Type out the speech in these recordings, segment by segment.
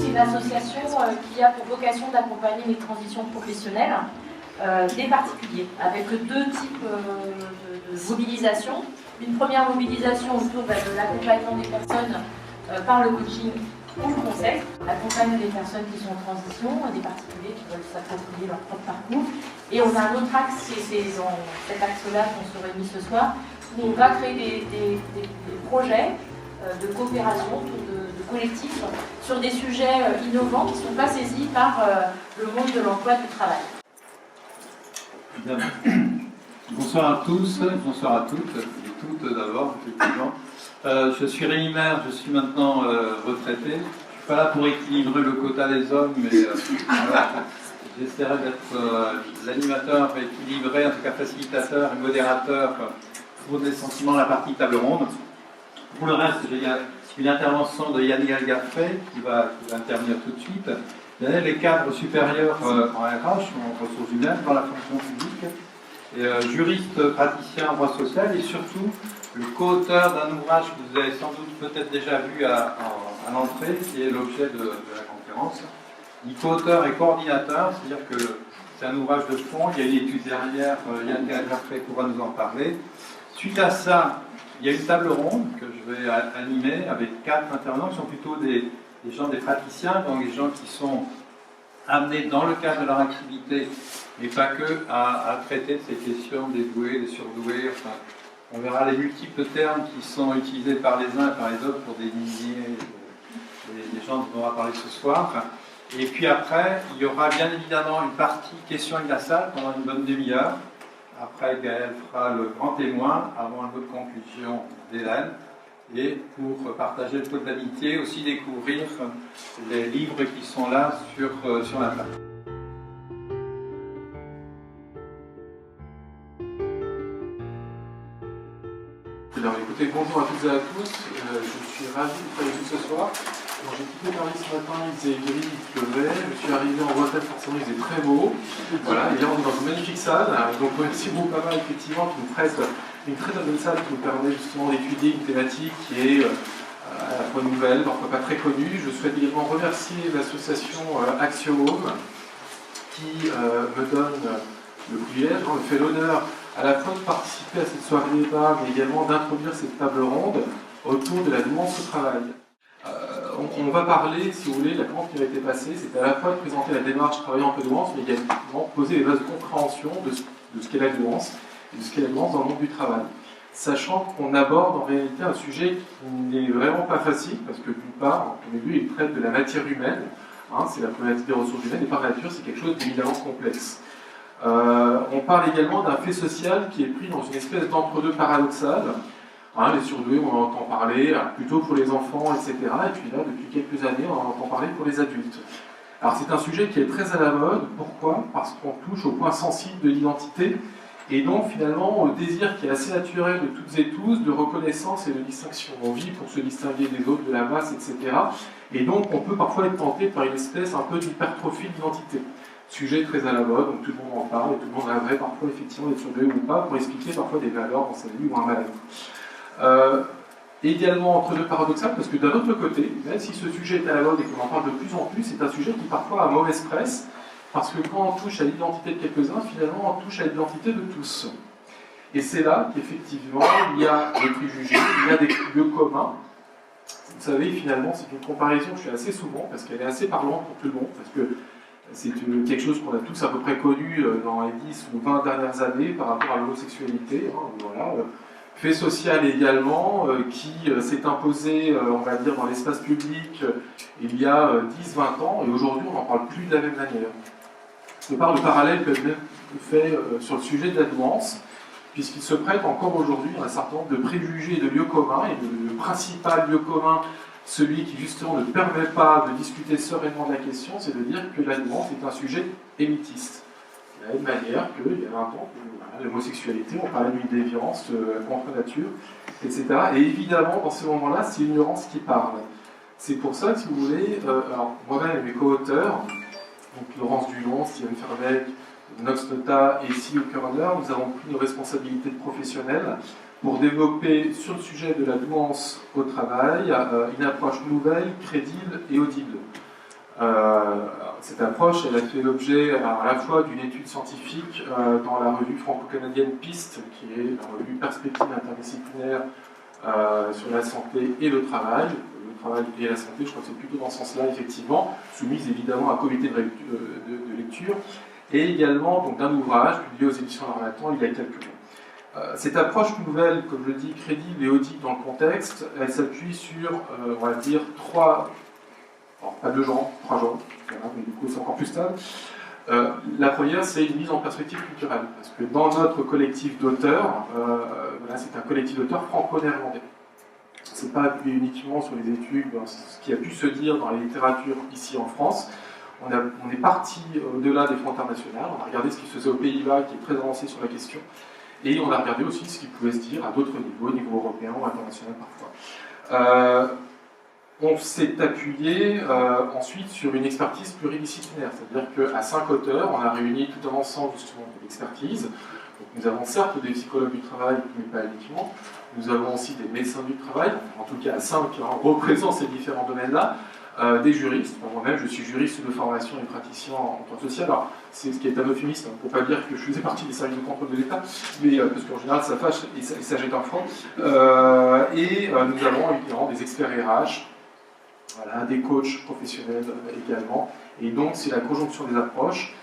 c'est une association qui a pour vocation d'accompagner les transitions professionnelles des particuliers, avec deux types de mobilisation. Une première mobilisation autour de l'accompagnement des personnes par le coaching ou le conseil, accompagne des personnes qui sont en transition, des particuliers qui veulent s'approprier leur propre parcours. Et on a un autre axe, c'est dans cet axe-là qu'on se réunit ce soir, où on va créer des projets de coopération, de collectifs, sur des sujets innovants qui ne sont pas saisis par le monde de l'emploi et du travail. Bien. Bonsoir à tous, bonsoir à toutes, et toutes d'abord, effectivement. Je suis Rémi Maire, je suis maintenant retraité. Je ne suis pas là pour équilibrer le quota des hommes, mais voilà, j'essaierai d'être l'animateur équilibré, en tout cas facilitateur et modérateur pour des sentiments de la partie table ronde. Pour le reste, il y a une intervention de Yannick Algarfet qui va intervenir tout de suite. Il y a les cadres supérieurs en RH, en ressources humaines, dans la fonction publique, et juriste praticien en droit social, et surtout le co-auteur d'un ouvrage que vous avez sans doute peut-être déjà vu à l'entrée, qui est l'objet de la conférence. Il est co-auteur et coordinateur, c'est-à-dire que c'est un ouvrage de fond, il y a une étude derrière, Yannick Algarfet pourra nous en parler. Suite à ça, il y a une table ronde que je vais animer avec 4 intervenants qui sont plutôt des gens, des praticiens, donc des gens qui sont amenés dans le cadre de leur activité, mais pas que, à traiter de ces questions des doués, des surdoués. Enfin, on verra les multiples termes qui sont utilisés par les uns et par les autres pour désigner les gens dont on va parler ce soir. Et puis après, il y aura bien évidemment une partie questions et la salle pendant une bonne demi-heure. Après, Gaël fera le grand témoin avant un peu de conclusion d'Hélène. Et pour partager le pot d'amitié, aussi découvrir les livres qui sont là sur la table. Alors écoutez, bonjour à toutes et à tous, je suis ravi de vous avec vous ce soir. J'ai quitté Paris ce matin, il faisait gris, il pleuvait, je suis arrivé en Bretagne, forcément il faisait très beau. Voilà, et là on est dans une magnifique salle, donc merci beaucoup pas mal effectivement qui nous prête une très bonne salle qui nous permet justement d'étudier une thématique qui est à la fois nouvelle, parfois pas très connue. Je souhaite également remercier l'association Axio Home qui me donne le privilège, me fait l'honneur à la fois de participer à cette soirée débat, mais également d'introduire cette table ronde autour de la nuance au travail. On va parler, si vous voulez, la commande qui a été passée, c'est à la fois de présenter la démarche travailler en peu de nuance, mais également poser les bases de compréhension de ce qu'est la nuance et de ce qu'est la nuance dans le monde du travail. Sachant qu'on aborde en réalité un sujet qui n'est vraiment pas facile, parce que d'une part, en premier lieu, il traite de la matière humaine, c'est la problématique des ressources humaines, et par nature, c'est quelque chose d'évidemment complexe. On parle également d'un fait social qui est pris dans une espèce d'entre-deux paradoxal. Les surdoués, on en entend parler plutôt pour les enfants, etc. Et puis là, depuis quelques années, on en entend parler pour les adultes. Alors c'est un sujet qui est très à la mode. Pourquoi ? Parce qu'on touche au point sensible de l'identité et donc finalement au désir qui est assez naturel de toutes et tous de reconnaissance et de distinction. On vit pour se distinguer des autres, de la masse, etc. Et donc on peut parfois être tenté par une espèce un peu d'hypertrophie d'identité. Sujet très à la mode, donc tout le monde en parle et tout le monde rêverait parfois effectivement d'être surdoué ou pas pour expliquer parfois des valeurs dans sa vie ou un mal-être. Également entre deux paradoxal, parce que d'un autre côté, même si ce sujet est à la mode et qu'on en parle de plus en plus, c'est un sujet qui parfois a mauvaise presse, parce que quand on touche à l'identité de quelques-uns, finalement on touche à l'identité de tous. Et c'est là qu'effectivement il y a des préjugés, il y a des lieux communs. Vous savez, finalement, c'est une comparaison que je fais assez souvent, parce qu'elle est assez parlante pour tout le monde, parce que c'est quelque chose qu'on a tous à peu près connu dans les 10 ou 20 dernières années par rapport à l'homosexualité. Voilà. Fait social également, qui s'est imposé, on va dire, dans l'espace public il y a 10-20 ans, et aujourd'hui on n'en parle plus de la même manière. De par le parallèle que je fais sur le sujet de la nuance, puisqu'il se prête encore aujourd'hui à un certain nombre de préjugés et de lieux communs, et le principal lieu commun, celui qui justement ne permet pas de discuter sereinement de la question, c'est de dire que la nuance est un sujet élitiste. De la même manière qu'il y a 20 ans, l'homosexualité, on parlait d'une déviance contre nature, etc. Et évidemment, dans ces moments-là, c'est une nuance qui parle. C'est pour ça que, si vous voulez, alors moi-même et mes co-auteurs, donc Laurence Dulon, Steven Ferbeck, Nox Nota et Sylvie Körner, nous avons pris nos responsabilités de professionnels pour développer sur le sujet de la nuance au travail une approche nouvelle, crédible et audible. Cette approche, elle a fait l'objet à la fois d'une étude scientifique dans la revue franco-canadienne PIST, qui est la revue Perspectives interdisciplinaires sur la santé et le travail et la santé, je crois que c'est plutôt dans ce sens-là, effectivement, soumise évidemment à comité de lecture, et également d'un ouvrage publié aux éditions L'Harmattan il y a quelques mois. Cette approche nouvelle, comme je le dis, crédible et audible dans le contexte, elle s'appuie sur, on va dire, pas 2 genres, 3 genres, voilà, mais du coup c'est encore plus stable. La première, c'est une mise en perspective culturelle, parce que dans notre collectif d'auteurs, voilà, c'est un collectif d'auteurs franco-néerlandais. C'est pas appuyé uniquement sur les études, ce qui a pu se dire dans la littérature ici en France. On est parti au-delà des frontières nationales, on a regardé ce qui se faisait aux Pays-Bas, qui est très avancé sur la question, et on a regardé aussi ce qui pouvait se dire à d'autres niveaux, au niveau européen ou international parfois. On s'est appuyé ensuite sur une expertise pluridisciplinaire, c'est-à-dire qu'à 5 auteurs, on a réuni tout un ensemble justement d'expertise. Donc nous avons certes des psychologues du travail, mais pas uniquement. Nous avons aussi des médecins du travail, en tout cas 5 qui représentent ces différents domaines-là, des juristes. Moi-même, je suis juriste de formation et praticien en droit social. Alors, c'est ce qui est un euphémisme, pour ne pas dire que je faisais partie des services de contrôle de l'État, mais parce qu'en général, ça fâche et ça jette un froid. Nous avons évidemment des experts RH, voilà, des coachs professionnels également. Et donc, c'est la conjonction des approches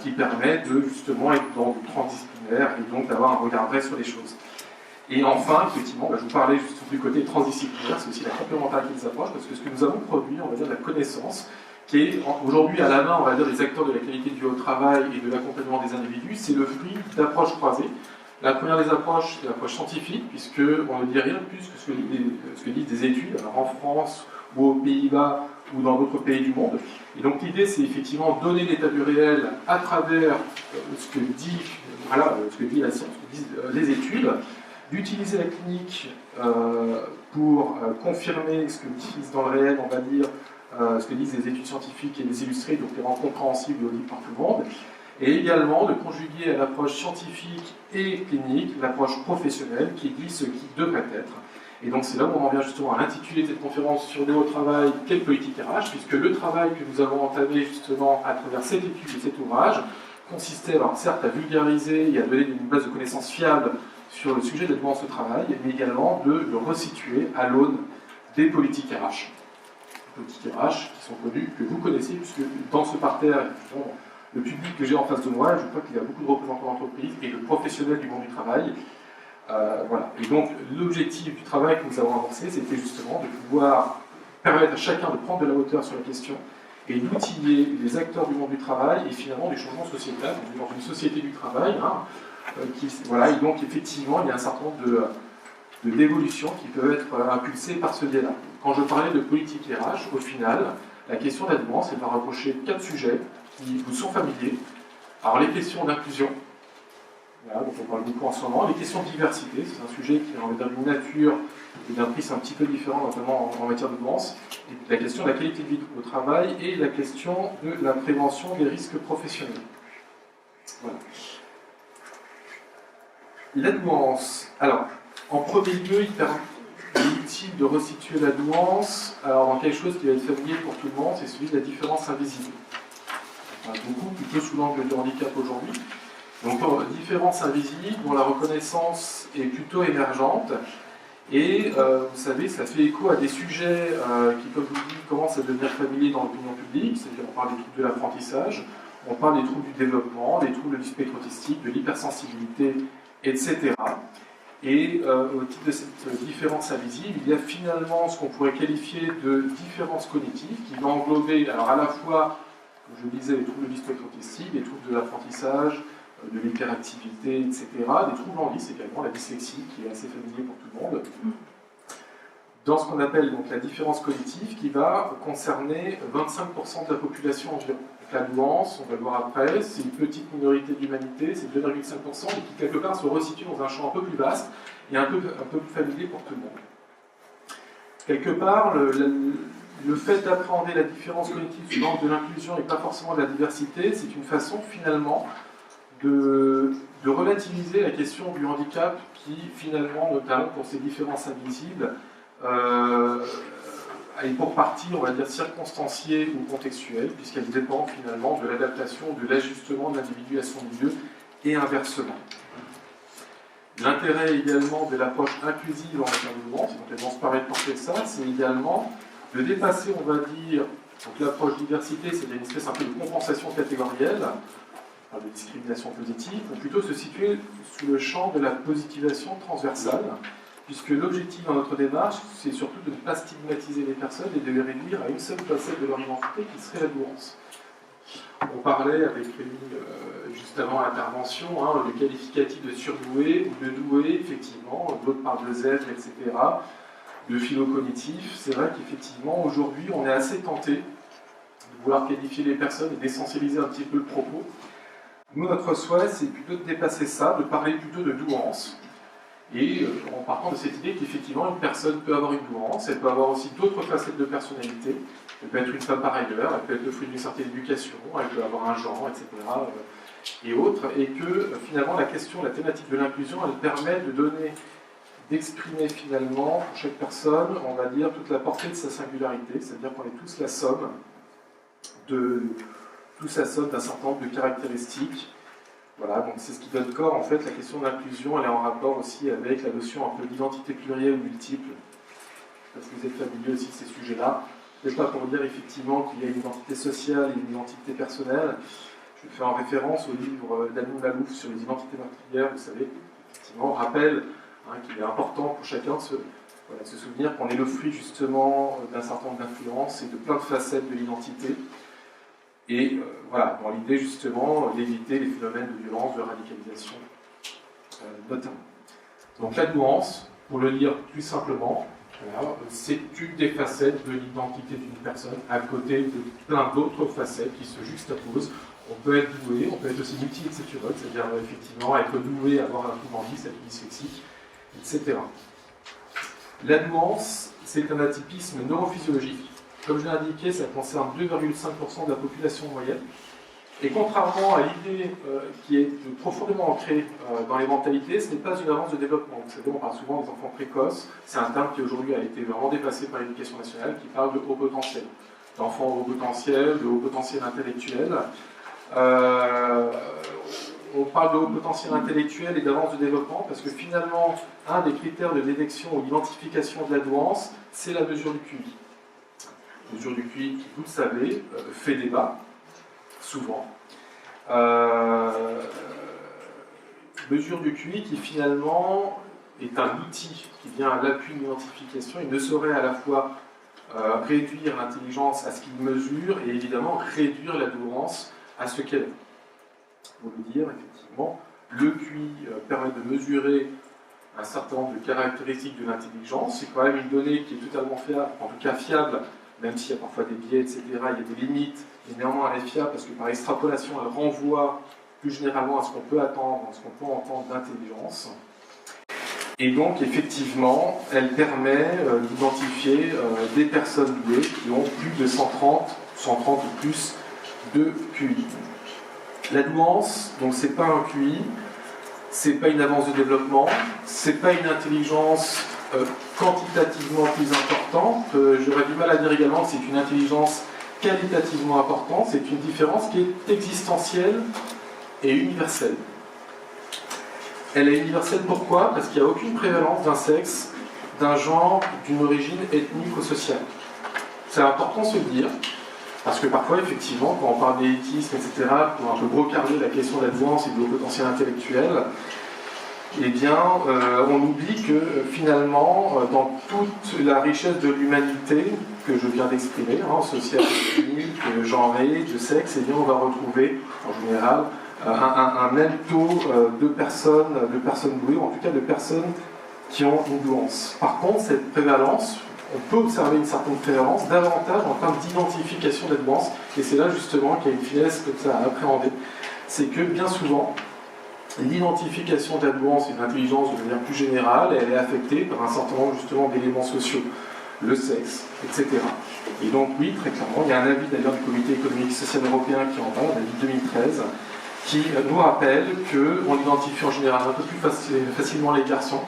qui permet de justement être dans du transdisciplinaire et donc d'avoir un regard vrai sur les choses. Et enfin, effectivement, je vous parlais juste du côté transdisciplinaire, c'est aussi la complémentarité des approches, parce que ce que nous avons produit, on va dire, de la connaissance, qui est aujourd'hui à la main, on va dire, des acteurs de la qualité du travail et de l'accompagnement des individus, c'est le fruit d'approches croisées. La première des approches, c'est l'approche scientifique, puisqu'on ne dit rien de plus que ce que disent des études, alors en France ou aux Pays-Bas ou dans d'autres pays du monde. Et donc l'idée, c'est effectivement donner l'état du réel à travers ce que dit la science, ce que disent les études, d'utiliser la clinique pour confirmer ce que disent dans le réel, on va dire, ce que disent les études scientifiques et les illustrer, donc les rendre compréhensibles et audibles par tout le monde, et également de conjuguer à l'approche scientifique et clinique l'approche professionnelle qui dit ce qui devrait être. Et donc c'est là où on en vient justement à l'intitulé de cette conférence sur le travail, quelle politique RH, puisque le travail que nous avons entamé justement à travers cette étude et cet ouvrage consistait, alors certes à vulgariser et à donner une base de connaissances fiables sur le sujet de la dépense de travail, mais également de le resituer à l'aune des politiques RH. Les politiques RH qui sont connues, que vous connaissez, puisque dans ce parterre, le public que j'ai en face de moi, je crois qu'il y a beaucoup de représentants d'entreprise et de professionnels du monde du travail. Voilà. Et donc l'objectif du travail que nous avons avancé, c'était justement de pouvoir permettre à chacun de prendre de la hauteur sur la question et d'outiller les acteurs du monde du travail et finalement du changement sociétal, dans une société du travail, voilà, et donc effectivement il y a un certain nombre d'évolutions qui peuvent être impulsées par ce biais-là. Quand je parlais de politique RH, au final, la question de la démence, elle va rapprocher 4 sujets qui vous sont familiers. Alors les questions d'inclusion, voilà, dont on parle beaucoup en ce moment, les questions de diversité, c'est un sujet qui est d'une nature et d'un prisme un petit peu différent, notamment en matière de démence, et la question de la qualité de vie au travail et la question de la prévention des risques professionnels. Voilà. La nuance. Alors, en premier lieu, il est utile de resituer la nuance dans quelque chose qui va être familier pour tout le monde, c'est celui de la différence invisible. Beaucoup plutôt sous l'angle du handicap aujourd'hui. Donc, différence invisible, dont la reconnaissance est plutôt émergente. Et vous savez, ça fait écho à des sujets qui, comme je vous dis, commencent à devenir familiers dans l'opinion publique. C'est-à-dire, on parle des troubles de l'apprentissage, on parle des troubles du développement, des troubles du spectre autistique, de l'hypersensibilité, etc. Et au titre de cette différence invisible, il y a finalement ce qu'on pourrait qualifier de différence cognitive, qui va englober, alors à la fois, comme je le disais, les troubles du spectre autistique, les troubles de l'apprentissage, de l'hyperactivité, etc., des troubles en lys également, la dyslexie, qui est assez familier pour tout le monde, dans ce qu'on appelle donc la différence cognitive, qui va concerner 25% de la population environ. La nuance, on va le voir après, c'est une petite minorité de l'humanité, c'est 2,5%, et qui quelque part se resitue dans un champ un peu plus vaste et un peu plus familier pour tout le monde. Quelque part, le fait d'appréhender la différence cognitive sous l'angle de l'inclusion et pas forcément de la diversité, c'est une façon finalement de relativiser la question du handicap qui finalement, notamment pour ces différences invisibles, est pour partie, on va dire, circonstanciée ou contextuelle, puisqu'elle dépend finalement de l'adaptation, de l'ajustement de l'individu à son milieu, et inversement. L'intérêt également de l'approche inclusive en matière de douance, donc elle se permet de porter ça, c'est également de dépasser, on va dire, donc l'approche diversité, c'est une espèce un peu de compensation catégorielle, de discrimination positive, ou plutôt se situer sous le champ de la positivation transversale, puisque l'objectif dans notre démarche, c'est surtout de ne pas stigmatiser les personnes et de les réduire à une seule facette de leur identité qui serait la douance. On parlait avec Rémi juste avant l'intervention, le qualificatif de surdoué ou de doué, effectivement, d'autres parlent de zèbre, etc., de philo-cognitif. C'est vrai qu'effectivement, aujourd'hui, on est assez tenté de vouloir qualifier les personnes et d'essentialiser un petit peu le propos. Nous, notre souhait, c'est plutôt de dépasser ça, de parler plutôt de douance, et en partant de cette idée qu'effectivement, une personne peut avoir une douance, elle peut avoir aussi d'autres facettes de personnalité. Elle peut être une femme par ailleurs, elle peut être le fruit d'une certaine éducation, elle peut avoir un genre, etc. Et autres, et que finalement la question, la thématique de l'inclusion, elle permet de donner, d'exprimer finalement pour chaque personne, on va dire, toute la portée de sa singularité, c'est-à-dire qu'on est tous la somme d'un certain nombre de caractéristiques. Voilà, donc c'est ce qui donne corps, en fait, la question de l'inclusion, elle est en rapport aussi avec la notion un peu d'identité plurielle ou multiple, parce que vous êtes familier aussi de ces sujets-là. Ce n'est pas pour dire effectivement qu'il y a une identité sociale et une identité personnelle. Je fais en référence au livre d'Anne Lalouf sur les identités meurtrières, vous savez, effectivement, rappelle qu'il est important pour chacun de se souvenir qu'on est le fruit justement d'un certain nombre d'influences et de plein de facettes de l'identité. Et voilà, dans l'idée justement d'éviter les phénomènes de violence, de radicalisation, notamment. Donc la douance, pour le dire plus simplement, voilà, c'est une des facettes de l'identité d'une personne, à côté de plein d'autres facettes qui se juxtaposent. On peut être doué, on peut être aussi multi-exceptionnel, c'est-à-dire effectivement être doué, avoir un trouble en vie, être dyslexique, etc. La douance, c'est un atypisme neurophysiologique. Comme je l'ai indiqué, ça concerne 2,5% de la population moyenne. Et contrairement à l'idée qui est profondément ancrée dans les mentalités, ce n'est pas une avance de développement. Vous savez, on parle souvent des enfants précoces. C'est un terme qui aujourd'hui a été vraiment dépassé par l'éducation nationale, qui parle de haut potentiel. D'enfants au haut potentiel, de haut potentiel intellectuel. On parle de haut potentiel intellectuel et d'avance de développement parce que finalement, un des critères de détection ou d'identification de la douance, c'est la mesure du QI. La mesure du QI qui, vous le savez, fait débat, souvent. Mesure du QI qui finalement est un outil qui vient à l'appui de l'identification. Il ne saurait à la fois réduire l'intelligence à ce qu'il mesure et évidemment réduire la douance à ce qu'elle est. Pour le dire, effectivement, le QI permet de mesurer un certain nombre de caractéristiques de l'intelligence. C'est quand même une donnée qui est totalement fiable, en tout cas fiable, même s'il y a parfois des biais, etc. Il y a des limites, mais néanmoins elle est fiable parce que par extrapolation, elle renvoie plus généralement à ce qu'on peut attendre, à ce qu'on peut entendre d'intelligence. Et donc, effectivement, elle permet d'identifier des personnes douées qui ont plus de 130 ou plus de QI. La douance, donc c'est pas un QI, c'est pas une avance de développement, c'est pas une intelligence quantitativement plus importante. J'aurais du mal à dire également que c'est une intelligence qualitativement importante. C'est une différence qui est existentielle et universelle. Elle est universelle pourquoi ? Parce qu'il n'y a aucune prévalence d'un sexe, d'un genre, d'une origine ethnique ou sociale. C'est important de se le dire. Parce que parfois, effectivement, quand on parle d'élitisme, etc., pour un peu brocarder la question de la douance et du haut potentiel intellectuel, eh bien, on oublie que finalement, dans toute la richesse de l'humanité que je viens d'exprimer, sociale, ethnique, genrée, de sexe, eh bien, on va retrouver, en général, un même taux de personnes douées, ou en tout cas de personnes qui ont une douance. Par contre, cette prévalence, on peut observer une certaine prévalence davantage en termes d'identification de la douance, et c'est là justement qu'il y a une finesse comme ça à appréhender. C'est que bien souvent, l'identification de la douance et de l'intelligence de manière plus générale, elle est affectée par un certain nombre justement d'éléments sociaux, le sexe, etc. Et donc oui, très clairement, il y a un avis d'ailleurs du Comité économique et social européen qui en parle, un avis 2013, qui nous rappelle qu'on identifie en général un peu plus facilement les garçons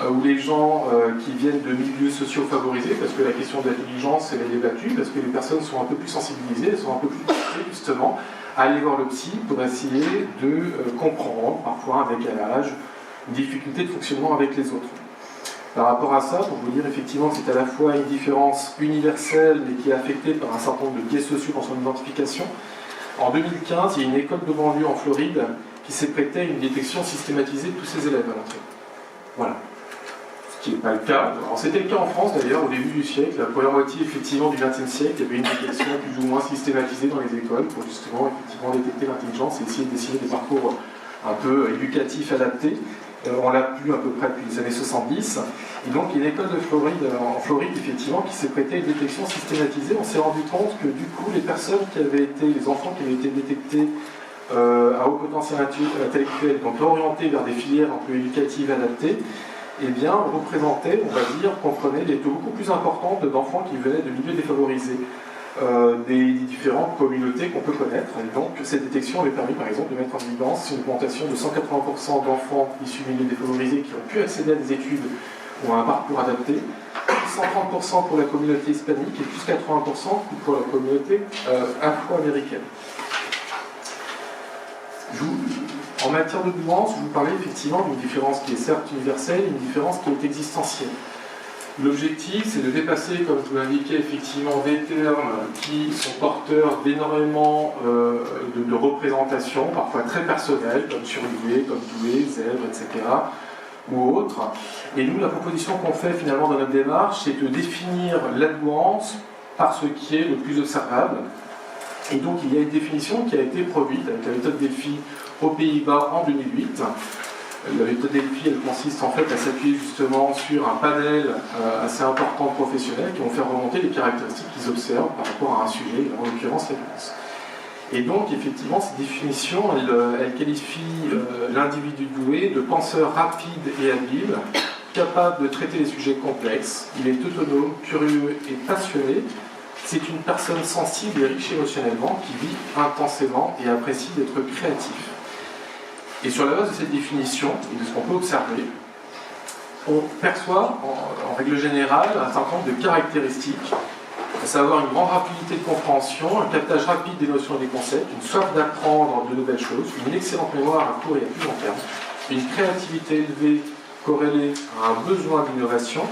ou les gens qui viennent de milieux sociaux favorisés, parce que la question de l'intelligence, elle est débattue, parce que les personnes sont un peu plus sensibilisées, elles sont un peu plus poussées justement à aller voir le psy pour essayer de comprendre parfois un décalage, une difficulté de fonctionnement avec les autres. Par rapport à ça, pour vous dire effectivement que c'est à la fois une différence universelle mais qui est affectée par un certain nombre de biais sociaux dans son identification, en 2015, il y a une école de banlieue en Floride qui s'est prêtée à une détection systématisée de tous ses élèves à l'entrée. Voilà. Ce qui n'est pas le cas. Alors, c'était le cas en France d'ailleurs au début du siècle, la première moitié effectivement du XXe siècle, il y avait une détection plus ou moins systématisée dans les écoles pour justement effectivement détecter l'intelligence et essayer de dessiner des parcours un peu éducatifs adaptés. On l'a plus à peu près depuis les années 70. Et donc, il y a une école de Floride, en Floride, effectivement, qui s'est prêtée à une détection systématisée. On s'est rendu compte que, du coup, les personnes qui avaient été, les enfants qui avaient été détectés à haut potentiel intellectuel, donc orientés vers des filières un peu éducatives adaptées, eh bien, représentaient, on va dire, comprenaient des taux beaucoup plus importants d'enfants qui venaient de milieux défavorisés. Des différentes communautés qu'on peut connaître. Et donc, cette détection avait permis, par exemple, de mettre en évidence une augmentation de 180% d'enfants issus de milieux défavorisés qui ont pu accéder à des études ou à un parcours adapté, 130% pour la communauté hispanique et plus 80% pour la communauté afro-américaine. En matière de nuance, je vous parlais effectivement d'une différence qui est certes universelle, une différence qui est existentielle. L'objectif, c'est de dépasser, comme je vous l'indiquais, effectivement des termes qui sont porteurs d'énormément de représentations, parfois très personnelles, comme surdoué, comme doué, zèbre, etc., ou autres. Et nous, la proposition qu'on fait finalement dans notre démarche, c'est de définir la nuance par ce qui est le plus observable. Et donc, il y a une définition qui a été produite avec la méthode Delphi aux Pays-Bas en 2008. La méthode Delphi, elle consiste en fait à s'appuyer justement sur un panel assez important de professionnels qui vont faire remonter les caractéristiques qu'ils observent par rapport à un sujet, en l'occurrence la nuance. Et donc, effectivement, cette définition, elle qualifie l'individu doué de penseur rapide et habile, capable de traiter les sujets complexes. Il est autonome, curieux et passionné. C'est une personne sensible et riche émotionnellement qui vit intensément et apprécie d'être créatif. Et sur la base de cette définition et de ce qu'on peut observer, on perçoit en règle générale un certain nombre de caractéristiques, à savoir une grande rapidité de compréhension, un captage rapide des notions et des concepts, une soif d'apprendre de nouvelles choses, une excellente mémoire à court et à plus long terme, une créativité élevée corrélée à un besoin d'innovation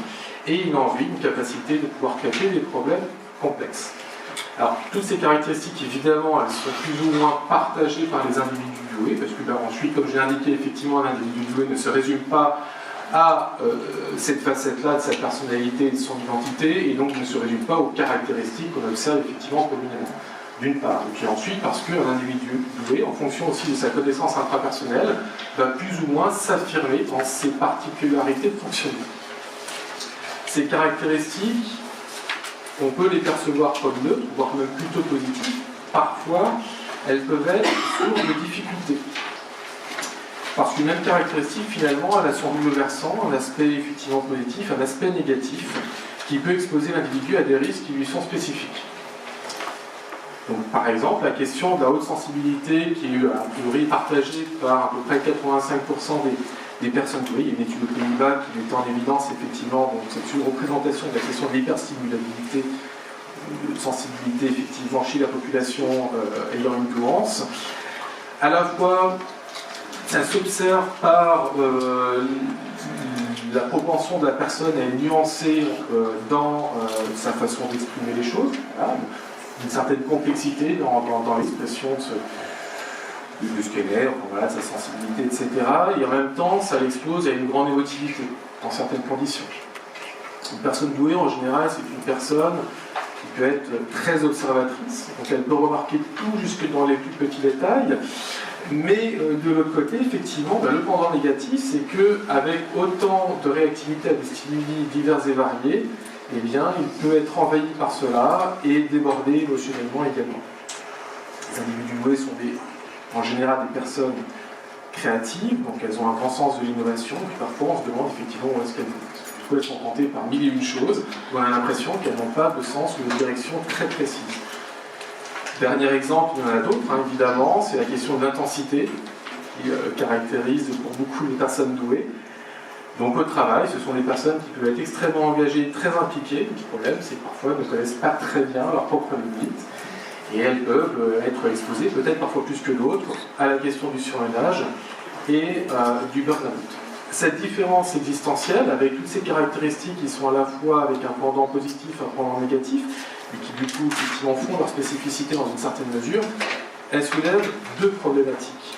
et une envie, une capacité de pouvoir traiter des problèmes complexes. Alors, toutes ces caractéristiques, évidemment, elles sont plus ou moins partagées par les individus doués, parce que ensuite, comme j'ai indiqué, effectivement, l'individu doué ne se résume pas à cette facette-là de sa personnalité et de son identité, et donc ne se résume pas aux caractéristiques qu'on observe effectivement communément, d'une part. Et puis ensuite, parce qu'un individu doué, en fonction aussi de sa connaissance intrapersonnelle, va plus ou moins s'affirmer dans ses particularités de fonctionnement. Ces caractéristiques, on peut les percevoir comme neutres, voire même plutôt positives. Parfois, elles peuvent être source de difficultés. Parce qu'une même caractéristique, finalement, elle a son double versant, un aspect effectivement positif, un aspect négatif, qui peut exposer l'individu à des risques qui lui sont spécifiques. Donc, par exemple, la question de la haute sensibilité, qui est a priori partagée par à peu près 85% des personnes douées. Il y a une étude aux Pays-Bas qui mettait en évidence effectivement donc, cette surreprésentation de la question de l'hyperstimulabilité, de sensibilité effectivement chez la population ayant une douance. À la fois, ça s'observe par la propension de la personne à être nuancée dans sa façon d'exprimer les choses, voilà, une certaine complexité dans l'expression de ce qu'elle est, voilà, sa sensibilité, etc. Et en même temps, ça l'expose à une grande émotivité, dans certaines conditions. Une personne douée, en général, c'est une personne qui peut être très observatrice, donc elle peut remarquer tout jusque dans les plus petits détails, mais de l'autre côté, effectivement, le pendant négatif, c'est qu'avec autant de réactivité à des stimuli divers et variés, eh bien, il peut être envahi par cela et déborder émotionnellement également. Les individus doués sont en général des personnes créatives, donc elles ont un grand sens de l'innovation, puis parfois on se demande effectivement où est-ce qu'elles vont. Du coup, elles sont tentées par mille et une choses, où on a l'impression qu'elles n'ont pas de sens ou de direction très précise. Dernier exemple, il y en a d'autres, évidemment, c'est la question de l'intensité, qui caractérise pour beaucoup les personnes douées. Donc au travail, ce sont des personnes qui peuvent être extrêmement engagées, très impliquées. Le problème, c'est que parfois elles ne connaissent pas très bien leurs propres limites et elles peuvent être exposées, peut-être parfois plus que d'autres, à la question du surmenage et du burn-out. Cette différence existentielle, avec toutes ces caractéristiques qui sont à la fois avec un pendant positif, un pendant négatif, et qui du coup effectivement font leur spécificité dans une certaine mesure, elle soulève deux problématiques.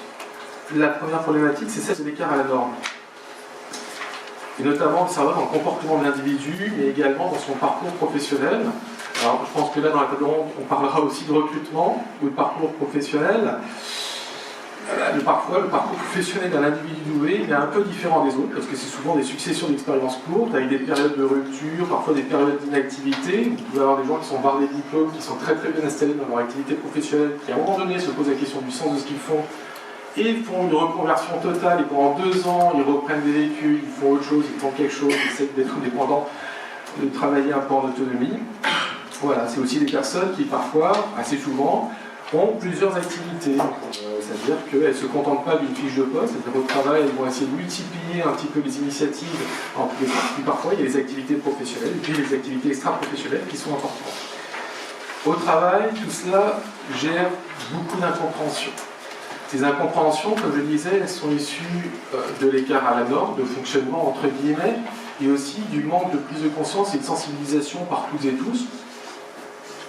La première problématique, c'est celle de l'écart à la norme. Et notamment observable dans le comportement de l'individu, mais également dans son parcours professionnel. Alors je pense que là dans la table ronde, on parlera aussi de recrutement ou de parcours professionnel. Parfois, le parcours professionnel d'un individu doué est un peu différent des autres, parce que c'est souvent des successions d'expériences courtes, avec des périodes de rupture, parfois des périodes d'inactivité. Vous pouvez avoir des gens qui sont bardés de diplômes, qui sont très très bien installés dans leur activité professionnelle, qui à un moment donné se posent la question du sens de ce qu'ils font, et font une reconversion totale, et pendant 2 ans, ils reprennent des études, ils font autre chose, ils font quelque chose, ils essaient d'être indépendants, de travailler un peu en autonomie. Voilà, c'est aussi des personnes qui parfois, assez souvent, ont plusieurs activités. C'est-à-dire qu'elles ne se contentent pas d'une fiche de poste, c'est-à-dire au travail, elles vont essayer de multiplier un petit peu les initiatives en tous les cas. Puis parfois, il y a les activités professionnelles, et puis les activités extra-professionnelles qui sont importantes. Au travail, tout cela gère beaucoup d'incompréhension. Ces incompréhensions, comme je disais, elles sont issues de l'écart à la norme, de fonctionnement entre guillemets, et aussi du manque de prise de conscience et de sensibilisation par toutes et tous,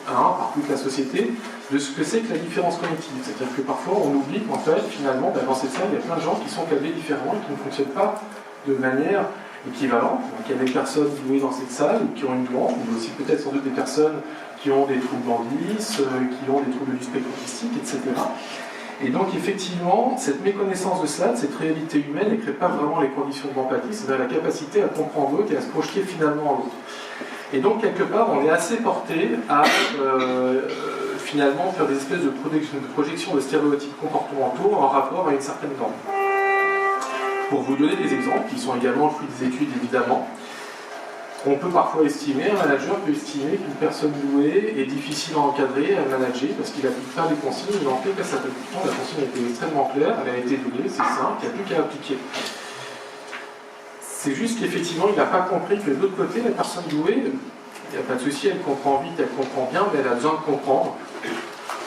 par toute la société, de ce que c'est que la différence cognitive. C'est-à-dire que parfois on oublie qu'en fait, finalement, dans cette salle, il y a plein de gens qui sont câblés différemment et qui ne fonctionnent pas de manière équivalente. Donc il y a des personnes douées dans cette salle ou qui ont une glande, mais aussi peut-être sans doute des personnes qui ont des troubles d'Andis, qui ont des troubles du spectre autistique, etc. Et donc effectivement, cette méconnaissance de cela, de cette réalité humaine, ne crée pas vraiment les conditions de l'empathie, c'est-à-dire la capacité à comprendre l'autre et à se projeter finalement en l'autre. Et donc quelque part, on est assez porté à finalement faire des espèces de projections de stéréotypes comportementaux en rapport à une certaine norme. Pour vous donner des exemples, qui sont également le fruit des études évidemment, on peut parfois estimer, un manager peut estimer qu'une personne douée est difficile à encadrer, à manager, parce qu'il n'applique pas les consignes, mais en fait, ça peut pourtant, la consigne a été extrêmement claire, elle a été donnée, c'est simple, il n'y a plus qu'à appliquer. C'est juste qu'effectivement, il n'a pas compris que de l'autre côté, la personne douée, il n'y a pas de souci, elle comprend vite, elle comprend bien, mais elle a besoin de comprendre.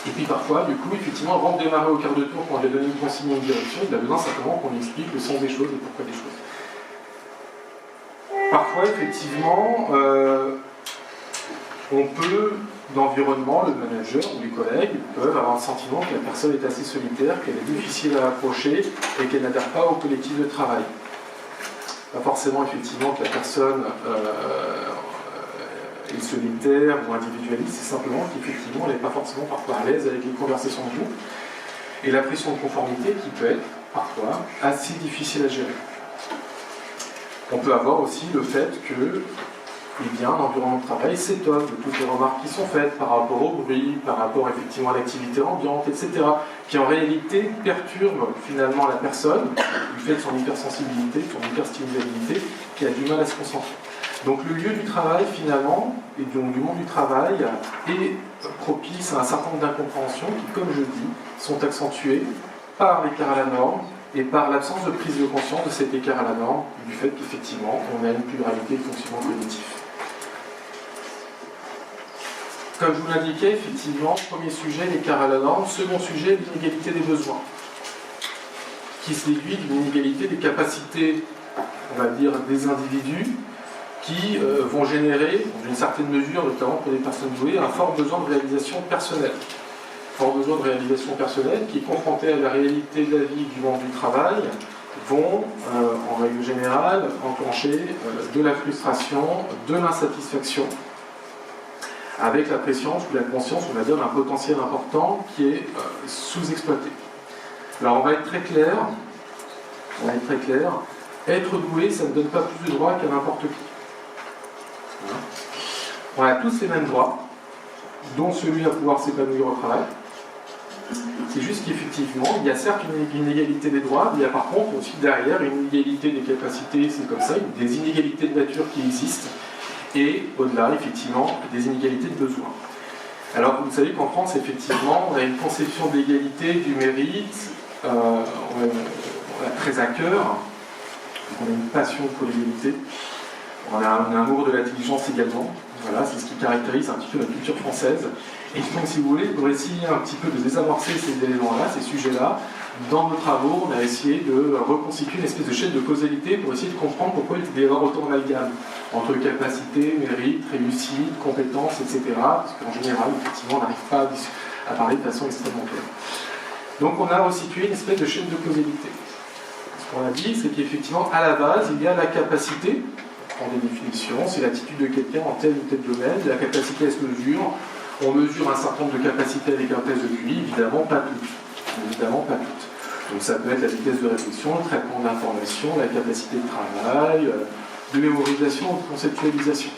Et puis parfois, du coup, effectivement, avant de démarrer au quart de tour, quand on lui a donné une consigne ou une direction, il a besoin simplement qu'on lui explique le sens des choses et pourquoi des choses. Parfois, effectivement, on peut, l'environnement, le manager ou les collègues peuvent avoir le sentiment que la personne est assez solitaire, qu'elle est difficile à approcher et qu'elle n'adhère pas au collectif de travail. Pas forcément, effectivement, que la personne est solitaire ou individualiste, c'est simplement qu'effectivement, elle n'est pas forcément parfois à l'aise avec les conversations de groupe et la pression de conformité qui peut être parfois assez difficile à gérer. On peut avoir aussi le fait que l'environnement de travail s'étonne de toutes les remarques qui sont faites par rapport au bruit, par rapport effectivement à l'activité ambiante, etc., qui en réalité perturbe finalement la personne du fait de son hypersensibilité, de son hyperstimulabilité, qui a du mal à se concentrer. Donc le lieu du travail finalement, et donc du monde du travail, est propice à un certain nombre d'incompréhensions qui, comme je dis, sont accentuées par l'écart à la norme, et par l'absence de prise de conscience de cet écart à la norme, du fait qu'effectivement, on a une pluralité de fonctionnement cognitif. Comme je vous l'indiquais, effectivement, premier sujet, l'écart à la norme. Second sujet, l'inégalité des besoins, qui se déduit d'une inégalité des capacités, on va dire, des individus, qui vont générer, dans une certaine mesure, notamment pour des personnes douées, un fort besoin de réalisation personnelle. Fort besoin de réalisation personnelle qui, confronté à la réalité de la vie du monde du travail, vont, en règle générale, enclencher de la frustration, de l'insatisfaction, avec la présence ou la conscience, on va dire, d'un potentiel important qui est sous-exploité. Alors on va être très clair, être doué, ça ne donne pas plus de droits qu'à n'importe qui. On a tous les mêmes droits, dont celui à pouvoir s'épanouir au travail. C'est juste qu'effectivement, il y a certes une inégalité des droits, mais il y a par contre aussi derrière une inégalité des capacités, c'est comme ça, des inégalités de nature qui existent, et au-delà, effectivement, des inégalités de besoins. Alors, vous savez qu'en France, effectivement, on a une conception de l'égalité, du mérite, on a très à cœur. Donc on a une passion pour l'égalité. On a un amour de l'intelligence également. Voilà, c'est ce qui caractérise un petit peu la culture française. Et donc, si vous voulez, pour essayer un petit peu de désamorcer ces éléments-là, ces sujets-là, dans nos travaux, on a essayé de reconstituer une espèce de chaîne de causalité pour essayer de comprendre pourquoi il peut y avoir autant d'amalgame entre capacité, mérite, réussite, compétences, etc. Parce qu'en général, effectivement, on n'arrive pas à parler de façon extrêmement claire. Donc, on a resitué une espèce de chaîne de causalité. Ce qu'on a dit, c'est qu'effectivement, à la base, il y a la capacité, en définition, c'est l'attitude de quelqu'un en tel ou tel domaine, la capacité à se mesure. On mesure un certain nombre de capacités avec un test de QI, évidemment pas toutes. Évidemment pas toutes. Donc ça peut être la vitesse de réflexion, le traitement d'information, la capacité de travail, de mémorisation ou de conceptualisation.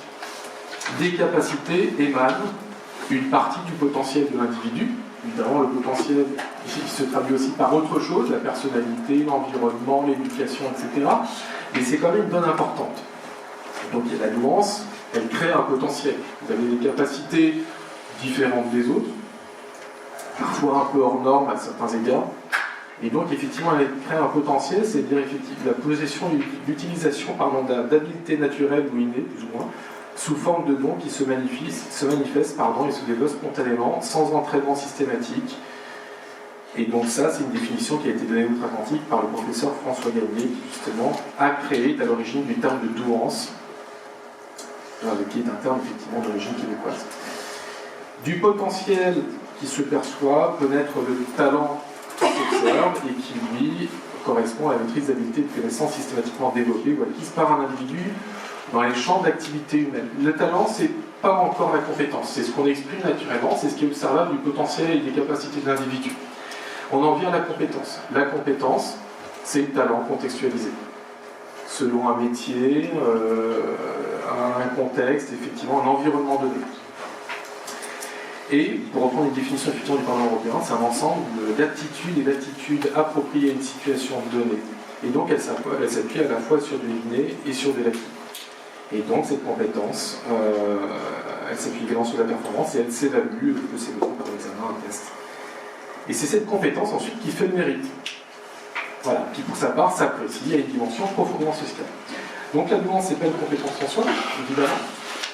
Des capacités émanent une partie du potentiel de l'individu. Évidemment, le potentiel ici qui se traduit aussi par autre chose, la personnalité, l'environnement, l'éducation, etc. Mais c'est quand même une donne importante. Donc il y a la nuance, elle crée un potentiel. Vous avez des capacités différentes des autres, parfois un peu hors norme à certains égards. Et donc effectivement elle crée un potentiel, c'est-à-dire effectivement la possession, l'utilisation d'habiletés naturelles ou innées, plus ou moins, sous forme de dons qui se manifestent et se développent spontanément, sans entraînement systématique. Et donc ça, c'est une définition qui a été donnée outre-Atlantique par le professeur François Gagné, qui justement a créé à l'origine du terme de douance, qui est un terme effectivement d'origine québécoise. Du potentiel qui se perçoit peut naître le talent qui s'observe et qui, lui, correspond à la maîtrise d'habilités de connaissances systématiquement développées ou acquises par un individu dans les champs d'activité humaine. Le talent, c'est pas encore la compétence, c'est ce qu'on exprime naturellement, c'est ce qui est observable du potentiel et des capacités de l'individu. On en vient à la compétence. La compétence, c'est le talent contextualisé. Selon un métier, un contexte, effectivement, un environnement donné. Et, pour reprendre une définition effectivement du Parlement européen, c'est un ensemble d'aptitudes et d'attitudes appropriées à une situation donnée. Et donc, elle s'appuie à la fois sur de l'inné et sur de l'acquis. Et donc, cette compétence, elle s'appuie également sur la performance et elle s'évalue, peut s'évaluer par l'examen, un test. Et c'est cette compétence ensuite qui fait le mérite. Voilà, qui pour sa part s'apprécie à une dimension profondément sociale. Donc la nuance, c'est pas une compétence en soi, évidemment.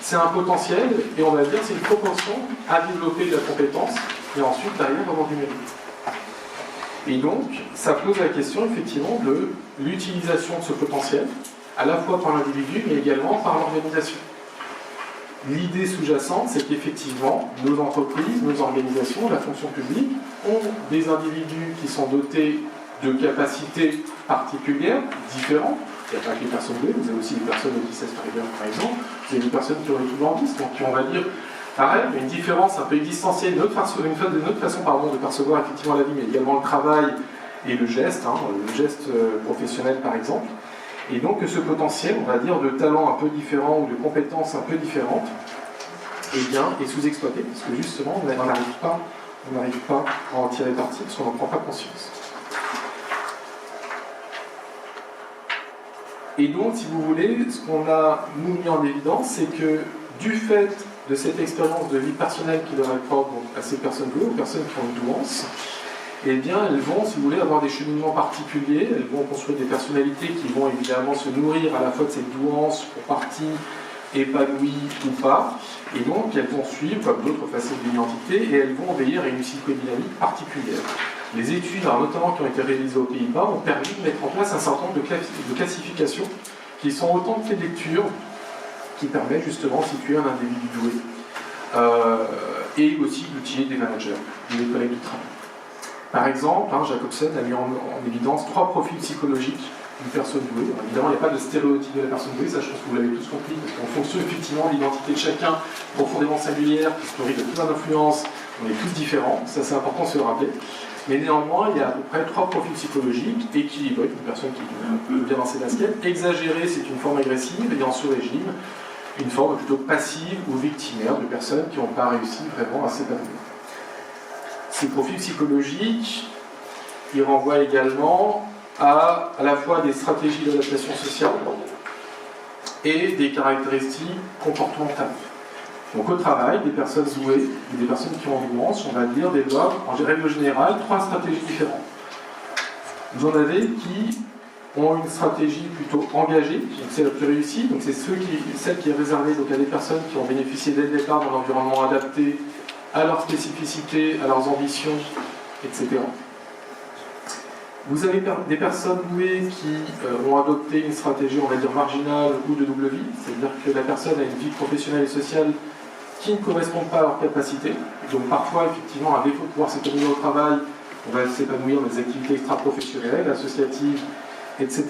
C'est un potentiel, et on va dire c'est une proportion à développer de la compétence, et ensuite derrière avoir du mérite. Et donc, ça pose la question effectivement de l'utilisation de ce potentiel, à la fois par l'individu, mais également par l'organisation. L'idée sous-jacente, c'est qu'effectivement, nos entreprises, nos organisations, la fonction publique, ont des individus qui sont dotés de capacités particulières, différentes. Il n'y a pas que les personnes douées, vous avez aussi des personnes autistes Asperger, par exemple. Vous avez des personnes qui ont les troubles autistes, donc qui, on va dire, pareil, une différence un peu existentielle, une autre façon de percevoir effectivement la vie, mais également le travail et le geste professionnel, par exemple. Et donc ce potentiel, on va dire, de talent un peu différent ou de compétences un peu différentes, eh bien, est sous-exploité, parce que justement, on n'arrive pas à en tirer parti, parce qu'on n'en prend pas conscience. Et donc, si vous voulez, ce qu'on a nous mis en évidence, c'est que du fait de cette expérience de vie personnelle qui leur est propre à ces personnes douées, aux personnes qui ont une douance, eh bien, elles vont, si vous voulez, avoir des cheminements particuliers, elles vont construire des personnalités qui vont évidemment se nourrir à la fois de cette douance pour partie épanouie ou pas, et donc elles vont suivre comme d'autres facettes de l'identité et elles vont obéir à une psychodynamique particulière. Les études, notamment qui ont été réalisées aux Pays-Bas, ont permis de mettre en place un certain nombre de classifications qui sont autant de faits de lecture qui permettent justement de situer un individu doué et aussi d'outiller des managers, des collègues de travail. Par exemple, Jacobson a mis en évidence 3 profils psychologiques d'une personne douée. Alors, évidemment, il n'y a pas de stéréotype de la personne douée, ça je pense que vous l'avez tous compris, parce qu'en fonction effectivement de l'identité de chacun, profondément singulière, qui se nourrit de plein d'influences, on est tous différents, ça c'est important de se le rappeler. Mais néanmoins, il y a à peu près 3 profils psychologiques équilibrés, une personne qui est bien dans ses baskets. Exagéré, c'est une forme agressive, et en sous-régime, une forme plutôt passive ou victimaire de personnes qui n'ont pas réussi vraiment à s'épanouir. Ces profils psychologiques, ils renvoient également à la fois des stratégies d'adaptation sociale et des caractéristiques comportementales. Donc au travail, des personnes douées et des personnes qui ont une nuance, on va dire, développent en règle générale 3 stratégies différentes. Vous en avez qui ont une stratégie plutôt engagée, donc c'est la plus réussie, donc c'est celle qui est réservée donc, à des personnes qui ont bénéficié dès le départ d'un environnement adapté à leurs spécificités, à leurs ambitions, etc. Vous avez des personnes douées qui ont adopté une stratégie, on va dire, marginale ou de double vie, c'est-à-dire que la personne a une vie professionnelle et sociale qui ne correspond pas à leurs capacités. Donc parfois, effectivement, à défaut de pouvoir s'épanouir au travail, on va s'épanouir dans des activités extra-professionnelles, associatives, etc.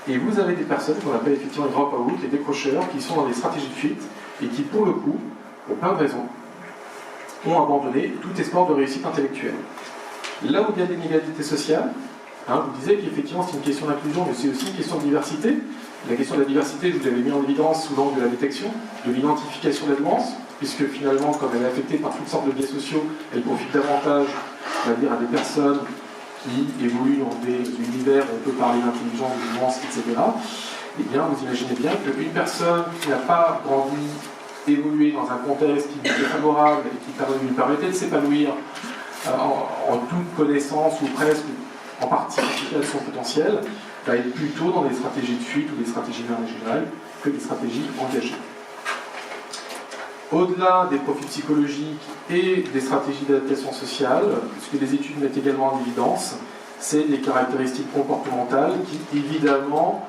Et vous avez des personnes qu'on appelle effectivement les drop-out, les décrocheurs, qui sont dans des stratégies de fuite et qui, pour le coup, pour plein de raisons, ont abandonné tout espoir de réussite intellectuelle. Là où il y a des inégalités sociales, vous disiez qu'effectivement c'est une question d'inclusion, mais c'est aussi une question de diversité. La question de la diversité, je vous l'avais mis en évidence sous l'angle de la détection, de l'identification de la nuance, puisque finalement, comme elle est affectée par toutes sortes de biais sociaux, elle profite davantage, on va dire, à des personnes qui évoluent dans des univers où on peut parler d'intelligence, de nuance, etc. Eh bien, vous imaginez bien qu'une personne qui n'a pas grandi, évolué dans un contexte qui lui était favorable et qui lui permettait de s'épanouir en toute connaissance ou presque, en partie de son potentiel, va être plutôt dans des stratégies de fuite ou des stratégies marginales que des stratégies engagées. Au-delà des profils psychologiques et des stratégies d'adaptation sociale, ce que les études mettent également en évidence, c'est des caractéristiques comportementales qui, évidemment,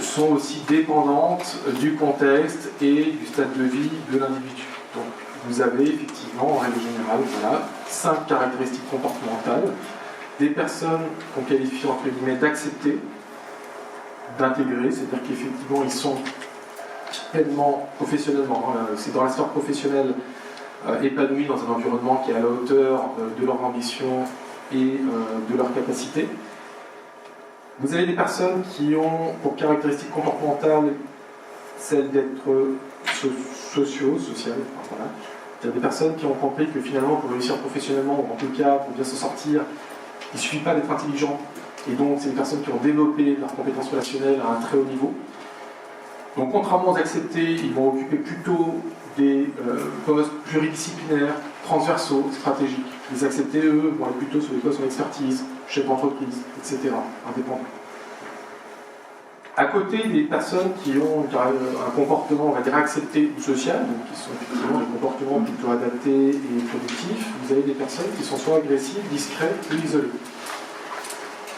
sont aussi dépendantes du contexte et du stade de vie de l'individu. Donc, vous avez effectivement, en règle générale, voilà, 5 caractéristiques comportementales. Des personnes qu'on qualifie entre guillemets d'accepter, d'intégrer, c'est-à-dire qu'effectivement ils sont pleinement professionnellement, c'est dans la sphère professionnelle épanouis dans un environnement qui est à la hauteur de leur ambition et de leurs capacités. Vous avez des personnes qui ont pour caractéristique comportementale celle d'être sociales, voilà. Il y a des personnes qui ont compris que finalement pour réussir professionnellement, ou en tout cas pour bien s'en sortir, il ne suffit pas d'être intelligent, et donc c'est des personnes qui ont développé leurs compétences relationnelles à un très haut niveau. Donc contrairement aux acceptés, ils vont occuper plutôt des postes pluridisciplinaires, transversaux, stratégiques. Les acceptés, eux, vont être plutôt sur des postes en expertise, chef d'entreprise, etc., indépendants. À côté des personnes qui ont un comportement, on va dire, accepté ou social, donc qui sont effectivement des comportements plutôt adaptés et productifs, vous avez des personnes qui sont soit agressives, discrètes ou isolées.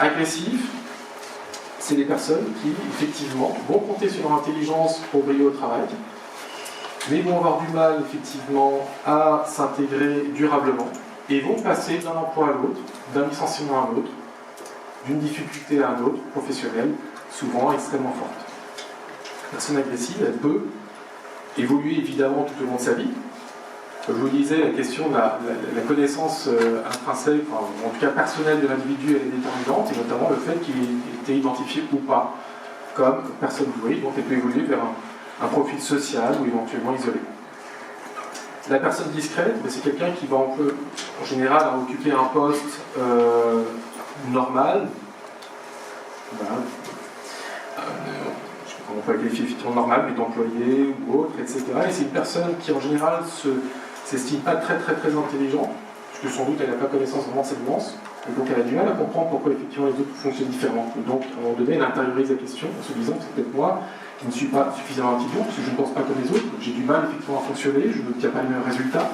Agressifs, c'est des personnes qui, effectivement, vont compter sur leur intelligence pour briller au travail, mais vont avoir du mal, effectivement, à s'intégrer durablement, et vont passer d'un emploi à l'autre, d'un licenciement à un autre, d'une difficulté à un autre, professionnelle, souvent extrêmement forte. La personne agressive, elle peut évoluer évidemment tout au long de sa vie. Comme je vous disais, la question de la connaissance intrinsèque, enfin, en tout cas personnelle de l'individu, elle est déterminante, et notamment le fait qu'il ait été identifié ou pas comme personne douée, donc elle peut évoluer vers un profil social ou éventuellement isolé. La personne discrète, c'est quelqu'un qui va en général occuper un poste normal, voilà. On peut qualifier effectivement normal, mais d'employé ou autre, etc. Et c'est une personne qui en général s'estime pas très intelligent, parce que sans doute elle n'a pas connaissance vraiment de cette nuance, et donc elle a du mal à comprendre pourquoi effectivement les autres fonctionnent différemment. Et donc à un moment donné, elle intériorise la question en se disant c'est peut-être moi qui ne suis pas suffisamment intelligent, parce que je ne pense pas comme les autres, j'ai du mal effectivement à fonctionner, je n'obtiens pas les mêmes résultats.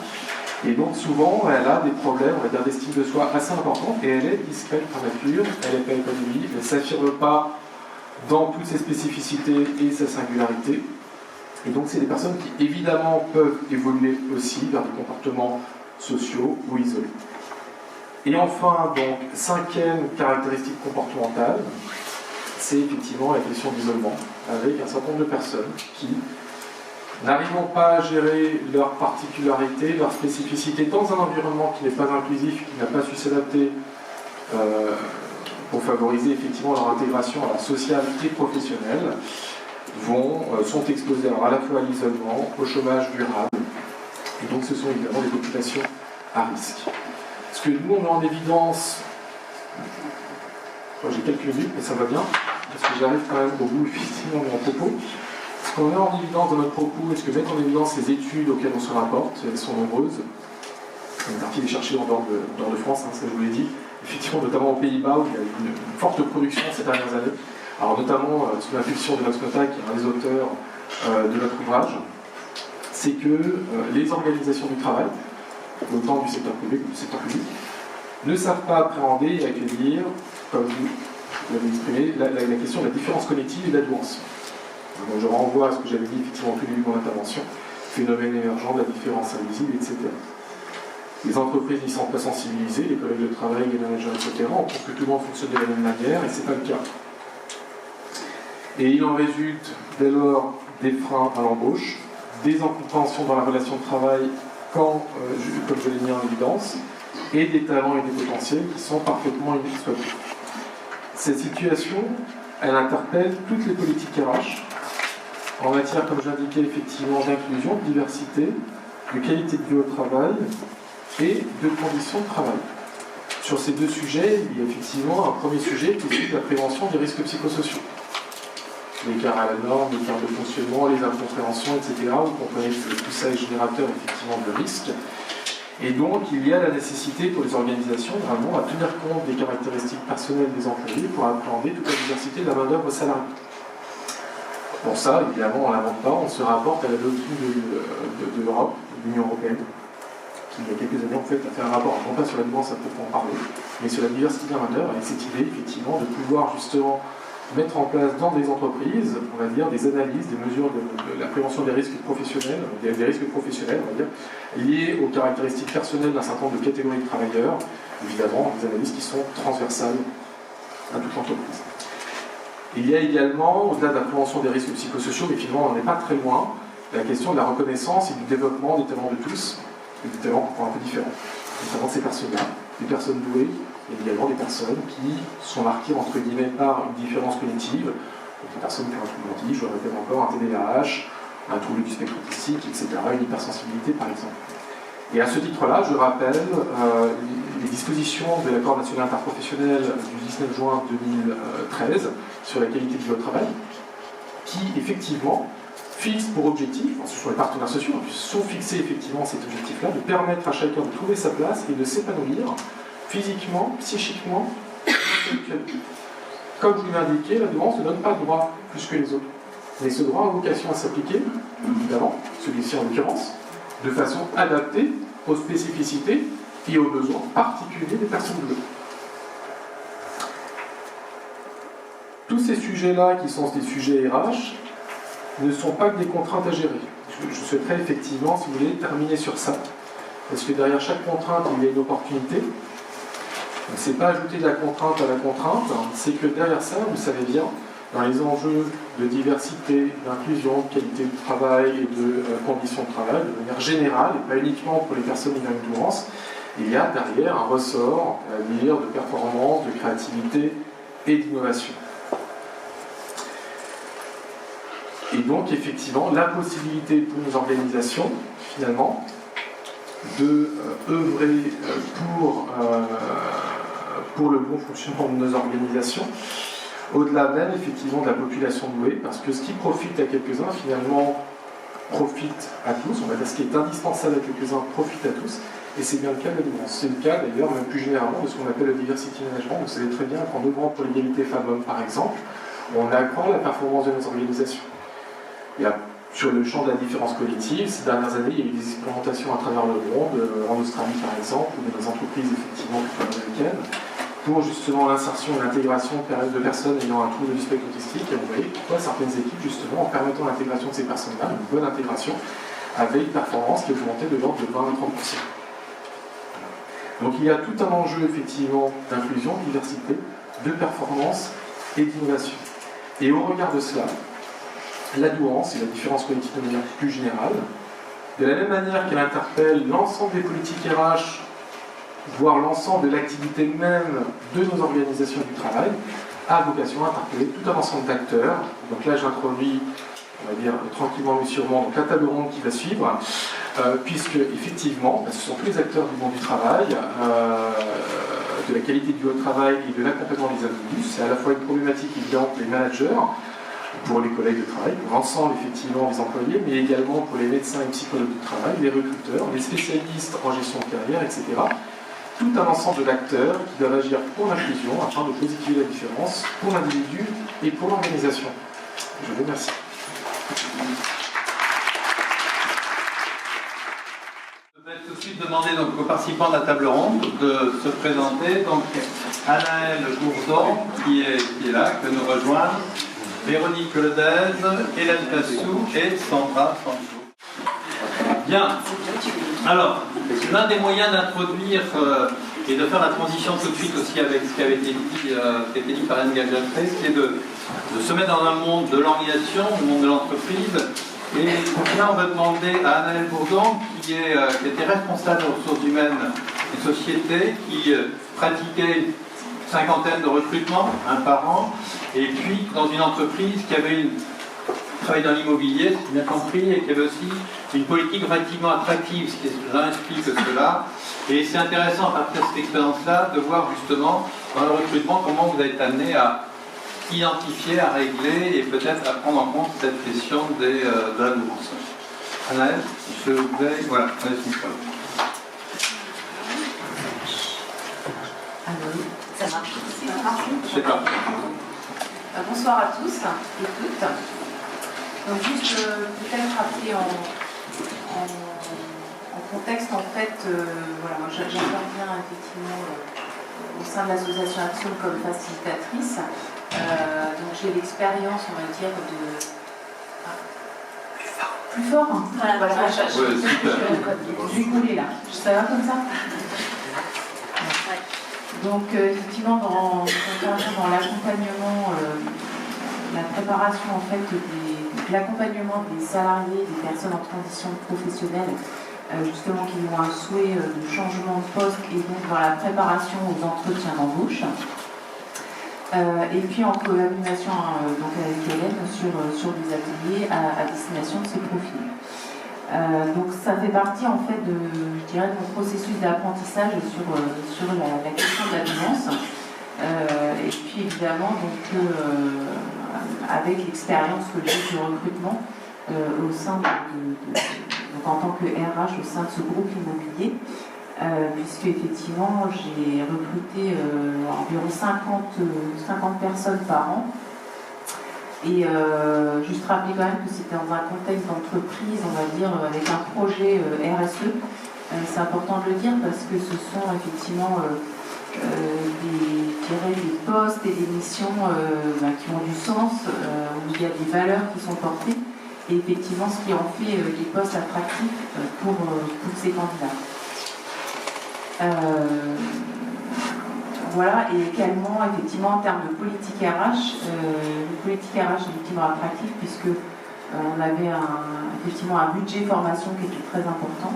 Et donc souvent elle a des problèmes, on va dire, d'estime de soi assez importants, et elle est discrète par nature, elle n'est pas épanouie, elle ne s'affirme pas dans toutes ses spécificités et sa singularité. Et donc c'est des personnes qui évidemment peuvent évoluer aussi vers des comportements sociaux ou isolés. Et enfin, donc, 5e caractéristique comportementale, c'est effectivement la question d'isolement, avec un certain nombre de personnes qui, n'arrivant pas à gérer leurs particularités, leurs spécificités dans un environnement qui n'est pas inclusif, qui n'a pas su s'adapter pour favoriser effectivement leur intégration sociale et professionnelle, sont exposés alors à la fois à l'isolement, au chômage durable, et donc ce sont évidemment des populations à risque. Ce que nous on met en évidence, j'ai quelques minutes mais ça va bien, parce que j'arrive quand même au bout effectivement de mon propos. Ce qu'on met en évidence dans notre propos, et ce que mettent en évidence les études auxquelles on se rapporte, elles sont nombreuses, une partie des chercheurs en dehors de France, ça je vous l'ai dit, effectivement notamment aux Pays-Bas où il y a eu une forte production ces dernières années. Alors notamment sous l'impulsion de Max Notak, qui est un des auteurs de notre ouvrage, c'est que les organisations du travail, autant du secteur privé que du secteur public, ne savent pas appréhender et accueillir, comme vous l'avez exprimé, la question de la différence cognitive et de la nuance. Donc je renvoie à ce que j'avais dit effectivement au tout début de mon intervention, phénomène émergent de la différence invisible, etc. Les entreprises n'y sont pas sensibilisées, les collègues de travail, les managers, etc. On pense que tout le monde fonctionne de la même manière et ce n'est pas le cas. Et il en résulte dès lors des freins à l'embauche, des incompréhensions dans la relation de travail quand, comme je l'ai mis en évidence, et des talents et des potentiels qui sont parfaitement inexploités. Cette situation, elle interpelle toutes les politiques RH en matière, comme j'indiquais, effectivement, d'inclusion, de diversité, de qualité de vie au travail et de conditions de travail. Sur ces deux sujets, il y a effectivement un premier sujet qui est celui de la prévention des risques psychosociaux. L'écart à la norme, l'écart de fonctionnement, les incompréhensions, etc. Vous comprenez que tout ça est générateur effectivement de risques. Et donc, il y a la nécessité pour les organisations vraiment à tenir compte des caractéristiques personnelles des employés pour appréhender toute la diversité de la main-d'œuvre salariée. Pour ça, évidemment, on ne l'invente pas, on se rapporte à la doctrine de l'Europe, de l'Union européenne, qui, il y a quelques années, en fait, a fait un rapport, non pas sur la nuance à proprement parler, mais sur la diversité de la main-d'œuvre, avec cette idée, effectivement, de pouvoir justement mettre en place dans des entreprises, on va dire, des analyses, des mesures de la prévention des risques professionnels, des risques professionnels, on va dire, liés aux caractéristiques personnelles d'un certain nombre de catégories de travailleurs, évidemment, des analyses qui sont transversales à toute l'entreprise. Il y a également, au-delà de la prévention des risques psychosociaux, mais finalement on n'en est pas très loin, la question de la reconnaissance et du développement des talents de tous, et des talents un peu différents, notamment ces personnes-là, des personnes douées, et également des personnes qui sont marquées entre guillemets par une différence cognitive, donc des personnes qui ont un trouble mental, je le répète encore, un TDAH, un trouble du spectre autistique, etc., une hypersensibilité par exemple. Et à ce titre-là, je rappelle les dispositions de l'accord national interprofessionnel du 19 juin 2013 sur la qualité de vie au travail, qui effectivement fixe pour objectif, ce sont les partenaires sociaux qui sont fixés effectivement cet objectif-là, de permettre à chacun de trouver sa place et de s'épanouir physiquement, psychiquement, intellectuellement. Comme je vous l'ai indiqué, la nuance ne donne pas le droit plus que les autres. Mais ce droit a vocation à s'appliquer, évidemment, celui-ci en l'occurrence, de façon adaptée aux spécificités et aux besoins particuliers des personnes douées. Tous ces sujets-là, qui sont des sujets RH, ne sont pas que des contraintes à gérer. Je souhaiterais effectivement, si vous voulez, terminer sur ça. Parce que derrière chaque contrainte, il y a une opportunité. Ce n'est pas ajouter de la contrainte à la contrainte, c'est que derrière ça, vous savez bien, dans les enjeux de diversité, d'inclusion, de qualité de travail et de conditions de travail, de manière générale, et pas uniquement pour les personnes ayant une douance, il y a derrière un ressort, à dire, de performance, de créativité et d'innovation. Et donc, effectivement, la possibilité pour nos organisations, finalement, de œuvrer pour le bon fonctionnement de nos organisations, au-delà même, effectivement, de la population douée, parce que ce qui profite à quelques-uns, finalement, profite à tous, on va dire ce qui est indispensable à quelques-uns profite à tous, et c'est bien le cas de la nuance. C'est le cas, d'ailleurs, même plus généralement, de ce qu'on appelle le diversity management. Vous savez très bien qu'en œuvrant pour l'égalité femmes-hommes, par exemple, on accroît la performance de nos organisations. Il y a, sur le champ de la différence cognitive, ces dernières années, il y a eu des expérimentations à travers le monde, en Australie par exemple, ou dans des entreprises effectivement américaines, pour justement l'insertion et l'intégration de personnes ayant un trouble du spectre autistique. Et vous voyez pourquoi certaines équipes, justement, en permettant l'intégration de ces personnes-là, une bonne intégration, avaient une performance qui augmentait de l'ordre de 20 à 30%. Donc il y a tout un enjeu effectivement d'inclusion, de diversité, de performance et d'innovation. Et au regard de cela, la nuance et la différence cognitive de manière plus générale, de la même manière qu'elle interpelle l'ensemble des politiques RH, voire l'ensemble de l'activité même de nos organisations du travail, a vocation à interpeller tout un ensemble d'acteurs. Donc là, j'introduis, on va dire tranquillement mais sûrement, donc la table ronde qui va suivre, puisque effectivement, ce sont tous les acteurs du monde du travail, de la qualité du travail et de l'accompagnement des individus. C'est à la fois une problématique évidente pour les managers, pour les collègues de travail, pour l'ensemble effectivement des employés, mais également pour les médecins et psychologues du travail, les recruteurs, les spécialistes en gestion de carrière, etc., tout un ensemble d'acteurs qui doivent agir pour l'inclusion afin de positiver la différence pour l'individu et pour l'organisation. Je vous remercie. Je vais tout de suite demander donc, aux participants de la table ronde de se présenter. Donc, Anaëlle Gourdon, qui est là, que nous rejoindre, Véronique Ledez, Hélène Cassou et Sandra Sancho. Bien. Alors, l'un des moyens d'introduire et de faire la transition tout de suite aussi avec ce qui avait été dit par Anne Galjafré, c'est de se mettre dans un monde de l'organisation, le monde de l'entreprise. Et là, on va demander à Anaëlle Gourdon, qui était responsable des ressources humaines d'une société, qui pratiquait une cinquantaine de recrutements, un par an, et puis dans une entreprise qui avait travaillé dans l'immobilier, si j'ai bien compris, et qui avait aussi une politique relativement attractive, ce qui explique cela. Et c'est intéressant, à partir de cette expérience-là, de voir justement dans le recrutement comment vous avez été amené à identifier, à régler et peut-être à prendre en compte cette question de la bourse. Anaëlle, je vais... Voilà, vas-y. Allô, ça marche. C'est parti. Bonsoir à tous et toutes. Donc juste peut-être rappeler en contexte, en fait, voilà, moi j'interviens effectivement au sein de l'association Action comme facilitatrice. Donc j'ai l'expérience, on va dire, de... Plus fort hein. Voilà, je vais coller là. Ça va comme ça? Donc effectivement, dans l'accompagnement, la préparation en fait de l'accompagnement des salariés, des personnes en transition professionnelle, justement qui ont un souhait de changement de poste et donc dans la préparation aux entretiens d'embauche. Et puis en collaboration donc avec Hélène sur des ateliers à destination de ces profils. Donc ça fait partie en fait de mon processus d'apprentissage sur la question de la finance. Et puis évidemment avec l'expérience que j'ai du recrutement au sein donc en tant que RH au sein de ce groupe immobilier. Puisque effectivement j'ai recruté environ 50 personnes par an. Et juste rappeler quand même que c'était dans un contexte d'entreprise, on va dire, avec un projet RSE. C'est important de le dire parce que ce sont effectivement des postes et des missions qui ont du sens, où il y a des valeurs qui sont portées. Et effectivement, ce qui en fait des postes attractifs pour ces candidats. Voilà, et également, effectivement, en termes de politique RH, une politique RH effectivement attractive, puisque on avait effectivement un budget formation qui était très important,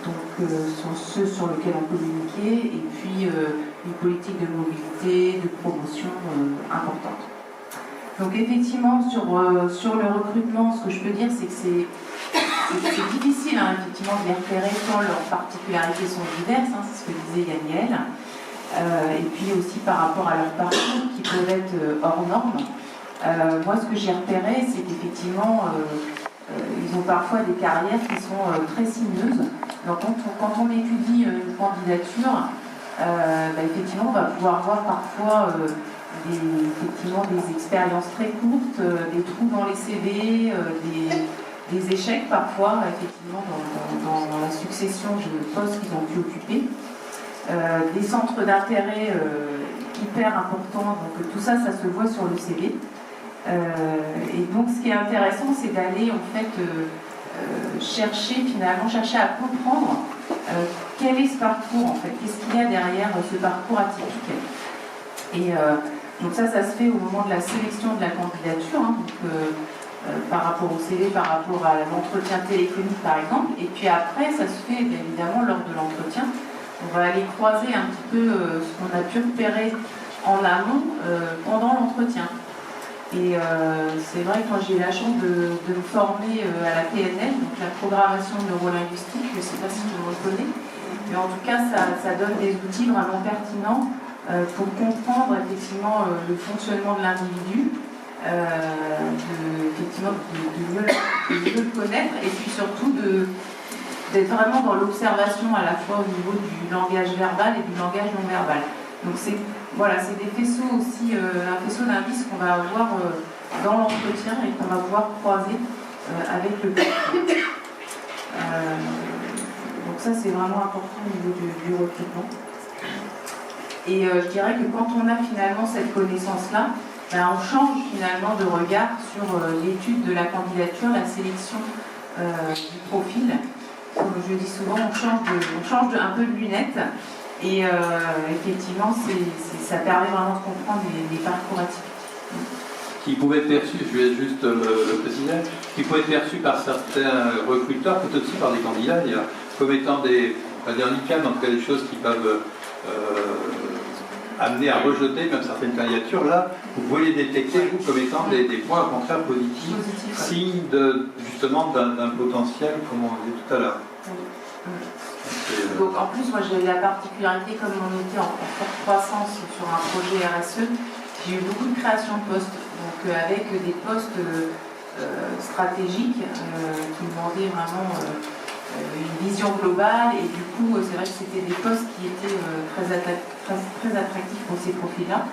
donc sur ceux sur lesquels on communiquait, et puis une politique de mobilité, de promotion importante. Donc effectivement, sur le recrutement, ce que je peux dire, c'est que c'est difficile, hein, effectivement, de les repérer tant leurs particularités sont diverses, hein, c'est ce que disait Yanniel, et puis aussi par rapport à leur parcours qui peuvent être hors normes. Moi, ce que j'ai repéré, c'est qu'effectivement, ils ont parfois des carrières qui sont très sinueuses. Donc, quand on étudie une candidature, effectivement, on va pouvoir voir parfois des expériences très courtes, des trous dans les CV, des échecs parfois, effectivement, dans la succession de postes qu'ils ont pu occuper, des centres d'intérêt hyper importants, donc tout ça, ça se voit sur le CV. Et donc, ce qui est intéressant, c'est d'aller en fait chercher à comprendre quel est ce parcours, en fait, qu'est-ce qu'il y a derrière ce parcours atypique. Et donc ça se fait au moment de la sélection de la candidature, hein, donc, par rapport au CV, par rapport à l'entretien téléphonique par exemple, et puis après ça se fait bien évidemment lors de l'entretien. On va aller croiser un petit peu ce qu'on a pu repérer en amont pendant l'entretien. Et c'est vrai que moi j'ai eu la chance de me former à la PNL, donc la programmation neurolinguistique, je ne sais pas si tout le monde connaît, mais en tout cas ça donne des outils vraiment pertinents pour comprendre effectivement le fonctionnement de l'individu, effectivement de mieux le connaître, et puis surtout d'être vraiment dans l'observation à la fois au niveau du langage verbal et du langage non verbal. Donc c'est des faisceaux aussi, un faisceau d'indices qu'on va avoir dans l'entretien et qu'on va pouvoir croiser avec le patient. Donc ça c'est vraiment important au niveau du recrutement. Et je dirais que quand on a finalement cette connaissance-là, on change finalement de regard sur l'étude de la candidature, la sélection du profil. Comme je dis souvent, on change un peu de lunettes et effectivement ça permet vraiment de comprendre les parcours atypiques. Qui pouvait être perçu, je vais juste le préciser, qui pouvait être perçu par certains recruteurs, peut-être aussi par des candidats, comme étant des handicaps, en tout cas des choses qui peuvent amener à rejeter même certaines candidatures. Là, vous pouvez les détecter, vous, comme étant des points, au contraire, positifs, signe justement d'un potentiel, comme on disait tout à l'heure. Donc en plus, moi j'ai la particularité, comme on était en forte croissance sur un projet RSE, j'ai eu beaucoup de création de postes, donc avec des postes stratégiques qui demandaient vraiment une vision globale, et du coup c'est vrai que c'était des postes qui étaient très attractifs pour ces profils-là,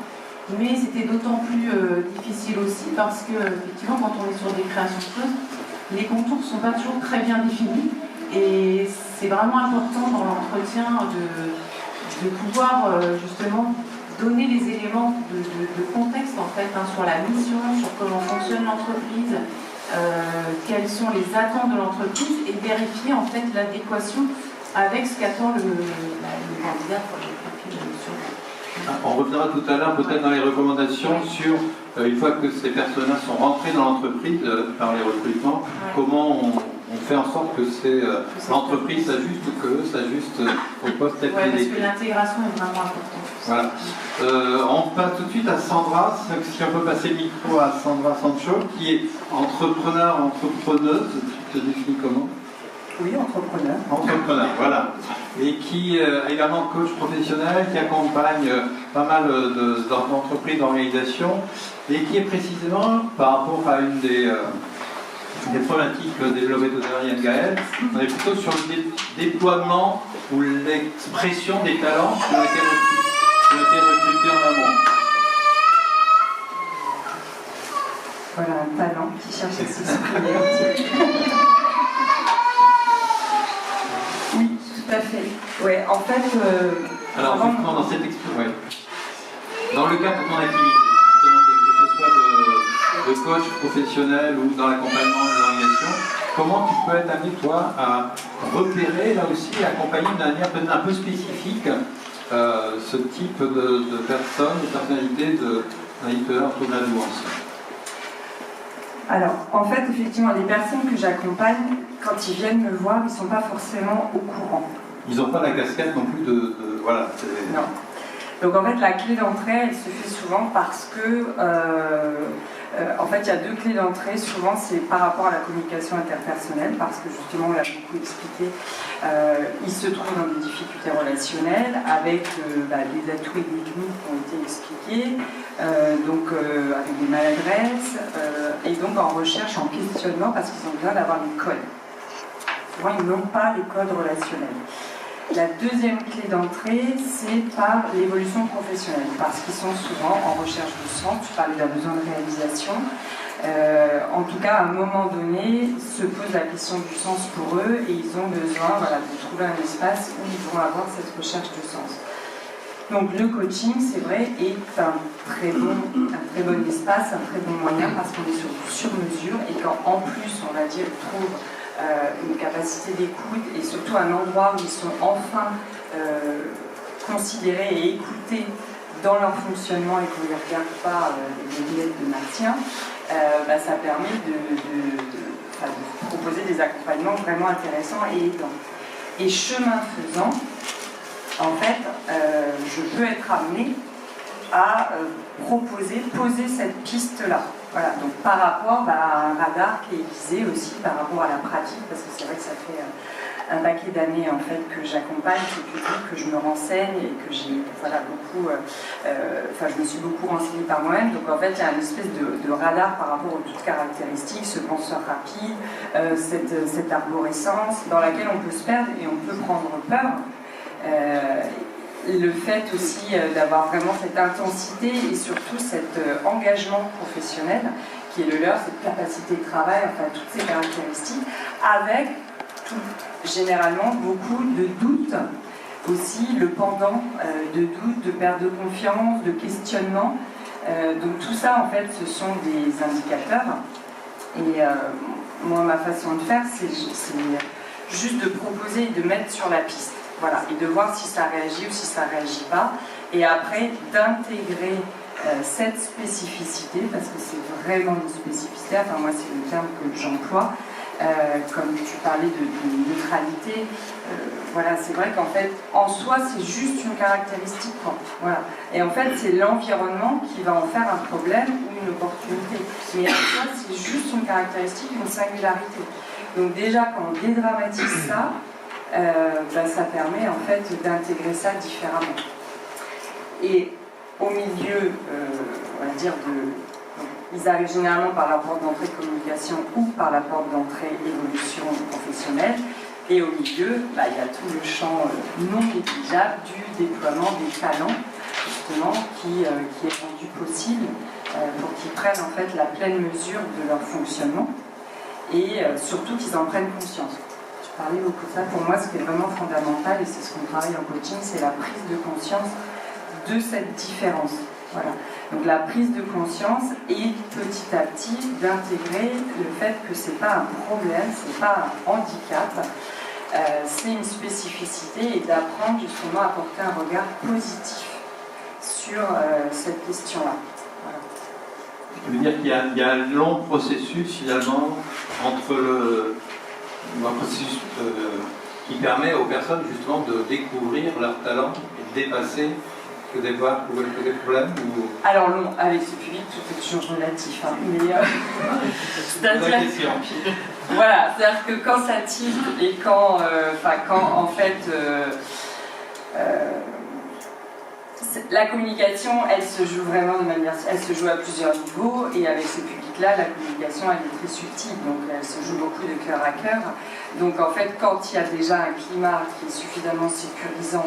mais c'était d'autant plus difficile aussi parce que effectivement quand on est sur des créations de postes, les contours ne sont pas toujours très bien définis, et c'est vraiment important dans l'entretien de pouvoir justement donner les éléments de contexte en fait, sur la mission, sur comment fonctionne l'entreprise, quelles sont les attentes de l'entreprise, et vérifier en fait l'adéquation avec ce qu'attend le candidat pour le profil sur. On reviendra tout à l'heure peut-être dans les recommandations sur, une fois que ces personnes-là sont rentrées dans l'entreprise par les recrutements, comment on fait en sorte que l'entreprise s'ajuste ou que s'ajuste au poste tel qu'il est. Parce que l'intégration est vraiment importante. Voilà. On passe tout de suite à Sandra, si on peut passer le micro à Sandra Sancho, qui est entrepreneuse, tu te définis comment? Oui, entrepreneur. Entrepreneur, voilà. Et qui est également coach professionnel, qui accompagne pas mal d'entreprises, d'organisations, et qui est précisément, par rapport à une des problématiques développées tout à l'heure, Yann Gaël, on est plutôt sur le déploiement ou l'expression des talents qui ont été recrutés en amont. Voilà, un talent qui cherche à s'exprimer. Oui, tout à fait. Ouais, en fait... Alors, justement, dans cette expression, dans le cadre de ton activité, justement, que ce soit de coach professionnel ou dans l'accompagnement de l'organisation, comment tu peux être amené, toi, à repérer, là aussi, et accompagner d'une manière peut-être un peu spécifique ce type de personnes, de personnalités d'un leader autour de la nuance? Alors, en fait, effectivement, les personnes que j'accompagne, quand ils viennent me voir, ils ne sont pas forcément au courant. Ils n'ont pas la casquette non plus voilà. Non. Donc, en fait, la clé d'entrée, elle se fait souvent parce que, en fait, il y a deux clés d'entrée. Souvent, c'est par rapport à la communication interpersonnelle, parce que, justement, on l'a beaucoup expliqué, ils se trouvent dans des difficultés relationnelles avec des atouts et des techniques qui ont été expliqués, avec des maladresses, et donc en recherche, en questionnement, parce qu'ils ont besoin d'avoir les codes. Souvent, ils n'ont pas les codes relationnels. La deuxième clé d'entrée, c'est par l'évolution professionnelle, parce qu'ils sont souvent en recherche de sens. Tu parlais d'un besoin de réalisation. En tout cas, à un moment donné, se pose la question du sens pour eux, et ils ont besoin de trouver un espace où ils vont avoir cette recherche de sens. Donc le coaching, c'est vrai, est un très bon espace, un très bon moyen, parce qu'on est sur mesure, et qu'en plus, on va dire, ils trouvent une capacité d'écoute, et surtout un endroit où ils sont enfin considérés et écoutés dans leur fonctionnement, et qu'on ne regarde pas les billets de maintien, ça permet de proposer des accompagnements vraiment intéressants et aidants. Et chemin faisant, en fait, je peux être amenée à poser cette piste-là. Voilà, donc par rapport à un radar qui est visé aussi par rapport à la pratique, parce que c'est vrai que ça fait un paquet d'années en fait que j'accompagne ce public, que je me renseigne et que j'ai beaucoup, je me suis beaucoup renseignée par moi-même. Donc en fait, il y a une espèce de radar par rapport aux toutes caractéristiques, ce penseur rapide, cette arborescence dans laquelle on peut se perdre et on peut prendre peur. Le fait aussi d'avoir vraiment cette intensité et surtout cet engagement professionnel qui est le leur, cette capacité de travail, enfin toutes ces caractéristiques, avec généralement beaucoup de doutes, aussi le pendant de doutes, de perte de confiance, de questionnement. Donc tout ça en fait ce sont des indicateurs et moi ma façon de faire c'est juste de proposer et de mettre sur la piste. Voilà, et de voir si ça réagit ou si ça ne réagit pas, et après d'intégrer cette spécificité, parce que c'est vraiment une spécificité, enfin moi c'est le terme que j'emploie, comme tu parlais de neutralité, voilà, c'est vrai qu'en fait, en soi c'est juste une caractéristique, quoi. Voilà. Et en fait c'est l'environnement qui va en faire un problème ou une opportunité, mais en soi c'est juste une caractéristique, une singularité. Donc déjà quand on dédramatise ça, ça permet en fait d'intégrer ça différemment. Et au milieu, on va dire, ils arrivent généralement par la porte d'entrée communication ou par la porte d'entrée évolution professionnelle. Et au milieu, il y a tout le champ non négligeable du déploiement des talents, justement, qui est rendu possible pour qu'ils prennent en fait la pleine mesure de leur fonctionnement et surtout qu'ils en prennent conscience. Parler beaucoup de ça. Pour moi, ce qui est vraiment fondamental, et c'est ce qu'on travaille en coaching, c'est la prise de conscience de cette différence. Voilà. Donc la prise de conscience et petit à petit d'intégrer le fait que c'est pas un problème, c'est pas un handicap, c'est une spécificité et d'apprendre justement à porter un regard positif sur cette question-là. Voilà. Je veux dire qu'il y a un long processus finalement entre un processus qui permet aux personnes justement de découvrir leur talent et de dépasser que des problèmes ou... Alors non, avec ce public, tout est toujours relatif. Hein, mais c'est-à-dire voilà, c'est-à-dire que quand ça tilte et quand en fait la communication, elle se joue vraiment de manière, elle se joue à plusieurs niveaux et avec ce public-là, la communication elle est très subtile, donc elle se joue beaucoup de cœur à cœur. Donc en fait, quand il y a déjà un climat qui est suffisamment sécurisant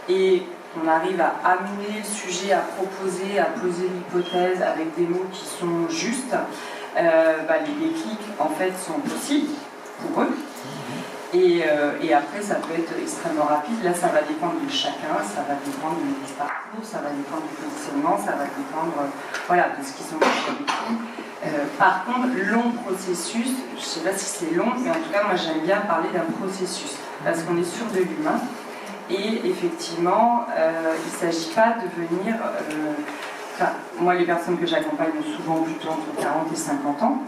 et on arrive à amener le sujet, à proposer, à poser l'hypothèse avec des mots qui sont justes, les déclics en fait sont possibles pour eux. Et après, ça peut être extrêmement rapide. Là, ça va dépendre de chacun, ça va dépendre du parcours, ça va dépendre du positionnement, ça va dépendre de ce qu'ils ont vécu. Par contre, long processus, je ne sais pas si c'est long, mais en tout cas, moi j'aime bien parler d'un processus, parce qu'on est sûr de l'humain. Et effectivement, il ne s'agit pas de venir... moi, les personnes que j'accompagne ont souvent plutôt entre 40 et 50 ans.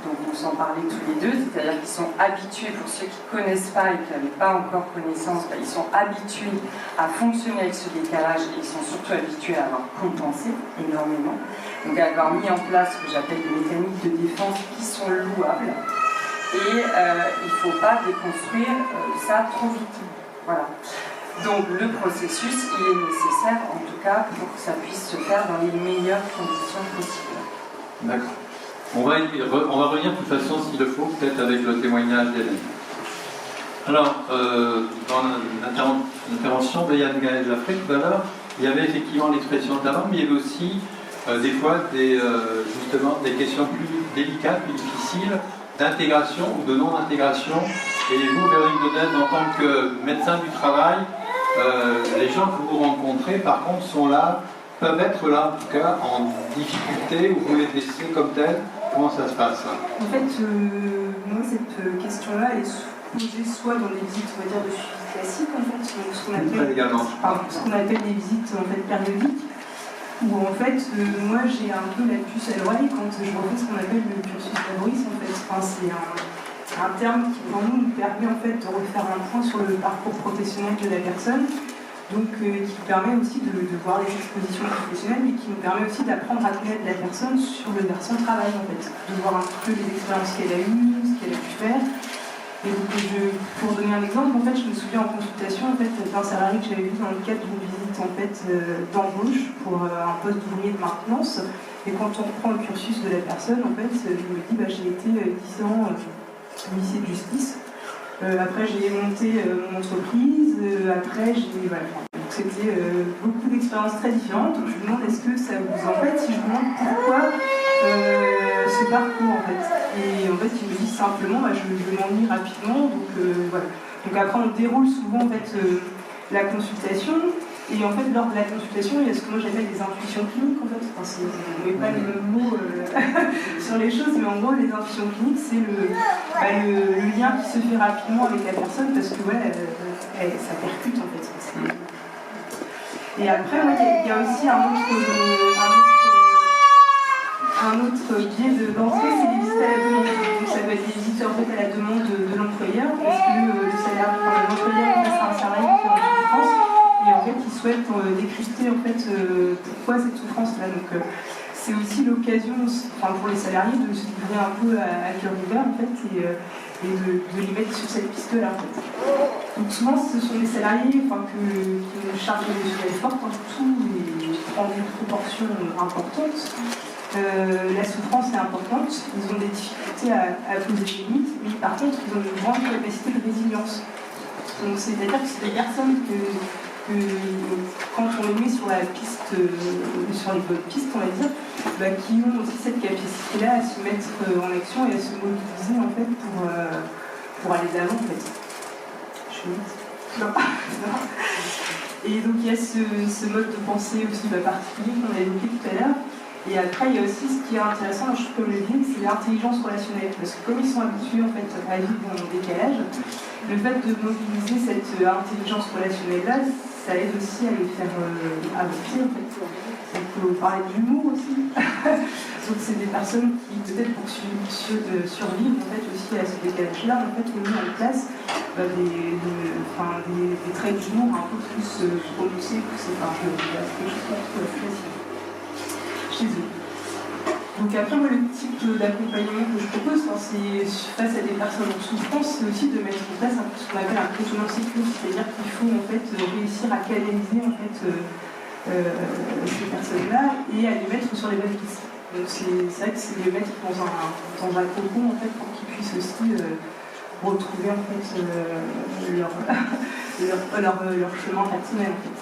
Donc on s'en parlait tous les deux, c'est-à-dire qu'ils sont habitués, pour ceux qui ne connaissent pas et qui n'avaient pas encore connaissance, ils sont habitués à fonctionner avec ce décalage et ils sont surtout habitués à avoir compensé énormément. Donc à avoir mis en place ce que j'appelle des mécaniques de défense qui sont louables. Et il ne faut pas déconstruire ça trop vite. Voilà. Donc le processus, il est nécessaire en tout cas pour que ça puisse se faire dans les meilleures conditions possibles. D'accord. On va revenir de toute façon, s'il le faut, peut-être avec le témoignage d'Hélène. Alors, dans l'intervention de Yann Gaël Jaffré tout à l'heure, il y avait effectivement l'expression talent, mais il y avait aussi des fois justement des questions plus délicates, plus difficiles, d'intégration ou de non-intégration. Et vous, Véronique Dodez, en tant que médecin du travail, les gens que vous rencontrez, par contre, sont là, peuvent être là, en tout cas, en difficulté, ou vous les laissez comme tels. Comment ça se passe? En fait, moi, cette question-là est posée soit dans des visites, on va dire, de suivi classique, en fait, ce qu'on appelle des visites en fait, périodiques, où en fait, moi, j'ai un peu la puce à l'oreille quand je refais ce qu'on appelle le cursus Fabrice, en fait. Enfin, c'est un terme qui, pour nous permet en fait, de refaire un point sur le parcours professionnel de la personne, donc qui permet aussi de voir les expositions professionnelles, mais qui nous permet aussi d'apprendre à connaître la personne sur le versant travail, en fait, de voir un petit peu les expériences qu'elle a eues, ce qu'elle a pu faire. Et donc, pour donner un exemple, en fait, je me souviens en consultation en fait, d'un salarié que j'avais vu dans le cadre d'une visite en fait, d'embauche pour un poste d'ouvrier de maintenance. Et quand on reprend le cursus de la personne, en fait, je me dis, j'ai été 10 ans huissier de justice. Après, j'ai monté mon entreprise. Après, voilà. Donc, c'était beaucoup d'expériences très différentes. Donc, je me demande, est-ce que ça vous embête si je vous demande pourquoi ce parcours, en fait. Et en fait, il me dit simplement, je m'ennuie rapidement. Donc, voilà. Donc, après, on déroule souvent, en fait, la consultation. Et en fait, lors de la consultation, il y a ce que moi j'appelle des intuitions cliniques, en fait. Enfin, on ne met pas les mêmes mots sur les choses, mais en gros, les intuitions cliniques, c'est le lien qui se fait rapidement avec la personne, parce que ça percute, en fait. Et après, il y a aussi un autre biais d'entrée, c'est les visites à la demande. Donc, ça va être des visites en fait, à la demande de l'employeur, parce que l'employeur passe à un salarié qui est en souffrance. Et en fait, ils souhaitent décrypter en fait, pourquoi cette souffrance-là. Donc, c'est aussi l'occasion pour les salariés de se livrer un peu à cœur ouvert en fait, et de les mettre sur cette piste-là. En fait. Donc, souvent, ce sont les salariés qui ont une charge émotionnelle forte, tout prend une proportion importante. La souffrance est importante, ils ont des difficultés à poser des limites, mais par contre, ils ont une grande capacité de résilience. Donc, c'est-à-dire que c'est des personnes que quand on les met sur la piste, sur les bonnes pistes, on va dire, qui ont aussi cette capacité-là à se mettre en action et à se mobiliser en fait pour aller de l'avant en fait. Non. Et donc il y a ce mode de pensée aussi particulier qu'on a évoqué tout à l'heure. Et après, il y a aussi ce qui est intéressant, je trouve, comme le dit, c'est l'intelligence relationnelle. Parce que comme ils sont habitués en fait, à vivre dans le décalage, le fait de mobiliser cette intelligence relationnelle-là, ça aide aussi à les faire avancer en fait. On peut parler de l'humour aussi. Donc c'est des personnes qui peut-être pour survivre en fait, aussi à ce décalage-là, en fait, ont mis en place des traits d'humour un peu plus prononcés, poussés par quelque chose de plus facile. Donc après, moi, le type d'accompagnement que je propose, c'est face à des personnes en souffrance, c'est aussi de mettre en place ce qu'on appelle un résonance sécurité, c'est-à-dire qu'il faut en fait réussir à canaliser en fait ces personnes-là et à les mettre sur les bonnes pistes. Donc c'est vrai que c'est les mettre dans un cocon en fait pour qu'ils puissent aussi retrouver en fait leur chemin personnel en fait.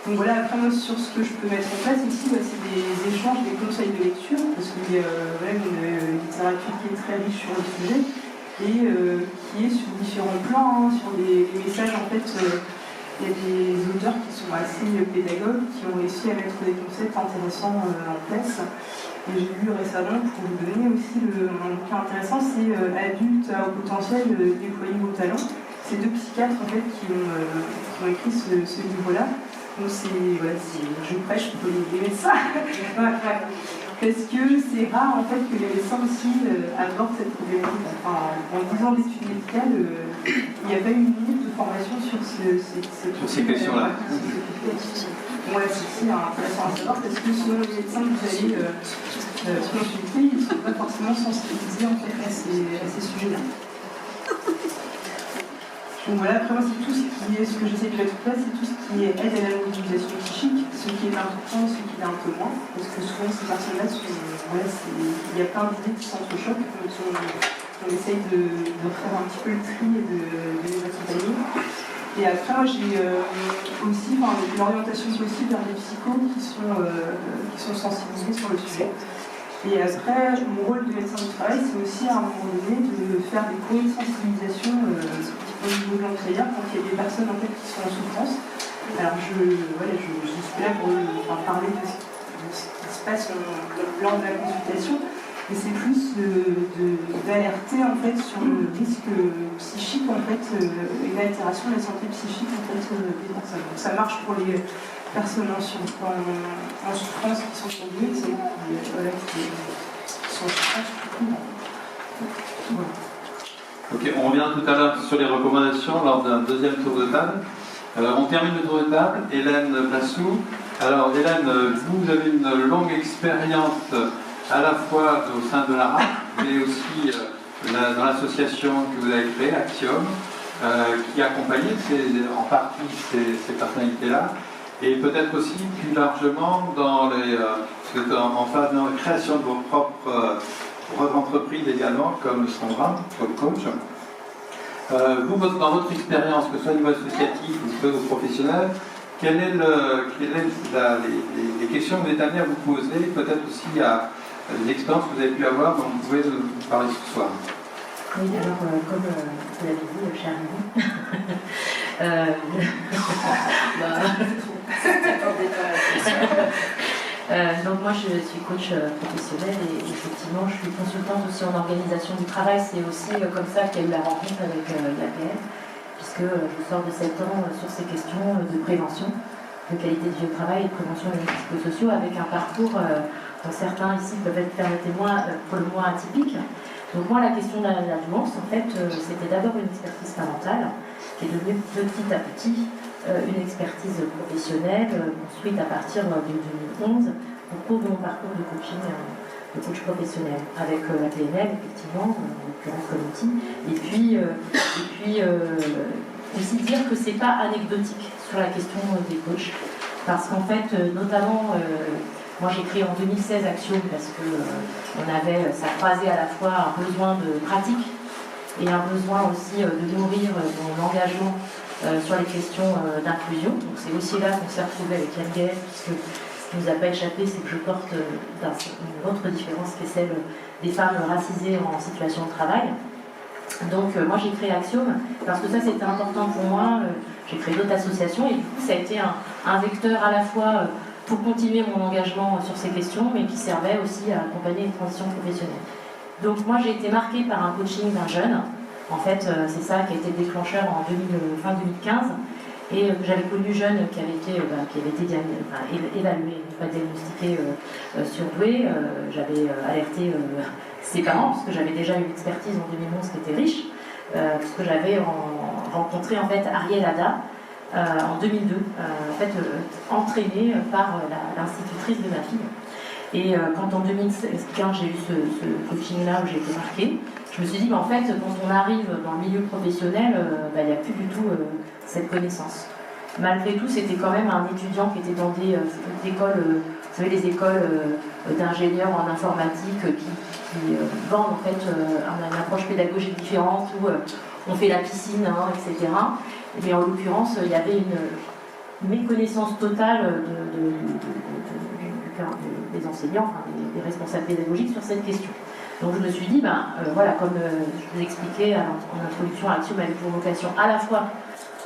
Donc voilà, après moi sur ce que je peux mettre en place ici, c'est des échanges, des conseils de lecture, parce qu'il y a une littérature qui est très riche sur le sujet et qui est sur différents plans, sur des messages en fait, il y a des auteurs qui sont assez pédagogues, qui ont réussi à mettre des concepts intéressants en place. Et j'ai lu récemment, pour vous donner aussi un bouquin intéressant, c'est Adultes à haut potentiel, déployer vos talents. C'est deux psychiatres en fait, qui ont écrit ce livre-là. Donc je prêche pour les médecins, parce que c'est rare en fait que les médecins aussi abordent cette problématique. Enfin, en 10 ans d'études médicales, il n'y a pas eu une minute de formation sur ces questions-là. Bon, là, c'est aussi intéressant à savoir, parce que selon les médecins que vous allez consulter, ils ne sont pas forcément sensibilisés en fait, à ces sujets-là. Donc voilà, après moi c'est tout ce que j'essaie de mettre en place, c'est tout ce qui est aide à la mobilisation psychique, ce qui est important, ce qui est un peu moins, parce que souvent ces personnes-là, il y a plein d'idées qui s'entrechoquent, donc on essaye de faire un petit peu le tri et de les accompagner. Et après moi j'ai aussi l'orientation possible vers des psychos qui sont sensibilisés sur le sujet. Et après, mon rôle de médecin du travail, c'est aussi à un moment donné de faire des cours de sensibilisation au niveau de l'employeur quand il y a des personnes en fait, qui sont en souffrance. Alors je suis là pour parler de ce qui se passe lors de la consultation, mais c'est plus d'alerter en fait, sur le risque psychique, en fait, et l'altération de la santé psychique en fait, des personnes. Donc ça marche pour les personnes en souffrance qui sont tombées, qui sont en souffrance tout voilà. Ok, on revient tout à l'heure sur les recommandations lors d'un deuxième tour de table. On termine le tour de table. Hélène Plassou. Alors Hélène, vous avez une longue expérience à la fois au sein de la RAP, mais aussi dans l'association que vous avez créée, Axiom, qui accompagnait en partie ces personnalités-là, et peut-être aussi plus largement dans en phase de création de vos propres entreprises également, comme Sandra, comme coach. Vous, dans votre expérience, que ce soit au niveau associatif ou professionnel, quelles sont les questions que vous êtes amené à vous poser, peut-être aussi à les expériences que vous avez pu avoir dont vous pouvez nous parler ce soir? Oui, alors, comme vous l'avez dit, cher ami, donc moi je suis coach professionnel et effectivement je suis consultante aussi en organisation du travail. C'est aussi comme ça qu'il y a eu la rencontre avec l'APL, puisque je sors de 7 ans sur ces questions de prévention, de qualité de vie au travail et de prévention des risques psychosociaux, avec un parcours dont certains ici peuvent être, permettez-moi, pour le moins atypique. Donc moi la question de la douance, en fait, c'était d'abord une expertise parentale, qui est devenue petit à petit une expertise professionnelle, construite à partir de 2011 au cours de mon parcours de coaching, de coach professionnel, avec la PNL, effectivement, en l'occurrence comme outil, et puis aussi dire que c'est pas anecdotique sur la question des coachs, parce qu'en fait, notamment, moi j'ai créé en 2016 Axiom parce que ça croisait à la fois un besoin de pratique et un besoin aussi de nourrir mon engagement sur les questions d'inclusion. Donc c'est aussi là qu'on s'est retrouvé avec Yann Gaël, puisque ce qui ne nous a pas échappé, c'est que je porte une autre différence qui est celle des femmes racisées en situation de travail. Donc moi j'ai créé Axiom parce que ça c'était important pour moi. J'ai créé d'autres associations et du coup ça a été un vecteur à la fois pour continuer mon engagement sur ces questions, mais qui servait aussi à accompagner les transitions professionnelles. Donc moi j'ai été marquée par un coaching d'un jeune. En fait, c'est ça qui a été le déclencheur en fin 2015. Et j'avais connu jeune qui avait été évalué, pas diagnostiqué surdoué. J'avais alerté ses parents, parce que j'avais déjà une expertise en 2011 qui était riche, parce que j'avais rencontré en fait Ariel Ada en 2002, entraînée par l'institutrice de ma fille. Et quand en 2015 j'ai eu ce coaching-là où j'ai été marquée, je me suis dit, en fait, quand on arrive dans le milieu professionnel, il n'y a plus du tout cette connaissance. Malgré tout, c'était quand même un étudiant qui était dans des écoles, vous savez, les écoles d'ingénieurs en informatique qui vendent en fait une approche pédagogique différente où on fait la piscine, etc. Mais en l'occurrence, il y avait une méconnaissance totale des enseignants, des responsables pédagogiques sur cette question. Donc je me suis dit, voilà, comme je vous expliquais en introduction, Axiom avait pour vocation à la fois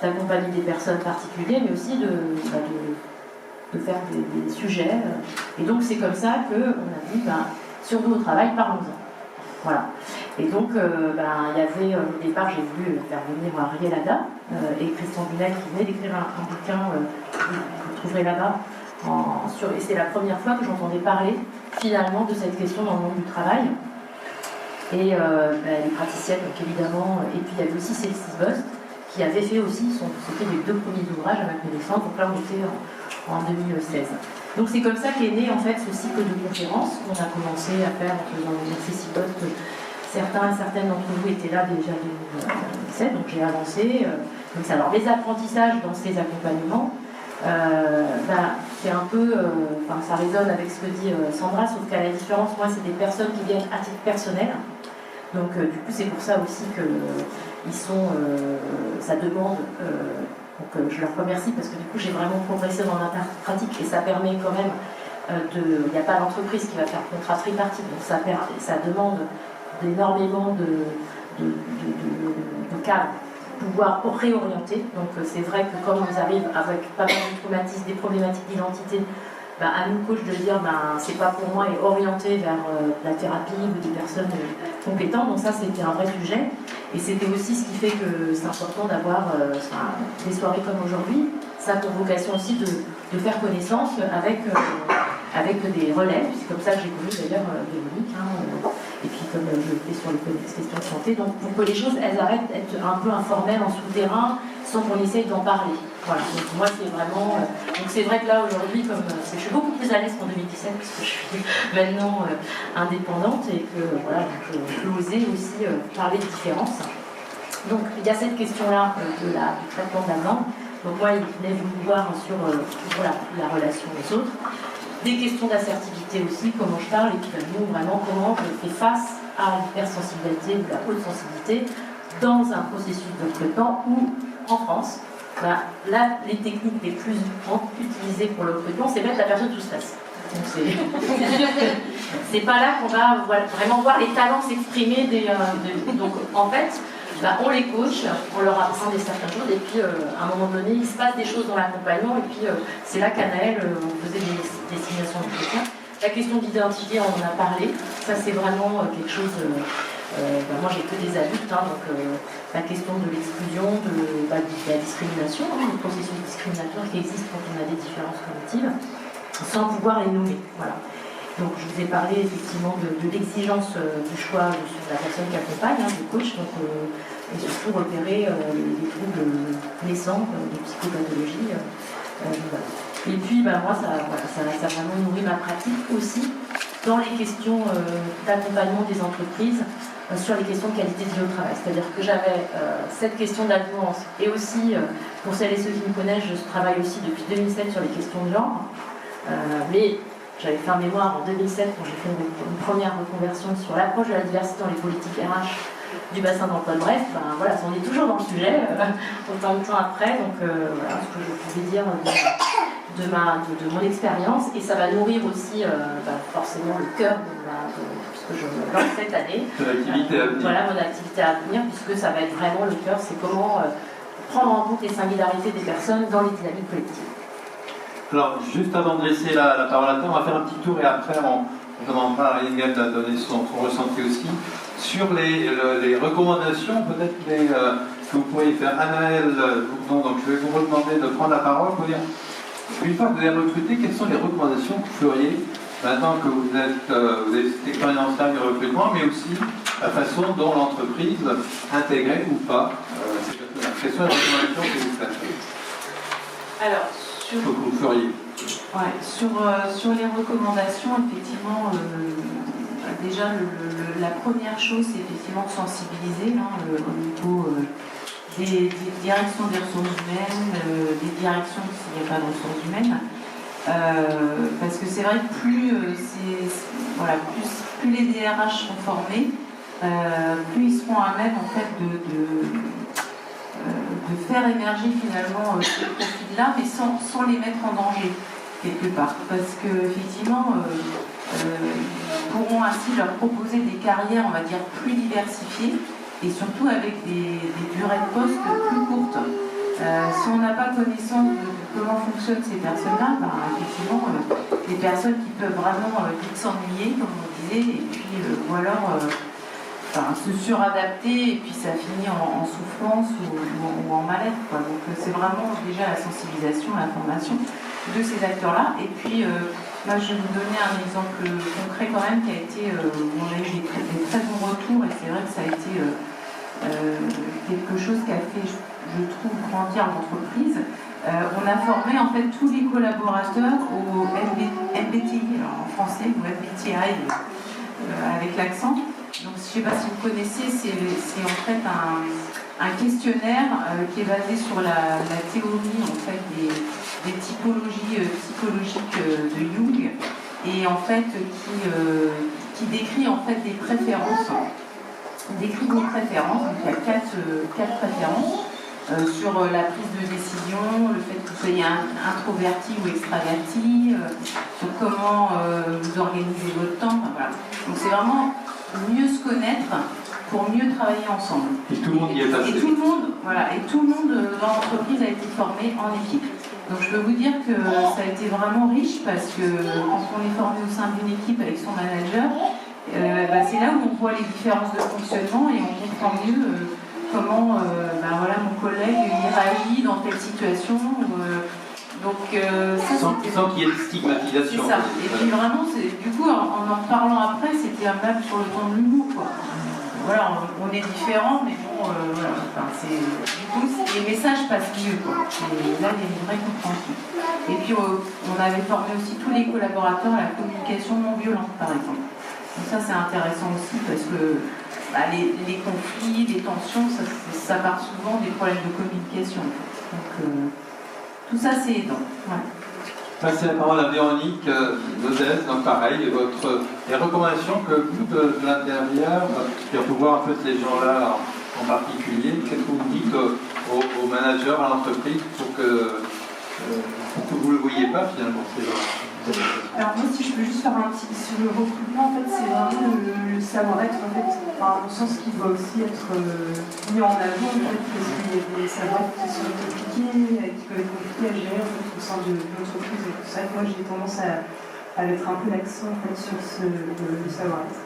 d'accompagner des personnes particulières, mais aussi de faire des sujets. Et donc c'est comme ça qu'on a dit, surdoué au travail, parlons-en. Voilà. Et donc, il y avait, au départ, j'ai voulu faire venir Ariel Ada et Christian Bunel qui venait d'écrire un bouquin que vous trouverez là-bas. Et c'est la première fois que j'entendais parler finalement de cette question dans le monde du travail. Et les praticiennes, donc évidemment, et puis il y avait aussi Cécile Bost qui avait fait aussi, c'était les 2 premiers ouvrages à ma connaissance, donc là on était en 2016. Donc c'est comme ça qu'est né en fait ce cycle de conférences qu'on a commencé à faire en faisant venir Cécile Bost. Certains et certaines d'entre vous étaient là déjà en 2017, donc j'ai avancé. Alors les apprentissages dans ces accompagnements, c'est un peu, ça résonne avec ce que dit Sandra, sauf qu'à la différence, moi, c'est des personnes qui viennent à titre personnel. Donc, du coup, c'est pour ça aussi que ça demande. Donc, je leur remercie parce que du coup, j'ai vraiment progressé dans la pratique et ça permet quand même il n'y a pas l'entreprise qui va faire contrat tripartite, donc ça demande énormément de cadres. Pouvoir réorienter. Donc c'est vrai que comme on arrive avec pas mal de traumatismes, des problématiques d'identité, à nous coach de dire c'est pas pour moi et orienter vers la thérapie ou des personnes compétentes. Donc ça c'était un vrai sujet et c'était aussi ce qui fait que c'est important d'avoir des soirées comme aujourd'hui. Ça a pour vocation aussi de faire connaissance avec des relais. C'est comme ça que j'ai connu d'ailleurs Véronique et puis comme je le fais sur les questions de santé, donc pour que les choses elles arrêtent d'être un peu informelles en souterrain sans qu'on essaye d'en parler. Voilà, donc moi c'est vraiment. Donc c'est vrai que là aujourd'hui, comme je suis beaucoup plus à l'aise qu'en 2017, parce que je suis maintenant indépendante et que voilà, je peux oser aussi parler de différence. Donc il y a cette question-là du traitement de la langue. Donc moi, il venait vous voir sur la relation aux autres. Des questions d'assertivité aussi, comment je parle, et puis nous, vraiment, comment je fais face à l'hypersensibilité ou la haute sensibilité dans un processus de recrutement où, en France, là, les techniques les plus utilisées pour le recrutement, c'est mettre la personne sous stress. Donc c'est pas là qu'on va vraiment voir les talents s'exprimer. Donc en fait, on les coach, on leur apprend des certaines choses, et puis à un moment donné, il se passe des choses dans l'accompagnement, et puis c'est là qu'à Naël, on faisait des simulations d'entretien. La question d'identité, on en a parlé, ça c'est vraiment quelque chose. Moi j'ai que des adultes, donc la question de l'exclusion, de la discrimination, le processus discriminatoire qui existe quand on a des différences cognitives, sans pouvoir les nommer. Voilà. Donc je vous ai parlé effectivement de l'exigence du choix de la personne qui accompagne, du coach, donc, et surtout repérer les troubles naissants, les psychopathologies. Voilà. Et puis moi ça a vraiment nourri ma pratique aussi dans les questions d'accompagnement des entreprises sur les questions de qualité de vie au travail. C'est-à-dire que j'avais cette question d'alternance, et aussi, pour celles et ceux qui me connaissent, je travaille aussi depuis 2007 sur les questions de genre. Mais j'avais fait un mémoire en 2007 quand j'ai fait une première reconversion sur l'approche de la diversité dans les politiques RH du bassin d'emploi de Brest. Voilà, on est toujours dans le sujet, autant de temps après. Donc voilà ce que je pouvais dire de mon expérience. Et ça va nourrir aussi forcément le cœur puisque je me lance cette année. Voilà mon activité à venir, puisque ça va être vraiment le cœur, c'est comment prendre en compte les singularités des personnes dans les dynamiques collectives. Alors, juste avant de laisser la parole à toi, on va faire un petit tour et après on demandera à Ingrid de donner son ressenti aussi. Sur les recommandations, peut-être que vous pourriez faire. Anaël, donc je vais vous redemander de prendre la parole pour dire, une fois que vous avez recruté, quelles sont les recommandations que vous feriez maintenant que vous avez cette expérience-là du recrutement, mais aussi la façon dont l'entreprise intégrait ou pas quelles sont les recommandations que vous faites? Alors, que vous feriez. Ouais, sur les recommandations, effectivement, déjà la première chose, c'est effectivement de sensibiliser au niveau des directions des ressources humaines, des directions s'il n'y a pas de ressources humaines, parce que c'est vrai que plus les DRH seront formés, plus ils seront à même en fait de faire émerger finalement ces profils-là, mais sans les mettre en danger quelque part. Parce qu'effectivement, ils pourront ainsi leur proposer des carrières, on va dire, plus diversifiées, et surtout avec des durées de poste plus courtes. Si on n'a pas connaissance de comment fonctionnent ces personnes-là, effectivement, des personnes qui peuvent vraiment vite s'ennuyer, comme on disait, et puis ou alors se suradapter, et puis ça finit en souffrance ou en mal-être. Donc c'est vraiment déjà la sensibilisation, l'information de ces acteurs-là. Et puis moi je vais vous donner un exemple concret quand même qui a été, on a eu des très bons retours, et c'est vrai que ça a été quelque chose qui a fait, je trouve, grandir l'entreprise. On a formé en fait tous les collaborateurs au MBTI, alors en français, ou MBTI avec l'accent. Donc, je ne sais pas si vous connaissez, c'est en fait un questionnaire qui est basé sur la théorie en fait, des typologies psychologiques de Jung, et en fait qui décrit en fait des préférences. Il décrit des préférences, donc il y a quatre préférences sur la prise de décision, le fait que vous soyez introverti ou extraverti, sur comment vous organisez votre temps. Voilà. Donc c'est vraiment mieux se connaître pour mieux travailler ensemble. Et tout le monde y est passé. Et tout le monde dans l'entreprise a été formé en équipe. Donc je peux vous dire que ça a été vraiment riche, parce que quand on est formé au sein d'une équipe avec son manager, c'est là où on voit les différences de fonctionnement et on comprend mieux comment mon collègue il réagit dans telle situation. Donc ça, sans qu'il y ait de stigmatisation. C'est ça. Et puis vraiment, du coup, en parlant après, c'était un même sur le ton de l'humour, quoi. Voilà, on est différents, mais bon, voilà. Enfin, du coup, les messages passent mieux, quoi. Et là, il y a une vraie compréhension. Et puis, on avait formé aussi tous les collaborateurs à la communication non violente, par exemple. Donc ça, c'est intéressant aussi, parce que les conflits, les tensions, ça part souvent des problèmes de communication. Donc, tout ça, c'est aidant. Ouais. Passer la parole à Véronique Lodez, donc pareil, les recommandations que vous de l'intérieur, pour pouvoir en fait les gens là en particulier, qu'est-ce que vous dites aux managers, à l'entreprise pour que vous ne le voyez pas finalement. Alors moi, si je peux juste faire un petit sur le recrutement, en fait, c'est vraiment le savoir-être, en fait, enfin, au sens qu'il doit aussi être mis en avant, en fait, parce qu'il y a des savoir-être qui sont compliqués, qui peuvent être compliqués à gérer en fait, au sein de l'entreprise. C'est ça que moi, j'ai tendance à mettre un peu l'accent en fait, sur le savoir-être.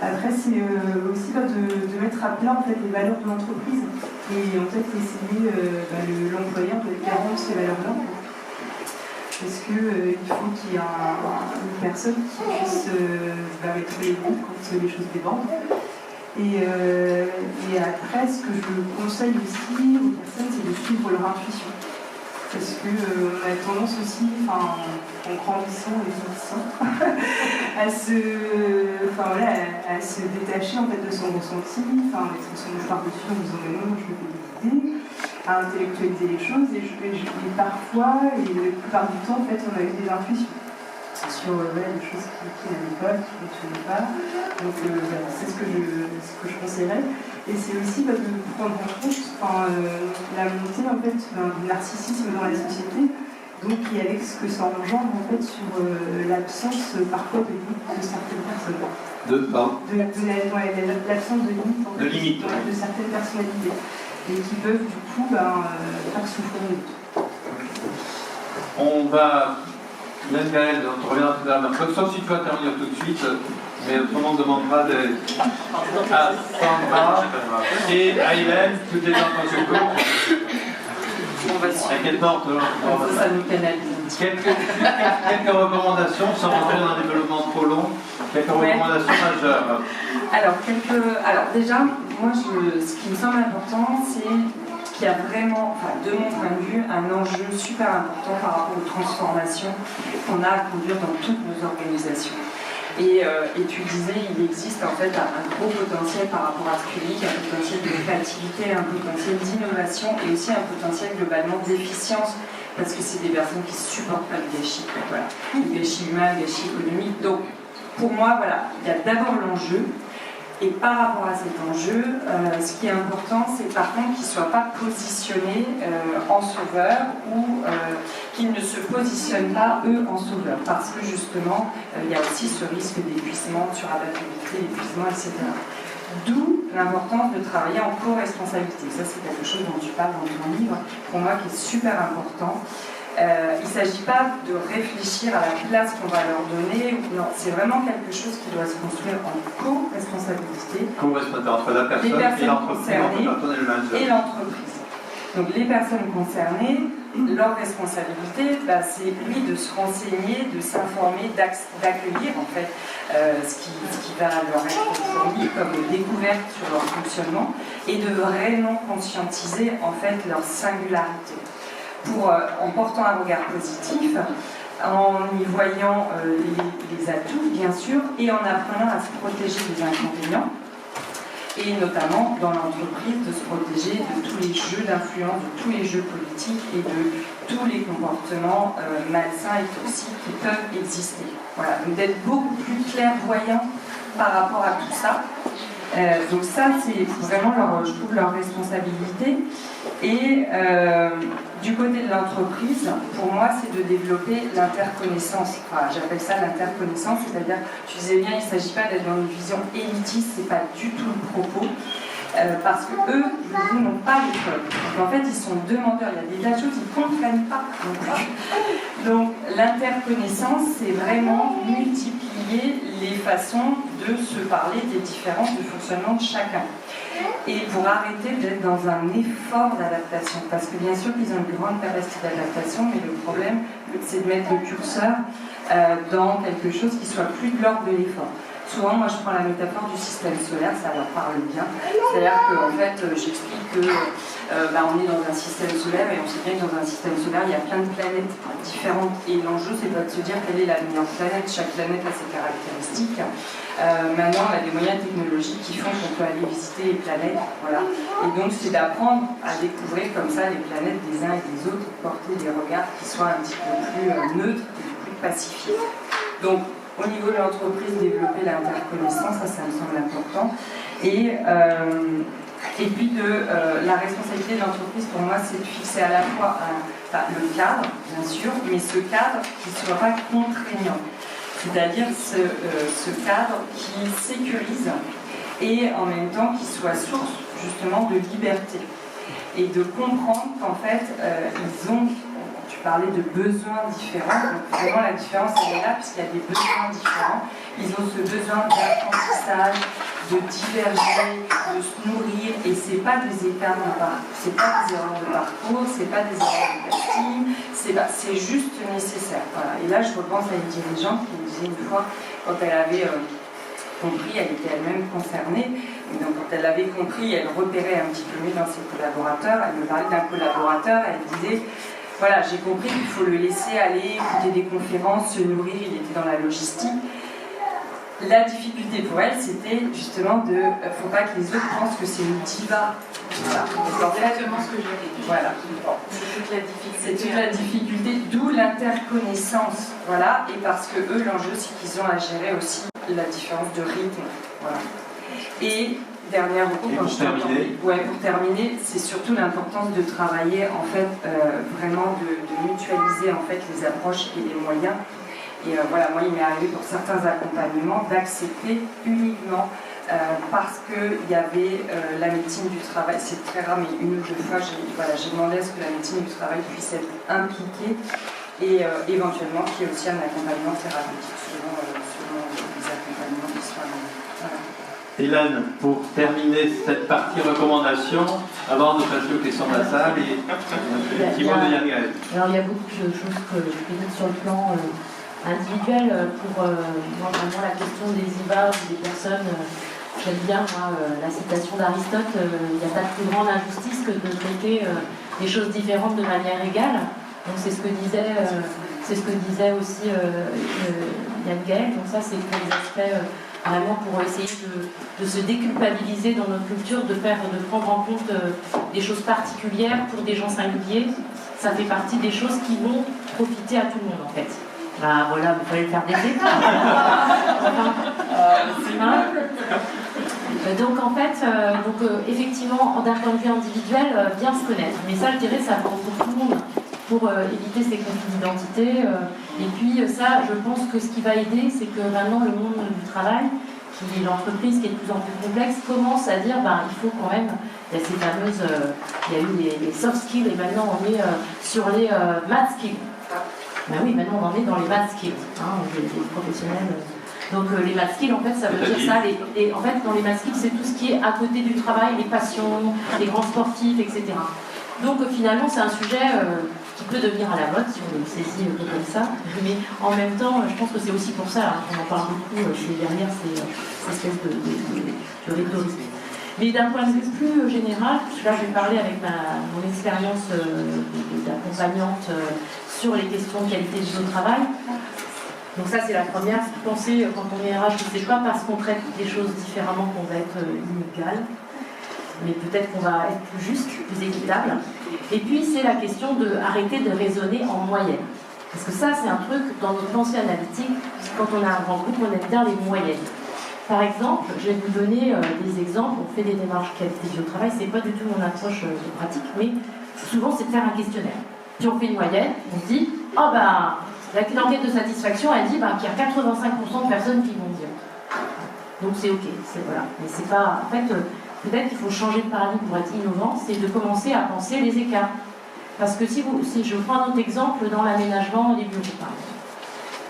Après, c'est aussi de mettre à plat en fait, les valeurs de l'entreprise et en fait essayer l'employeur de garantir ces valeurs-là. Parce qu'il faut qu'il y ait une personne qui puisse mettre les mots quand les choses débordent. Et après, ce que je conseille aussi aux personnes, c'est de suivre leur intuition. Parce qu'on a tendance aussi, en grandissant et vieillissant, à se détacher en fait, de son ressenti, d'être son mouchoir dessus en disant mais non, je me fais des idées, à intellectualiser les choses et parfois, et la plupart du temps, en fait, on a eu des intuitions sur des choses qui n'allaient pas, qui ne fonctionnaient pas. Donc c'est ce que je conseillerais. Et c'est aussi de prendre en compte la montée en fait, du narcissisme dans la société, donc et avec ce que ça engendre en fait, sur l'absence parfois de limite de certaines personnes. L'absence de limite de certaines personnalités. Et qui peuvent du coup faire souffrir les autres. On va, même Gaëlle, on reviendra tout à l'heure, sauf si tu vas intervenir tout de suite, mais autrement on demandera à Sandra et à Hélène, toutes les gens dans ce cours. T'inquiète pas, ça nous pénalise. Quelques recommandations, sans rentrer dans un développement trop long, quelques recommandations majeures. Alors déjà, moi, ce qui me semble important, c'est qu'il y a vraiment, de mon point de vue, un enjeu super important par rapport aux transformations qu'on a à conduire dans toutes nos organisations. Et tu disais, il existe en fait un gros potentiel par rapport à ce public, un potentiel de créativité, un potentiel d'innovation et aussi un potentiel globalement d'efficience, parce que c'est des personnes qui ne supportent pas le gâchis. Voilà. Le gâchis humain, le gâchis économique. Donc, pour moi, voilà, il y a d'abord l'enjeu. Et par rapport à cet enjeu, ce qui est important, c'est par contre qu'ils ne soient pas positionnés en sauveurs ou qu'ils ne se positionnent pas, eux, en sauveurs. Parce que justement, il y a aussi ce risque d'épuisement, de surabatabilité, d'épuisement, etc. D'où l'importance de travailler en co-responsabilité. Ça, c'est quelque chose dont tu parles dans ton livre, pour moi, qui est super important. Il ne s'agit pas de réfléchir à la place qu'on va leur donner. Non, c'est vraiment quelque chose qui doit se construire en co-responsabilité. Co-responsabilité entre la personne et l'entreprise. Et l'entreprise. Donc les personnes concernées, leur responsabilité, c'est lui de se renseigner, de s'informer, d'accueillir en fait ce qui va leur être fourni comme découverte sur leur fonctionnement et de vraiment conscientiser en fait leur singularité. En portant un regard positif, en y voyant les atouts, bien sûr, et en apprenant à se protéger des inconvénients, et notamment dans l'entreprise, de se protéger de tous les jeux d'influence, de tous les jeux politiques et de tous les comportements malsains et toxiques qui peuvent exister. Voilà, donc d'être beaucoup plus clairvoyant par rapport à tout ça. Donc ça, c'est vraiment je trouve leur responsabilité. Et du côté de l'entreprise, pour moi, c'est de développer l'interconnaissance. J'appelle ça l'interconnaissance, c'est-à-dire, tu disais bien, il ne s'agit pas d'être dans une vision élitiste, c'est pas du tout le propos. Parce qu'eux, ils n'ont pas l'école. Donc en fait, ils sont demandeurs. Il y a des tas de choses qu'ils ne comprennent pas non plus. Donc l'interconnaissance, c'est vraiment multiplier les façons de se parler des différences de fonctionnement de chacun. Et pour arrêter d'être dans un effort d'adaptation. Parce que bien sûr qu'ils ont une grande capacité d'adaptation, mais le problème, c'est de mettre le curseur dans quelque chose qui soit plus de l'ordre de l'effort. Souvent, moi, je prends la métaphore du système solaire, ça leur parle bien. C'est-à-dire qu'en fait, j'explique que on est dans un système solaire et on sait bien que dans un système solaire, il y a plein de planètes différentes. Et l'enjeu, c'est pas de se dire quelle est la meilleure planète. Chaque planète a ses caractéristiques. Maintenant, on a des moyens technologiques qui font qu'on peut aller visiter les planètes. Voilà. Et donc, c'est d'apprendre à découvrir comme ça les planètes des uns et des autres, porter des regards qui soient un petit peu plus neutres et plus pacifiques. Donc, au niveau de l'entreprise, développer l'interconnaissance, ça me semble important. Et puis la responsabilité de l'entreprise, pour moi, c'est de fixer à la fois le cadre, bien sûr, mais ce cadre qui ne soit pas contraignant. C'est-à-dire ce cadre qui sécurise et en même temps qui soit source justement de liberté. Et de comprendre qu'en fait, ils ont... Tu parlais de besoins différents, donc vraiment la différence elle est là puisqu'il y a des besoins différents. Ils ont ce besoin d'apprentissage, de diverger, de se nourrir, et c'est pas des écarts de parcours, c'est pas des erreurs de parcours, c'est pas des erreurs de casting, c'est juste nécessaire. Voilà. Et là je repense à une dirigeante qui me disait une fois, quand elle avait compris, elle était elle-même concernée, et donc quand elle l'avait compris, elle repérait un petit peu mieux dans ses collaborateurs, elle me parlait d'un collaborateur, elle disait voilà, j'ai compris qu'il faut le laisser aller, écouter des conférences, se nourrir, il était dans la logistique. La difficulté pour elle, c'était justement de... faut pas que les autres pensent que c'est une diva. Voilà. C'est exactement ce que j'avais dit. Voilà. C'est toute la difficulté, d'où l'interconnaissance. Voilà. Et parce que eux, l'enjeu, c'est qu'ils ont à gérer aussi la différence de rythme. Voilà. Et dernière recours, pour terminer, c'est surtout l'importance de travailler, en fait, vraiment de mutualiser en fait les approches et les moyens. Et voilà, moi, il m'est arrivé pour certains accompagnements d'accepter uniquement parce qu'il y avait la médecine du travail, c'est très rare, mais une ou deux fois, j'ai demandé à ce que la médecine du travail puisse être impliquée et éventuellement qu'il y ait aussi un accompagnement thérapeutique selon les accompagnements qui soient. Voilà. Hélène, pour terminer cette partie recommandation, avant de passer aux questions de la salle, et Simon de Yann-Gaël. Alors il y a beaucoup de choses que je peux dire sur le plan individuel. Pour moi, vraiment la question des IVA ou des personnes, j'aime bien moi, la citation d'Aristote, il n'y a pas de plus grande injustice que de traiter des choses différentes de manière égale. Donc c'est ce que disait aussi Yann-Gaël. Donc ça c'est pour les aspects vraiment pour essayer de se déculpabiliser dans notre culture, de prendre en compte des choses particulières pour des gens singuliers. Ça fait partie des choses qui vont profiter à tout le monde en fait. Bah voilà, vous pouvez le faire d'aider. Donc en fait, effectivement, d'un point de vue individuel, bien se connaître. Mais ça, je dirais, ça prend pour tout le monde, pour éviter ces conflits d'identité. Et puis ça, je pense que ce qui va aider, c'est que maintenant le monde du travail, qui est l'entreprise qui est de plus en plus complexe, commence à dire, il faut quand même, il y a ces fameuses, il y a eu les soft skills et maintenant on est sur les math skills. Ben oui, maintenant on en est dans les math skills, les professionnels. Donc les math skills, en fait, ça veut dire ça. En fait, dans les math skills, c'est tout ce qui est à côté du travail, les passions, les grands sportifs, etc. Donc finalement, c'est un sujet qui peut devenir à la mode, si on le saisit un peu comme ça. Mais en même temps, je pense que c'est aussi pour ça qu'on en parle beaucoup, c'est derrière ces espèces de rhétorique. Mais d'un point de vue plus général, là je vais parler avec mon expérience d'accompagnante sur les questions de qualité de vie au travail. Donc ça c'est la première, c'est de penser quand on est RH, c'est pas parce qu'on traite des choses différemment qu'on va être inégal, mais peut-être qu'on va être plus juste, plus équitable. Et puis c'est la question d'arrêter de raisonner en moyenne. Parce que ça c'est un truc, dans notre pensée analytique, quand on a un grand groupe, on aime bien les moyennes. Par exemple, je vais vous donner des exemples, on fait des démarches qualité de vie au travail, c'est pas du tout mon approche pratique, mais souvent c'est de faire un questionnaire. Puis on fait une moyenne, on se dit, l'enquête de satisfaction, elle dit qu'il y a 85% de personnes qui vont dire. Donc c'est ok, voilà. Mais c'est pas. En fait, peut-être qu'il faut changer de paradigme pour être innovant, c'est de commencer à penser les écarts. Parce que si je prends un autre exemple dans l'aménagement des bureaux, par exemple.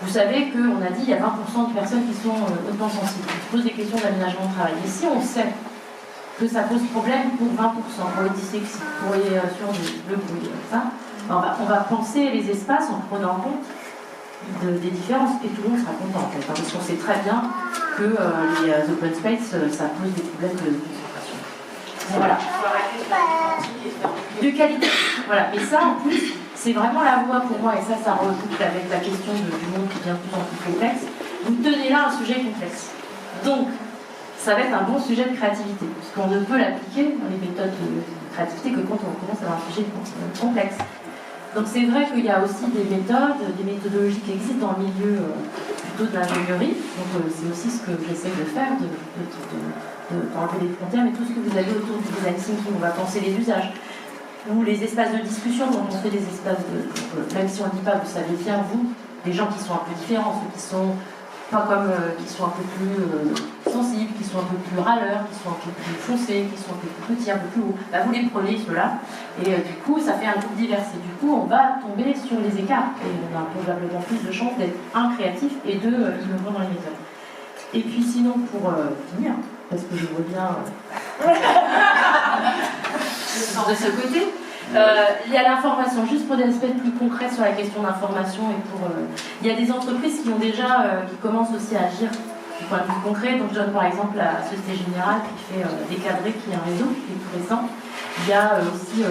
Vous savez qu'on a dit qu'il y a 20% de personnes qui sont hautement sensibles, qui se posent des questions d'aménagement de travail. Et si on sait que ça pose problème pour 20%, pour les dyslexiques, pour les sur le bruit, ça, on va penser les espaces en prenant en compte des différences et tout le monde sera content en fait, parce qu'on sait très bien que les open space, ça pose des problèmes de concentration. Voilà. De qualité. Voilà. Et ça, en plus, c'est vraiment la voie pour moi, et ça reboucle avec la question du monde qui devient de plus en plus complexe. Vous tenez là un sujet complexe. Donc, ça va être un bon sujet de créativité, parce qu'on ne peut l'appliquer dans les méthodes de créativité que quand on commence à avoir un sujet complexe. Donc c'est vrai qu'il y a aussi des méthodes, des méthodologies qui existent dans le milieu plutôt de l'ingénierie. Donc c'est aussi ce que j'essaie de faire, d'enlever les frontières, mais tout ce que vous avez autour du design thinking, on va penser les usages. Ou les espaces de discussion, quand on fait des espaces même si on ne dit pas, vous savez bien, vous, des gens qui sont un peu différents, ceux qui sont pas comme, qui sont un peu plus sensibles, qui sont un peu plus râleurs, qui sont un peu plus foncés, qui sont un peu plus petits, un peu plus hauts. Bah, vous les prenez, ceux-là, et du coup, ça fait un groupe divers. Et du coup, on va tomber sur les écarts. Et on a probablement plus de chances d'être, un, créatif, et deux, innovant dans les méthodes. Et puis sinon, pour finir, parce que je vois bien de ce côté, il y a l'information, juste pour des aspects plus concrets sur la question d'information et pour. Il y a des entreprises qui ont déjà, qui commencent aussi à agir du point de vue concret. Donc je donne par exemple la Société Générale qui fait Décadré, qui est un réseau qui est tout récent. Il y a aussi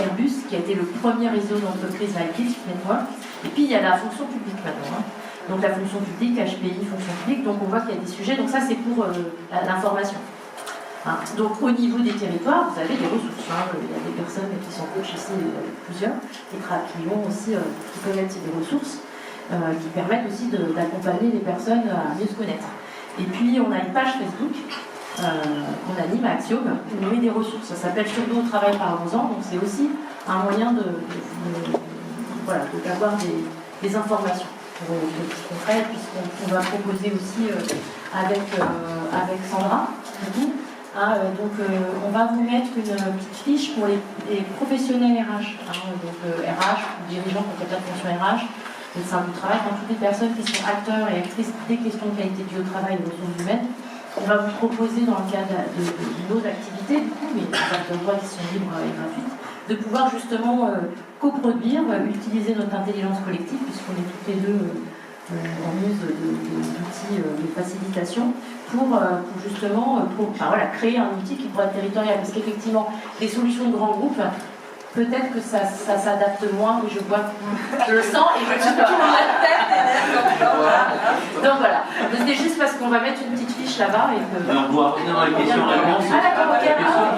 Airbus qui a été le premier réseau d'entreprises like it, Network. Et puis il y a la fonction publique maintenant. Donc la fonction publique, HPI, fonction publique. Donc on voit qu'il y a des sujets. Donc ça c'est pour l'information. Donc au niveau des territoires, vous avez des ressources. Il y a des personnes qui sont coachs ici, plusieurs, qui ont aussi, qui peuvent être des ressources, qui permettent aussi d'accompagner les personnes à mieux se connaître. Et puis on a une page Facebook qu'on anime à Axiom, où on met des ressources. Ça s'appelle Surtout au travail parlons-en, donc c'est aussi un moyen d'avoir des informations pour concrètes, puisqu'on va proposer aussi avec Sandra, du coup. Donc on va vous mettre une petite fiche pour les professionnels RH, donc RH, dirigeants qui ont la fonction RH, médecins du travail, toutes les personnes qui sont acteurs et actrices des questions de qualité de vie au travail et de ressources humaines. On va vous proposer dans le cadre d'une autre activité, du coup, mais des voies qui sont libres et gratuites, de pouvoir justement coproduire, utiliser notre intelligence collective, puisqu'on est toutes les deux en use d'outils de facilitation, pour justement créer un outil qui pourrait être territorial. Parce qu'effectivement, les solutions de grands groupes, peut-être que ça s'adapte moins, mais je le sens et je tourne la tête. Donc voilà. C'était juste parce qu'on va mettre une petite fiche là-bas. On doit revenir dans les questions-réponses. Ah d'accord, ok.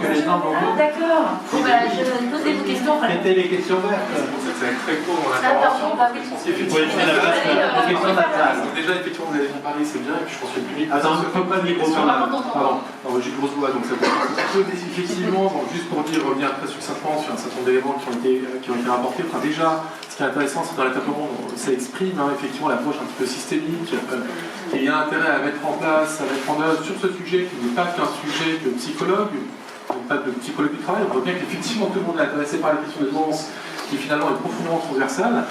Que les gens vont d'accord. Je pose des questions. Mettez les questions ouvertes. Ça va être très court dans l'intervention. Vous pouvez faire la place aux questions d'après. Déjà, effectivement, vous avez bien parlé, c'est bien, et puis je pense que le public. Attends, je ne peux pas le micro sur la. Pardon, j'ai une grosse voix, donc ça peut effectivement, juste pour revenir très succinctement sur un certain nombre d'éléments qui ont été rapportés. Enfin, déjà, ce qui est intéressant, c'est dans l'étape où ça exprime effectivement l'approche un petit peu systémique, qu'il y a intérêt à mettre en place, à mettre en œuvre sur ce sujet qui n'est pas qu'un sujet de psychologue, pas de psychologue du travail. On voit bien qu'effectivement tout le monde est intéressé par la question de nuance qui finalement est profondément transversale.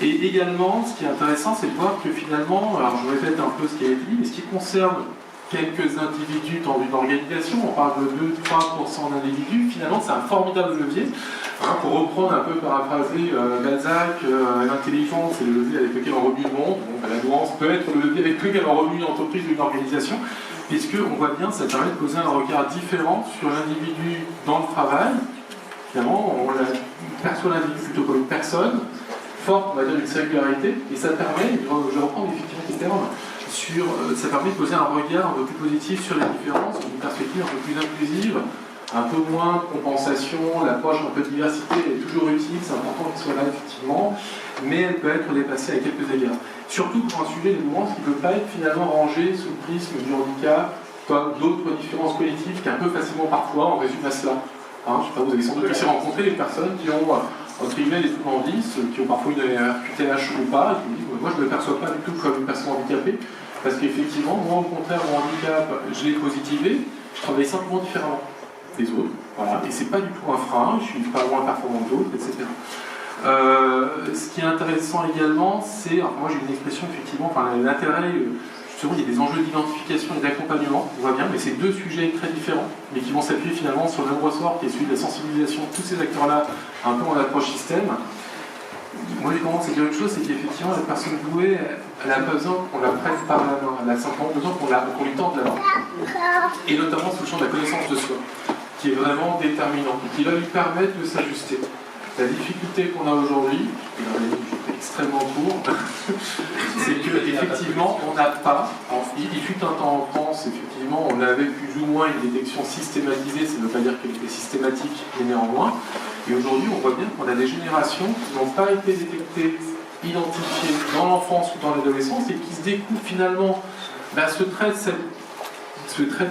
Et également, ce qui est intéressant, c'est de voir que finalement, alors je répète un peu ce qui a été dit, mais ce qui concerne quelques individus dans une organisation, on parle de 2-3% d'individus, finalement c'est un formidable levier. Pour reprendre un peu, paraphraser Balzac, l'intelligence c'est le levier avec lequel on remue le monde, donc la nuance peut être le levier avec lequel on remue une entreprise ou une organisation, puisqu'on voit bien, ça permet de poser un regard différent sur l'individu dans le travail. Finalement, on perçoit l'individu plutôt comme une personne forte, on va dire, d'une singularité, et ça permet, je reprends effectivement ces termes, ça permet de poser un regard un peu plus positif sur les différences, une perspective un peu plus inclusive, un peu moins de compensation, l'approche un peu de diversité est toujours utile, c'est important qu'elle soit là effectivement, mais elle peut être dépassée à quelques égards. Surtout pour un sujet de nuance qui ne peut pas être finalement rangé sous le prisme du handicap, comme d'autres différences cognitives qui un peu facilement parfois on résume à cela. Je ne sais pas, vous avez sans doute aussi rencontré des personnes qui ont entre guillemets les trous en 10, qui ont parfois une QTH ou pas, et qui me disent moi je ne me perçois pas du tout comme une personne handicapée, parce qu'effectivement, moi au contraire, mon handicap, je l'ai positivé, je travaille simplement différemment des autres, voilà, et c'est pas du tout un frein, je suis pas moins performant que d'autres, etc. Ce qui est intéressant également, c'est, moi j'ai une expression effectivement, enfin l'intérêt, justement il y a des enjeux d'identification et d'accompagnement, on voit bien, mais c'est deux sujets très différents, mais qui vont s'appuyer finalement sur le même ressort qui est celui de la sensibilisation de tous ces acteurs-là, un peu en approche système. Moi j'ai commencé à dire une chose, c'est qu'effectivement la personne douée, elle a besoin qu'on la prenne par la main, elle a simplement besoin qu'on lui tende la main. Et notamment sous le champ de la connaissance de soi, qui est vraiment déterminant, et qui va lui permettre de s'ajuster. La difficulté qu'on a aujourd'hui, et dans les livres extrêmement court, c'est qu'effectivement on n'a pas, il fut un temps en France, effectivement, on avait plus ou moins une détection systématisée, ça ne veut pas dire qu'elle était systématique, mais néanmoins. Et aujourd'hui, on voit bien qu'on a des générations qui n'ont pas été détectées, identifiées dans l'enfance ou dans l'adolescence et qui se découvrent finalement ce trait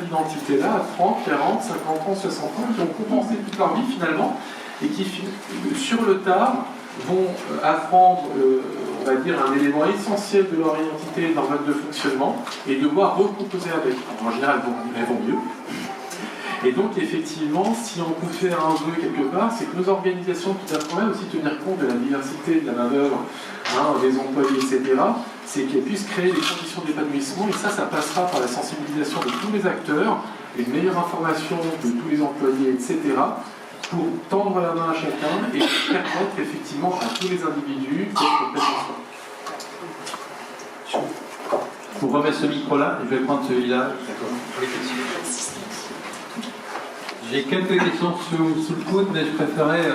d'identité-là à 30, 40, 50 ans, 60 ans, qui ont compensé toute leur vie finalement et qui, sur le tard, vont apprendre, on va dire, un élément essentiel de leur identité, de leur mode de fonctionnement et devoir recomposer avec. En général, elles vont mieux. Et donc, effectivement, si on peut faire un vœu quelque part, c'est que nos organisations qui doivent quand même aussi tenir compte de la diversité de la main-d'œuvre, des employés, etc., c'est qu'elles puissent créer des conditions d'épanouissement. Et ça passera par la sensibilisation de tous les acteurs, une meilleure information de tous les employés, etc., pour tendre la main à chacun et permettre effectivement à tous les individus d'être complètement soi. Vous remettez ce micro-là, je vais prendre celui-là. J'ai quelques questions sous le coude, mais je préférais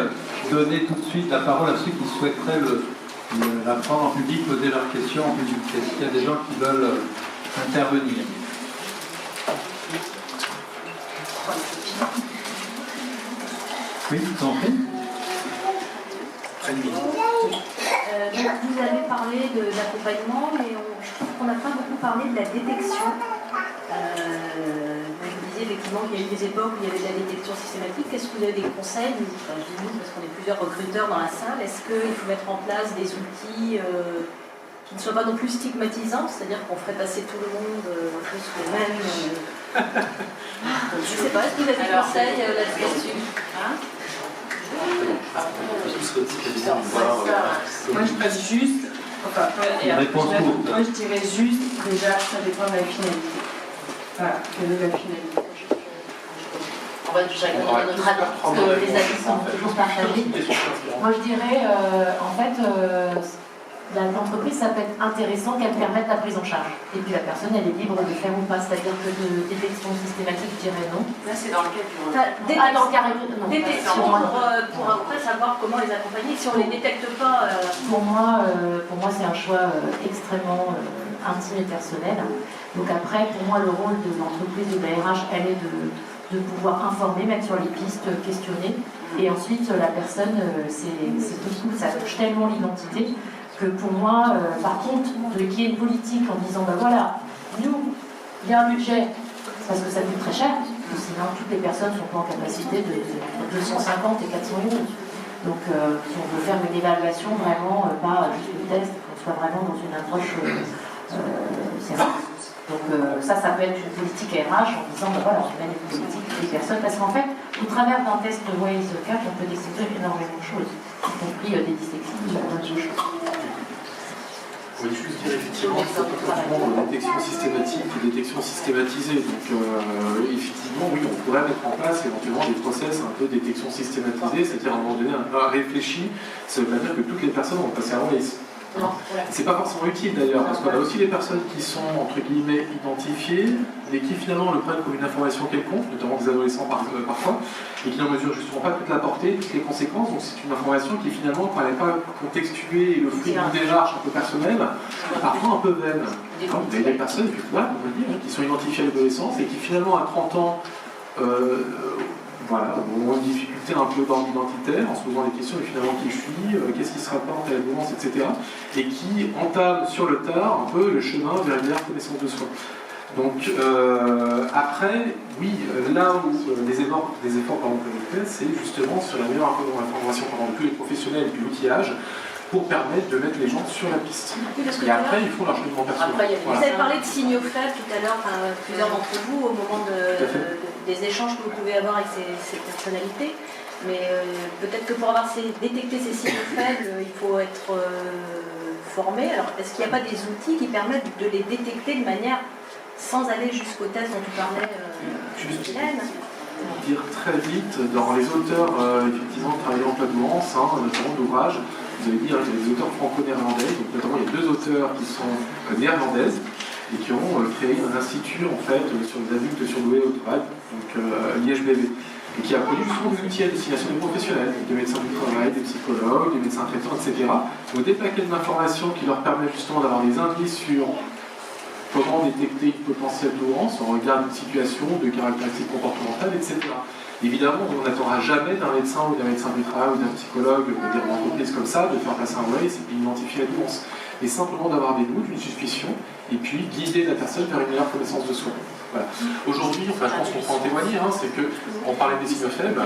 donner tout de suite la parole à ceux qui souhaiteraient la prendre en public, poser leurs questions en public. Est-ce qu'il y a des gens qui veulent intervenir? Oui, tout en fait. Vous avez parlé d'accompagnement, mais je trouve qu'on n'a pas beaucoup parlé de la détection. Vous disiez effectivement qu'il y a eu des époques où il y avait de la détection systématique. Est-ce que vous avez des conseils, je dis nous parce qu'on est plusieurs recruteurs dans la salle, est-ce qu'il faut mettre en place des outils qui ne soient pas non plus stigmatisants, c'est-à-dire qu'on ferait passer tout le monde un peu sur le même... je ne sais pas, est-ce que vous avez des conseils là-dessus Moi je passe juste, moi je dirais juste, déjà ça dépend de la finalité. Voilà, quelle est la finalité? On va chacun donner notre avis, parce que les avis sont toujours partagés. Moi je dirais, en fait, l'entreprise, ça peut être intéressant qu'elle permette la prise en charge. Et puis la personne, elle est libre de faire ou pas. C'est-à-dire que de détection systématique, je dirais non. Là, c'est dans le cadre du détection pour après savoir comment les accompagner. Si on ne les détecte pas... Pour moi c'est un choix extrêmement intime et personnel. Donc après, pour moi, le rôle de l'entreprise de la RH, elle est de pouvoir informer, mettre sur les pistes, questionner. Et ensuite, la personne, c'est tout, ça touche tellement l'identité que pour moi, par contre, qu'il y ait une politique en disant, ben voilà, nous, il y a un budget, parce que ça coûte très cher, sinon toutes les personnes ne sont pas en capacité de 250 et 400 euros. Donc, si on veut faire une évaluation, vraiment, pas juste le test, qu'on soit vraiment dans une approche sérieuse. Donc, ça peut être une politique RH en disant, ben voilà, on mène une politique des personnes, parce qu'en fait, au travers d'un test Waze 4, on peut découvrir énormément de choses, y compris des dyslexies, plein de choses. Oui, juste dire effectivement qu'il faut pratiquement détection systématique et détection systématisée. Donc effectivement, oui, on pourrait mettre en place éventuellement des process un peu de détection systématisée, c'est-à-dire à un moment donné un réfléchi. Ça veut pas dire que toutes les personnes vont passer à l'analyse. C'est pas forcément utile d'ailleurs, parce qu'on a aussi des personnes qui sont entre guillemets identifiées, mais qui finalement le prennent comme une information quelconque, notamment des adolescents parfois, et qui n'en mesurent justement pas toute la portée, toutes les conséquences. Donc c'est une information qui finalement, quand elle n'est pas contextuée et le fruit d'une démarche un peu personnelle, parfois un peu vaine. Donc, il y a des personnes qui sont identifiées à l'adolescence et qui finalement à 30 ans ont une difficulté un peu d'ordre identitaire en se posant des questions, mais finalement qui je suis, qu'est-ce qui se rapporte à la violence, etc. Et qui entament sur le tard un peu le chemin vers une meilleure connaissance de soi. Donc après, oui, là où des efforts que je fais, c'est justement sur la meilleure information de tous les professionnels et puis l'outillage, pour permettre de mettre les gens sur la piste. Et après, ils font leur cheminement personnel. Vous avez parlé de signaux faibles tout à l'heure, plusieurs d'entre vous, au moment des échanges que vous pouvez avoir avec ces personnalités. Mais peut-être que pour détecter ces signes faibles, il faut être formé. Alors, est-ce qu'il n'y a pas des outils qui permettent de les détecter de manière sans aller jusqu'au test dont tu parlais, Hélène? Dire très vite, dans les auteurs effectivement travaillant en Padourance, notamment d'ouvrages, vous avez dit qu'il y a des auteurs franco-néerlandais, donc notamment il y a 2 auteurs qui sont néerlandaises et qui ont créé un institut en fait sur les adultes surdoués au travail, donc l'IHBV, et qui a produit souvent des outils à destination des professionnels, des médecins du travail, des psychologues, des médecins traitants, etc. Donc des paquets d'informations qui leur permettent justement d'avoir des indices sur comment détecter une potentielle douance en regard d'une situation, de caractéristiques comportementales, etc. Évidemment, on n'attendra jamais d'un médecin ou d'un médecin du travail ou d'un psychologue, d'une entreprise comme ça, de faire passer un Waze et d'identifier la douance. Mais simplement d'avoir des doutes, une suspicion, et puis guider la personne vers une meilleure connaissance de soi. Voilà. Aujourd'hui, je pense qu'on peut en témoigner, c'est qu'on parlait des signes faibles.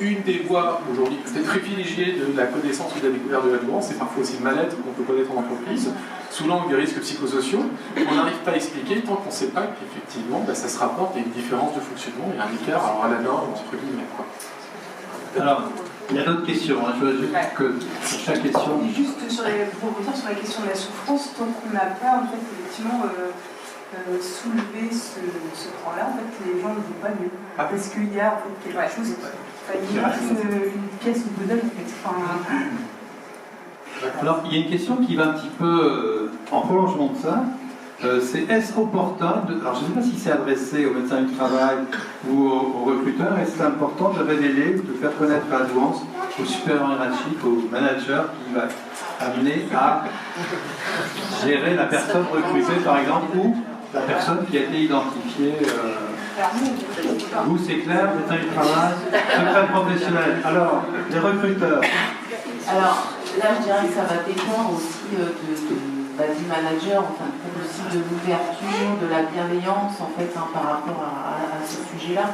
Une des voies aujourd'hui peut-être privilégiée de la connaissance ou de la découverte de la douance, c'est parfois aussi le mal-être qu'on peut connaître en entreprise, sous l'angle des risques psychosociaux, qu'on n'arrive pas à expliquer tant qu'on ne sait pas qu'effectivement ça se rapporte à une différence de fonctionnement et un écart à la norme, entre guillemets. Alors, il y a d'autres questions. Je veux juste que sur chaque question. Juste pour revenir sur la question de la souffrance, tant qu'on n'a pas en fait, effectivement soulevé ce point-là, en fait, les gens ne vont pas mieux. Parce qu'il y a en fait, quelque chose. Il y a une pièce de Godel en fait. Alors, il y a une question qui va un petit peu en prolongement de ça. C'est est-ce opportun, alors je ne sais pas si c'est adressé aux médecins du travail ou aux recruteurs, est-ce c'est important de révéler ou de faire connaître la douance au supérieur hiérarchique, au manager qui va amener à gérer la personne recrutée par exemple ou la personne qui a été identifiée vous c'est clair, médecin du travail, secret professionnel. Alors, les recruteurs. Alors, là, je dirais que ça va dépendre aussi du manager, enfin, aussi de l'ouverture, de la bienveillance, en fait, par rapport à ce sujet-là.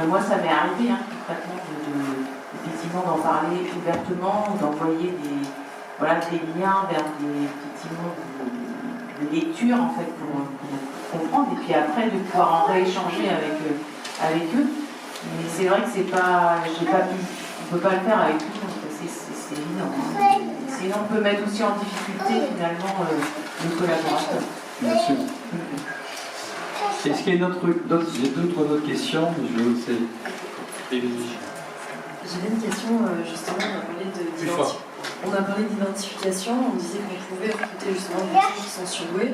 Moi, ça m'est arrivé, concrètement, effectivement, d'en parler ouvertement, d'envoyer des liens vers des lectures, en fait, pour comprendre, et puis après, de pouvoir en rééchanger avec eux. Mais c'est vrai que c'est pas, on ne peut pas le faire avec tout le monde, c'est évident. Sinon, on peut mettre aussi en difficulté, finalement, le collaborateur. Bien sûr. Est-ce qu'il y a j'ai d'autres questions? Je vais essayer. J'avais une question, justement, on a parlé d'identification, on disait qu'on pouvait recruter justement des gens qui sont surdoués.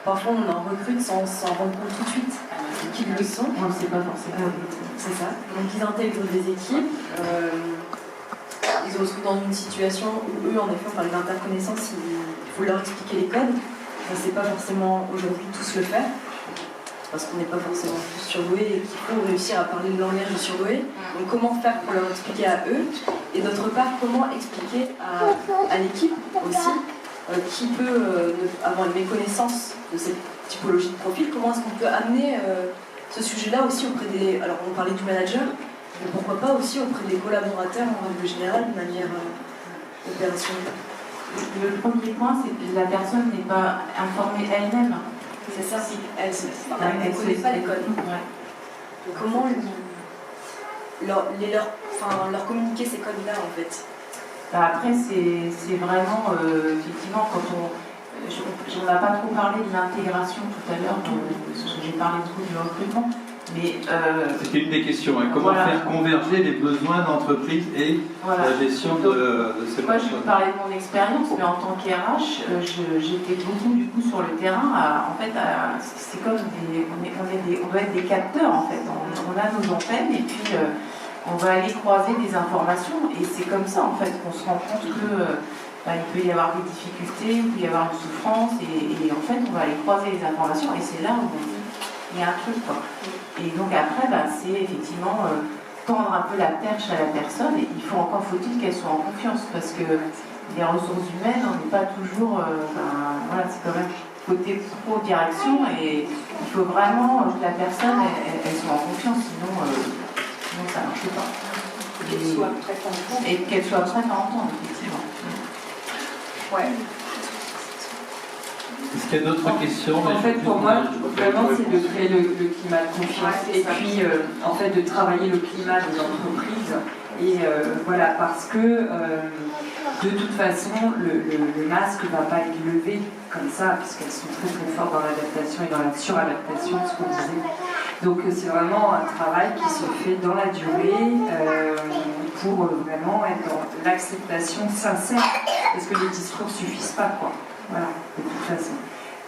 Parfois, on en recrute sans s'en rendre compte tout de suite qu'ils le sont. On ne sait pas forcément. C'est ça. Donc, ils intègrent des équipes. Ils se retrouvent dans une situation où eux, en effet, on parlait d'interconnaissance, il faut leur expliquer les codes. On ne sait pas forcément aujourd'hui tous le faire, parce qu'on n'est pas forcément tous surdoués et qu'il faut réussir à parler le langage des surdoués. Donc comment faire pour leur expliquer à eux, et d'autre part, comment expliquer à l'équipe aussi, qui peut avoir une méconnaissance de cette typologie de profil, comment est-ce qu'on peut amener ce sujet-là aussi auprès des... Alors on parlait du manager, mais pourquoi pas aussi auprès des collaborateurs en règle générale, de manière opérationnelle. Le premier point, c'est que la personne n'est pas informée elle-même. C'est ça, si elle ne connaît pas les codes. Ouais. Donc comment leur communiquer ces codes-là en fait? Après, c'est vraiment, effectivement, quand on n'a pas trop parlé de l'intégration tout à l'heure, parce que j'ai parlé beaucoup du recrutement, mais... C'était une des questions, comment faire converger les besoins d'entreprise et la gestion de ces Moi, personnes. je vais parler de mon expérience, mais en tant qu'RH, j'étais beaucoup du coup sur le terrain. C'est comme on doit être des capteurs en fait. On a nos antennes et puis on va aller croiser des informations, et c'est comme ça en fait qu'on se rend compte que il peut y avoir des difficultés, il peut y avoir une souffrance, et en fait on va aller croiser les informations, et c'est là où il y a un truc quoi. Et donc après, c'est effectivement tendre un peu la perche à la personne, et encore faut-il qu'elle soit en confiance, parce que les ressources humaines, on n'est pas toujours, c'est quand même côté pro-direction, et il faut vraiment que la personne elle soit en confiance, sinon ça ne marche pas. Et qu'elle soit prête à entendre, effectivement. Ouais. Est-ce qu'il y a d'autres questions? En fait, pour moi, vraiment, c'est de créer le climat de confiance et puis, en fait, de travailler le climat des entreprises. Et voilà, parce que de toute façon, le masque ne va pas être levé comme ça, puisqu'elles sont très très fortes dans l'adaptation et dans la suradaptation, ce qu'on disait. Donc c'est vraiment un travail qui se fait dans la durée pour vraiment être dans l'acceptation sincère, parce que les discours ne suffisent pas, quoi. Voilà, de toute façon.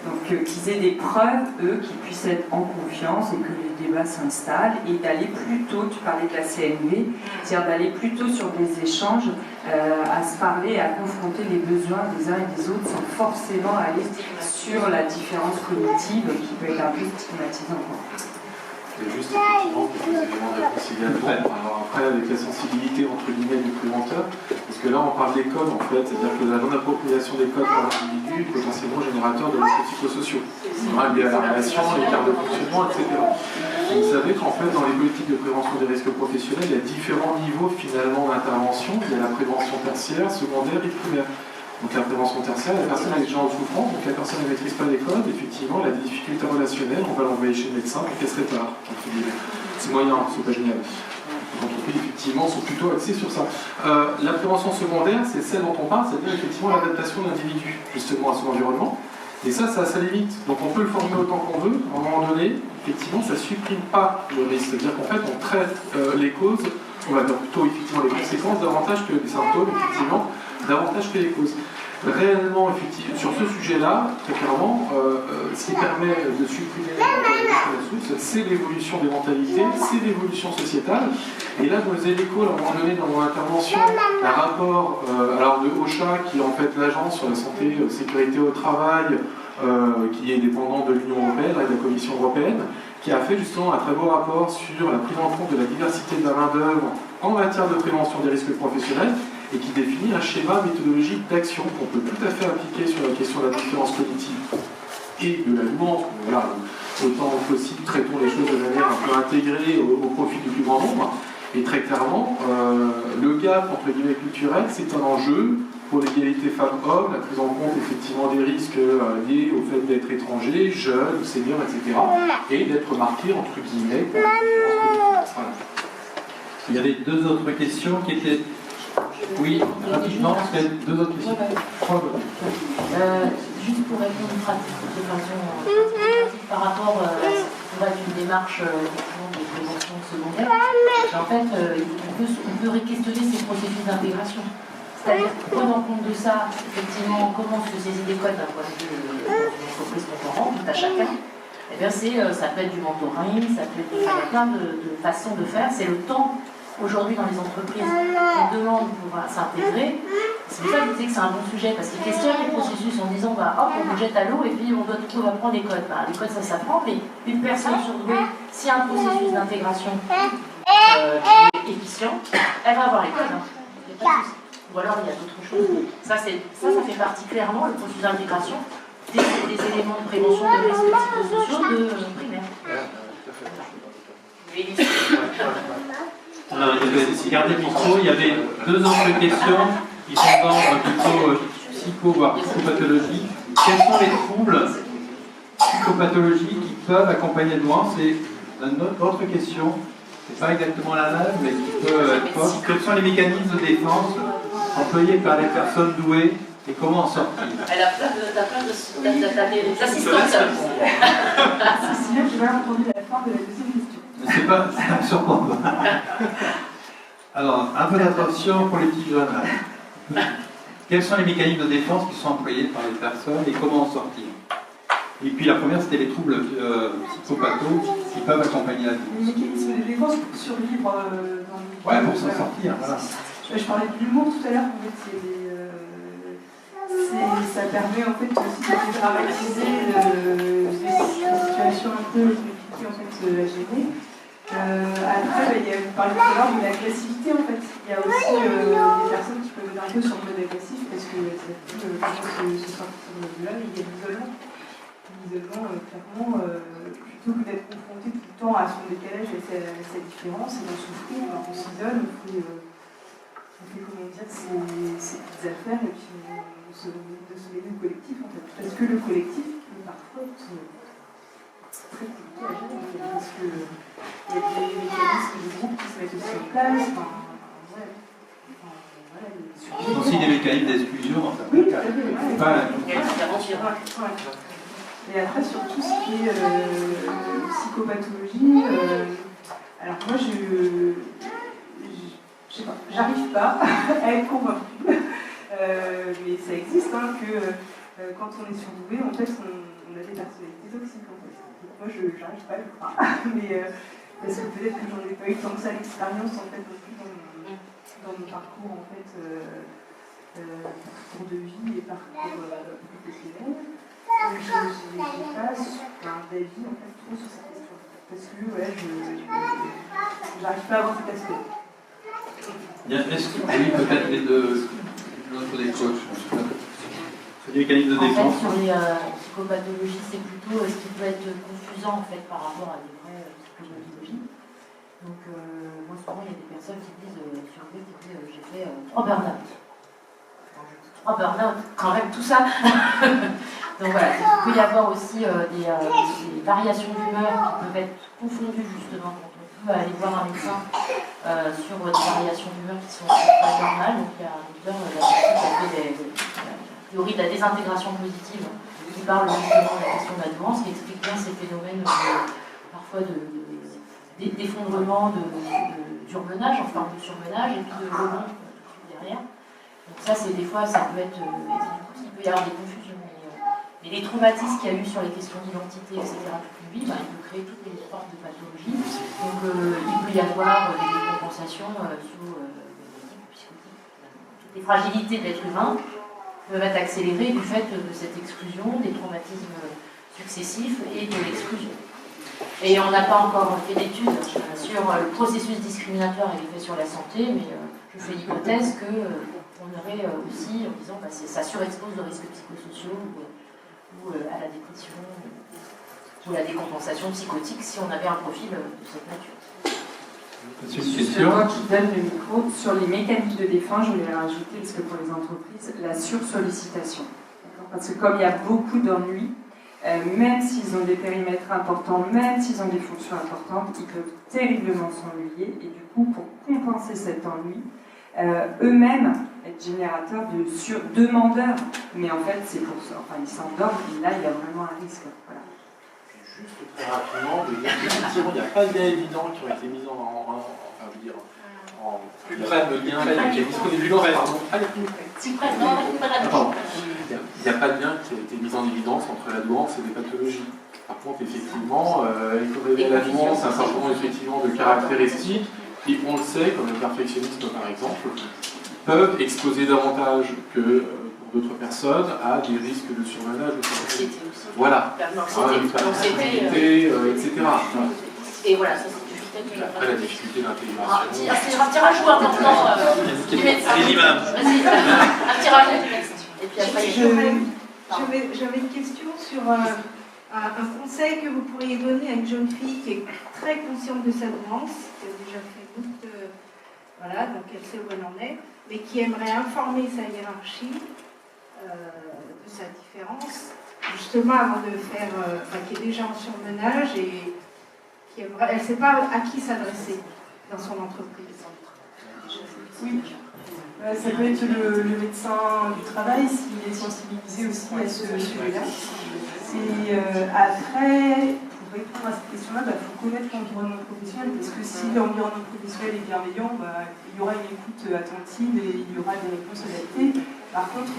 Donc qu'ils aient des preuves, eux, qu'ils puissent être en confiance et que les débats s'installent et d'aller plutôt, tu parlais de la CNV, c'est-à-dire d'aller plutôt sur des échanges, à se parler, à confronter les besoins des uns et des autres sans forcément aller sur la différence cognitive qui peut être un peu stigmatisante. Il y a juste effectivement quelques éléments de réconciliation. Alors après, avec la sensibilité entre guillemets du préventeur, parce que là on parle des codes en fait, c'est-à-dire que la non-appropriation des codes par l'individu est potentiellement générateur de risques psychosociaux. Liés à la relation, les cartes de fonctionnement, etc. Et vous savez qu'en fait, dans les politiques de prévention des risques professionnels, il y a différents niveaux finalement d'intervention. Il y a la prévention tertiaire, secondaire et primaire. Donc la prévention tertiaire, la personne est déjà en souffrance, donc la personne ne maîtrise pas les codes, effectivement, elle a des difficultés relationnelles, on va l'envoyer chez le médecin pour qu'elle se répare. C'est moyen, c'est pas génial. Les entreprises, effectivement, sont plutôt axées sur ça. La prévention secondaire, c'est celle dont on parle, c'est-à-dire effectivement l'adaptation de l'individu, justement, à son environnement. Et ça a sa limite. Donc on peut le former autant qu'on veut, à un moment donné, effectivement, ça ne supprime pas le risque. C'est-à-dire qu'en fait, on traite les causes, on va dire plutôt effectivement les conséquences davantage que les symptômes, effectivement, davantage que les causes. Réellement, effectivement, sur ce sujet-là, très clairement, ce qui permet de supprimer la source, c'est l'évolution des mentalités, c'est l'évolution sociétale. Et là, vous avez l'écho, à un moment donné, dans mon intervention, un rapport alors de OSHA, qui est en fait l'agence sur la santé et sécurité au travail, qui est dépendant de l'Union européenne, et de la Commission européenne, qui a fait justement un très beau rapport sur la prise en compte de la diversité de la main-d'œuvre en matière de prévention des risques professionnels, et qui définit un schéma méthodologique d'action qu'on peut tout à fait appliquer sur la question de la différence cognitive et de la nuance. Voilà, autant que possible, traitons les choses de manière un peu intégrée au profit du plus grand nombre. Et très clairement, le gap entre guillemets culturel, c'est un enjeu pour l'égalité femmes-hommes, la prise en compte effectivement des risques liés au fait d'être étranger, jeune, senior, etc. Et d'être marqué entre guillemets pour la différence cognitive. Voilà. Il y avait deux autres questions qui étaient... Oui, rapidement, parce qu'il y a deux autres questions. Juste pour répondre de façon par rapport à ce qui pourrait être une démarche de prévention secondaire, en fait, on peut questionner ces processus d'intégration. C'est-à-dire prendre en compte de ça, effectivement, comment se saisit des codes d'un point de vue d'une entreprise contemporaine, tout à chacun. Eh bien, ça peut être du mentoring, ça peut être plein de façons de faire. C'est le temps. Aujourd'hui, dans les entreprises, on demande pour s'intégrer. C'est pour ça que je disais que c'est un bon sujet, parce qu'ils questionnent les processus en disant hop, on vous jette à l'eau et puis on apprend les codes. Les codes, ça s'apprend, mais une personne sur deux, s'il y a un processus d'intégration qui est efficient, elle va avoir les codes. Il n'y a pas de souci. Ou alors il y a d'autres choses. Ça fait partie clairement, le processus d'intégration, des éléments de prévention de risques psychosociaux de primaire. Alors, gardez le micro, il y avait deux autres questions qui sont d'ordre plutôt psycho, voire psychopathologique. Quels sont les troubles psychopathologiques qui peuvent accompagner le noir? C'est une autre question, c'est pas exactement la même, mais qui peut être forte. Quels sont les mécanismes de défense employés par les personnes douées et comment en sortir? Elle a plein d'assistants. Cécilia, j'ai pas entendu la fin de la deuxième question. C'est pas surprenant. Alors, un peu d'attention pour les petits jeunes. Quels sont les mécanismes de défense qui sont employés par les personnes et comment en sortir? Et puis la première, c'était les troubles psychopathos qui peuvent accompagner la vie. Les mécanismes de défense pour survivre dans le... Ouais, pour s'en sortir, voilà. Je parlais de l'humour tout à l'heure, en fait, ça permet en fait aussi de dédramatiser des situations un peu compliquées en fait à gérer. Après, vous parlez tout à l'heure de l'agressivité en fait. Il y a aussi des personnes qui peuvent être un peu sur le mode agressif parce que ça fait comment se sortir de là, il y a l'isolement. L'isolement, clairement, plutôt que d'être confronté tout le temps à son décalage et à sa différence et d'en souffrir, on s'isole, on fait comment dire, ses petites affaires et puis on se mêler au collectif, en fait. Parce que le collectif peut parfois être très compliqué à gérer, en fait, parce qu'il y a des mécanismes de groupe qui se mettent aussi en place. Aussi des mécanismes d'exclusion, en fait. Oui, tout à fait. Et après, sur tout ce qui est psychopathologie, alors moi, je sais pas, j'arrive pas à être convaincue, mais ça existe, hein, que quand on est surdoué, en fait, on a des personnalités toxiques, en fait. Donc moi, j'arrive pas à le croire, mais parce que peut-être que j'en ai pas eu tant que ça l'expérience, en fait, non plus dans mon parcours, en fait, parcours de vie et parcours professionnel. Donc je n'ai pas d'avis, en fait, trop sur cette question. Parce que, ouais, j'arrive pas à avoir cet aspect. Est-ce que oui, peut-être les deux, l'autre des coachs, c'est des mécanismes de défense. En fait, sur les psychopathologies, c'est plutôt ce qui peut être confusant en fait, par rapport à des vraies psychopathologies. Donc, moi, souvent, il y a des personnes qui disent sur le web, j'ai fait 3 burn-out. 3 burn-out, quand même, tout ça. Donc voilà, il peut y avoir aussi des variations d'humeur qui peuvent être confondues justement quand on peut aller voir un médecin sur des variations d'humeur qui sont pas normales. Donc il y a un auteur, la théorie de la désintégration positive qui parle justement de la question de la douance, qui explique bien ces phénomènes parfois d'effondrement, d'urmenage, en forme de surmenage, et puis de rebond derrière. Donc ça, c'est des fois, ça peut être, il peut y avoir des confusions. Mais les traumatismes qu'il y a eu sur les questions d'identité, etc., toute une vie, il peut créer toutes les formes de pathologies. Donc il peut y avoir des décompensations psychotiques. Toutes les fragilités de l'être humain peuvent être accélérées du fait de cette exclusion, des traumatismes successifs et de l'exclusion. Et on n'a pas encore fait d'études sur le processus discriminatoire et l'effet sur la santé, mais je fais l'hypothèse qu'on aurait aussi, en disant ça surexpose le risque psychosociaux ou à la dépression ou à la décompensation psychotique si on avait un profil de cette nature. C'est une question. Moi qui donne le micro, sur les mécanismes de défense, je voulais rajouter, parce que pour les entreprises, la sursollicitation. Parce que comme il y a beaucoup d'ennuis, même s'ils ont des périmètres importants, même s'ils ont des fonctions importantes, ils peuvent terriblement s'ennuyer. Et du coup, pour compenser cet ennui, eux-mêmes être générateurs de demandeurs. Mais en fait, c'est pour ça. Enfin, ils s'endorment et là, il y a vraiment un risque. Voilà. Juste très rapidement, de dire qu'effectivement, il n'y a pas de liens évidents qui ont été mis il n'y a pas de lien qui a été mis en évidence entre la douance et les pathologies. Par contre, effectivement, il faudrait la douance un certain nombre effectivement de caractéristiques qui, on le sait, comme le perfectionnisme par exemple, peuvent exposer davantage que pour d'autres personnes à des risques de surmenage, de voilà, l'anxiété, etc. Et voilà, ça c'est peut-être après la difficulté d'intégration. Un tirage ou important du médecin. Vas-y, un tirage du médecin. Et puis après, j'avais une question sur un conseil que vous pourriez donner à une jeune fille qui est très consciente de sa douance, qui a déjà fait beaucoup de. Voilà, donc elle sait où elle en est, mais qui aimerait informer sa hiérarchie de sa différence, justement avant de faire. Qui est déjà en surmenage et qui aimerait. Elle ne sait pas à qui s'adresser dans son entreprise. Oui. Ça peut être le médecin du travail s'il est sensibilisé aussi à ce sujet-là. Après, pour répondre à cette question-là, il faut connaître l'environnement professionnel, parce que si l'environnement professionnel est bienveillant, il y aura une écoute attentive et il y aura des réponses adaptées. Par contre,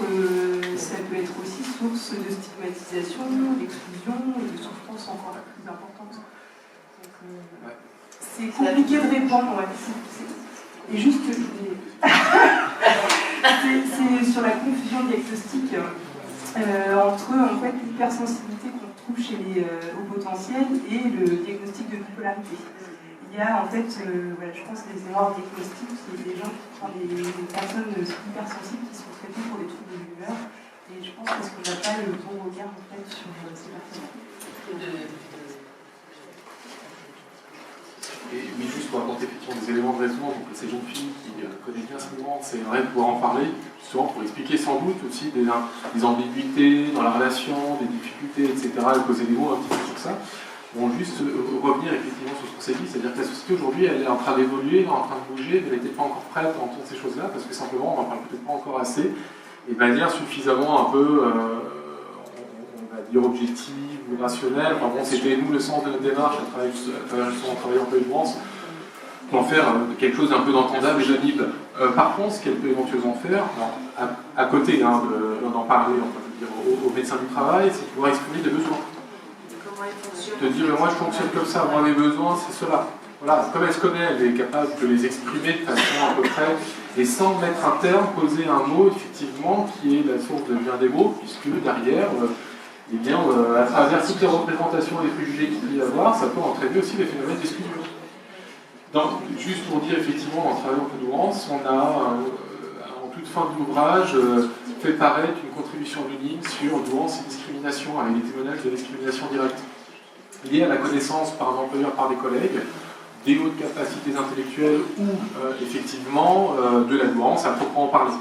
ça peut être aussi source de stigmatisation, d'exclusion et de souffrance encore plus importante. C'est compliqué de répondre, ouais. Et juste, c'est sur la confusion diagnostique entre en fait l'hypersensibilité qu'on trouve chez les hauts potentiels et le diagnostic de bipolarité. Il y a en fait, je pense, des erreurs diagnostiques, il y a des gens qui prennent des personnes hypersensibles qui sont traitées pour des troubles de l'humeur, et je pense parce qu'on n'a pas le bon regard en fait sur ces personnes-là. Mais juste faut apporter effectivement des éléments de raison. Donc ces jeunes filles qui connaissent bien ce mouvement, c'est vrai de pouvoir en parler, justement pour expliquer sans doute aussi des ambiguïtés dans la relation, des difficultés, etc. Et poser des mots un petit peu sur ça. Bon, juste revenir effectivement sur ce qu'on s'est dit, c'est-à-dire que la société aujourd'hui, elle est en train d'évoluer, elle est en train de bouger, mais elle n'était pas encore prête à entendre ces choses-là, parce que simplement, on n'en parle peut-être pas encore assez, et de manière suffisamment un peu, on va dire, objective ou rationnelle. Enfin bon, c'était nous le sens de notre démarche à travers justement travailler en Pays-de-France, pour en faire quelque chose d'un peu d'entendable et d'audible. Par contre, ce qu'elle peut éventuellement faire, à côté d'en parler, on va dire, aux médecins du travail, c'est pouvoir exprimer des besoins. Te dire, mais moi je fonctionne comme ça, moi mes besoins c'est cela. Voilà, comme elle se connaît, elle est capable de les exprimer de façon à peu près, et sans mettre un terme, poser un mot effectivement qui est la source de bien des mots, puisque derrière, eh bien, à travers toutes les représentations et les préjugés qu'il peut y avoir, ça peut entraîner aussi des phénomènes d'exclusion. Donc, juste pour dire effectivement, en travaillant en Douance, on a en toute fin de l'ouvrage fait paraître une contribution de ligne sur Douance et discrimination, avec les témoignages de discrimination directe, liées à la connaissance par un employeur, par des collègues, des hautes capacités intellectuelles ou effectivement de la douance à proprement parler.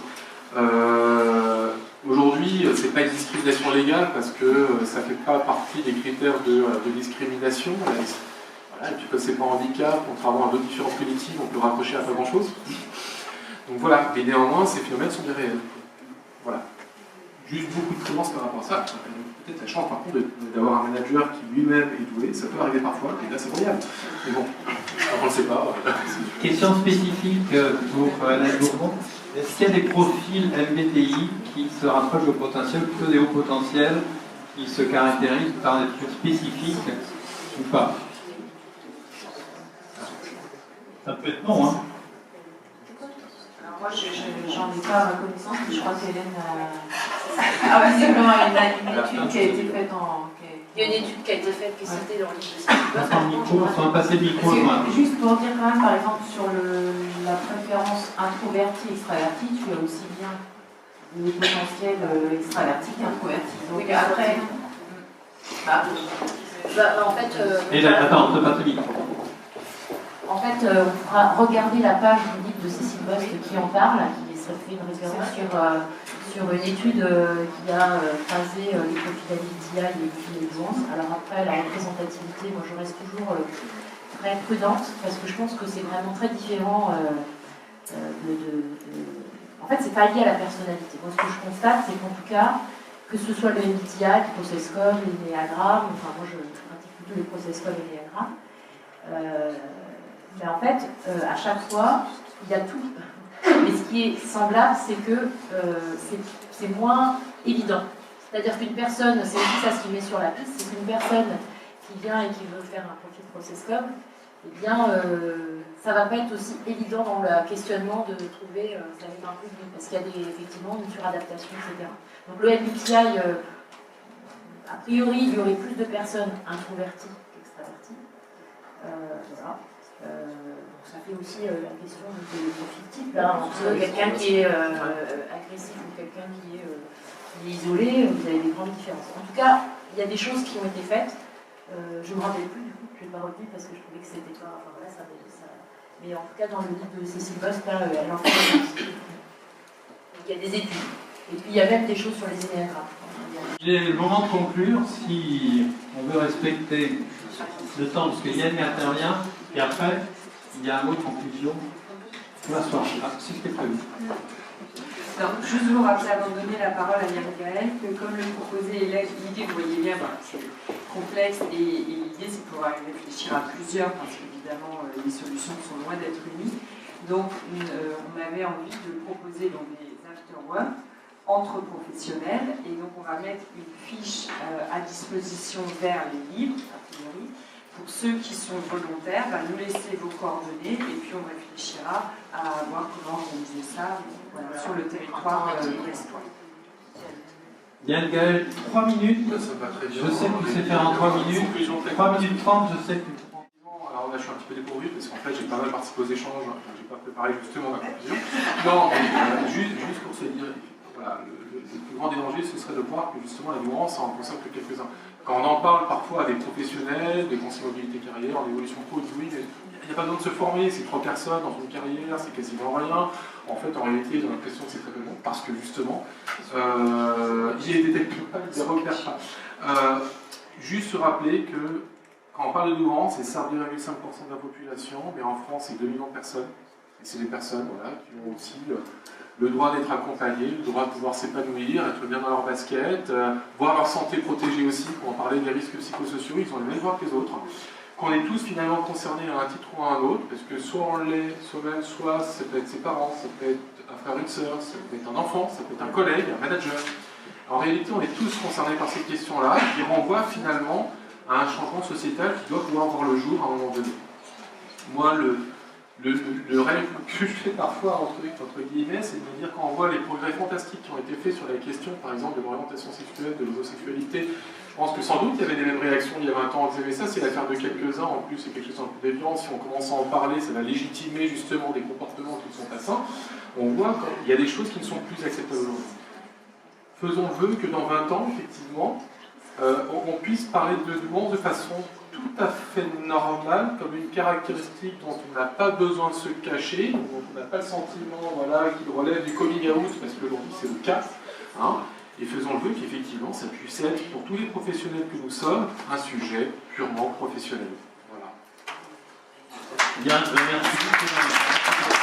Aujourd'hui, ce n'est pas une discrimination légale parce que ça ne fait pas partie des critères de discrimination. Voilà, et puis quand ce n'est pas un handicap, contrairement à d'autres différences cognitives, on peut le rapprocher à pas grand-chose. Donc voilà, mais néanmoins, ces phénomènes sont des réels. Voilà. Juste beaucoup de prudence par rapport à ça. Peut-être la chance par contre d'avoir un manager qui lui-même est doué, ça peut arriver parfois, et là c'est royal. Mais bon, on ne le sait pas. Question spécifique pour Annette Bourbon. Est-ce qu'il y a des profils MBTI qui se rapprochent au potentiel, plutôt des hauts potentiels, qui se caractérisent par des trucs spécifiques ou pas? Ça peut être non, hein. Alors moi, j'en ai pas à ma connaissance, mais je crois qu'Hélène a visiblement une étude qui a été faite en... Il y a une étude qui a été faite qui c'était dans le livre de Cécile. On va passer le micro. Juste pour dire quand même, par exemple, sur la préférence introvertie-extravertie, tu as aussi bien le potentiel extraverti qu'introverti. Donc après... en fait... Attends, on te passe le micro. En fait, on pourra regarder la page du livre de Cécile Bost qui en parle, qui serait fait une référence sur une étude qui a phasé les profils MBTI et les douances. Alors après, la représentativité, moi je reste toujours très prudente parce que je pense que c'est vraiment très différent En fait, c'est pas lié à la personnalité. Moi, ce que je constate, c'est qu'en tout cas, que ce soit le MBTI, le process code, l'énéagramme, enfin moi je pratique plutôt les process code et l'énéagramme, mais en fait, à chaque fois, il y a tout. Mais ce qui est semblable, c'est que c'est moins évident. C'est-à-dire qu'une personne, c'est aussi ça ce qui met sur la piste, c'est qu'une personne qui vient et qui veut faire un profil ProcessCom, eh bien, ça ne va pas être aussi évident dans le questionnement de trouver sa vie d'un public, parce qu'il y a effectivement une suradaptation, etc. Donc le MBTI, a priori, il y aurait plus de personnes introverties qu'extraverties. Voilà. Ça fait aussi la question du profil type, là, entre quelqu'un qui est agressif ou quelqu'un qui est isolé, vous avez des grandes différences. En tout cas, il y a des choses qui ont été faites. Je ne me rappelle plus, du coup, je ne l'ai pas retenu parce que je trouvais que c'était pas. Enfin voilà, ça. Mais en tout cas, dans le livre de Cécile Bost, là, elle en fait il y a des études. Et puis il y a même des choses sur les énéagrammes. J'ai le moment de conclure, si on veut respecter le temps, parce qu'il y a une intervient, et après, il y a un mot de conclusion pour la soirée. Ah, si c'était prévu. Alors, juste vous rappeler avant de donner la parole à Yann Gaël que comme le proposait l'idée, vous voyez bien, c'est complexe et l'idée c'est de pouvoir y réfléchir à plusieurs parce qu'évidemment les solutions sont loin d'être unies. Donc on avait envie de proposer donc, des after-work entre professionnels et donc on va mettre une fiche à disposition vers les livres, a priori. Pour ceux qui sont volontaires, nous laisser vos coordonnées et puis on réfléchira à voir comment organiser ça voilà, sur le territoire brestois. Yann Gaël, 3 minutes. Je sais que tu sais faire en 3 minutes. 3 minutes 30, je sais que tu prends. Alors là, je suis un petit peu dépourvu parce qu'en fait, j'ai pas mal participé aux échanges. Je n'ai pas préparé justement ma conclusion. Non, mais juste pour se dire, voilà, le plus grand des dangers, ce serait de voir que justement la nuance en concerne que quelques-uns. Quand on en parle parfois, parfois à des professionnels, des conseillers mobilité carrière, en évolution pro, ils disent oui, mais il n'y a pas besoin de se former, c'est 3 personnes dans une carrière, c'est quasiment rien. En fait, en réalité, j'ai l'impression que c'est très peu long, parce que justement, il les détecte pas, il les repère pas. Juste se rappeler que quand on parle de mouvement, c'est 5,5% de la population, mais en France, c'est 2 millions de personnes. Et c'est des personnes voilà, qui ont aussi le droit d'être accompagnées, le droit de pouvoir s'épanouir, être bien dans leur basket, voir leur santé protégée aussi. Quand on parlait des risques psychosociaux, ils ont les mêmes droits que les autres. Qu'on est tous finalement concernés à un titre ou à un autre, parce que soit on l'est soi-même, soit ça peut être ses parents, ça peut être un frère, une sœur, ça peut être un enfant, ça peut être un collègue, un manager. En réalité, on est tous concernés par cette question-là, qui renvoie finalement à un changement sociétal qui doit pouvoir voir le jour à un moment donné. Moi, le rêve que je fais parfois, entre guillemets, c'est de me dire quand on voit les progrès fantastiques qui ont été faits sur la question, par exemple, de l'orientation sexuelle, de l'homosexualité. Je pense que sans doute il y avait les mêmes réactions il y a 20 ans. Mais ça, c'est l'affaire de quelques-uns. En plus, c'est quelque chose d'un peu déviant. Si on commence à en parler, ça va légitimer justement des comportements qui ne sont pas sains. On voit qu'il y a des choses qui ne sont plus acceptables aujourd'hui. Faisons vœu que dans 20 ans, effectivement, on puisse parler de nuances de façon tout à fait normale, comme une caractéristique dont on n'a pas besoin de se cacher, dont on n'a pas le sentiment voilà, qu'il relève du coming out, parce qu'aujourd'hui c'est le cas. Hein, et faisons le vœu qu'effectivement ça puisse être, pour tous les professionnels que nous sommes, un sujet purement professionnel. Voilà. Bien, merci.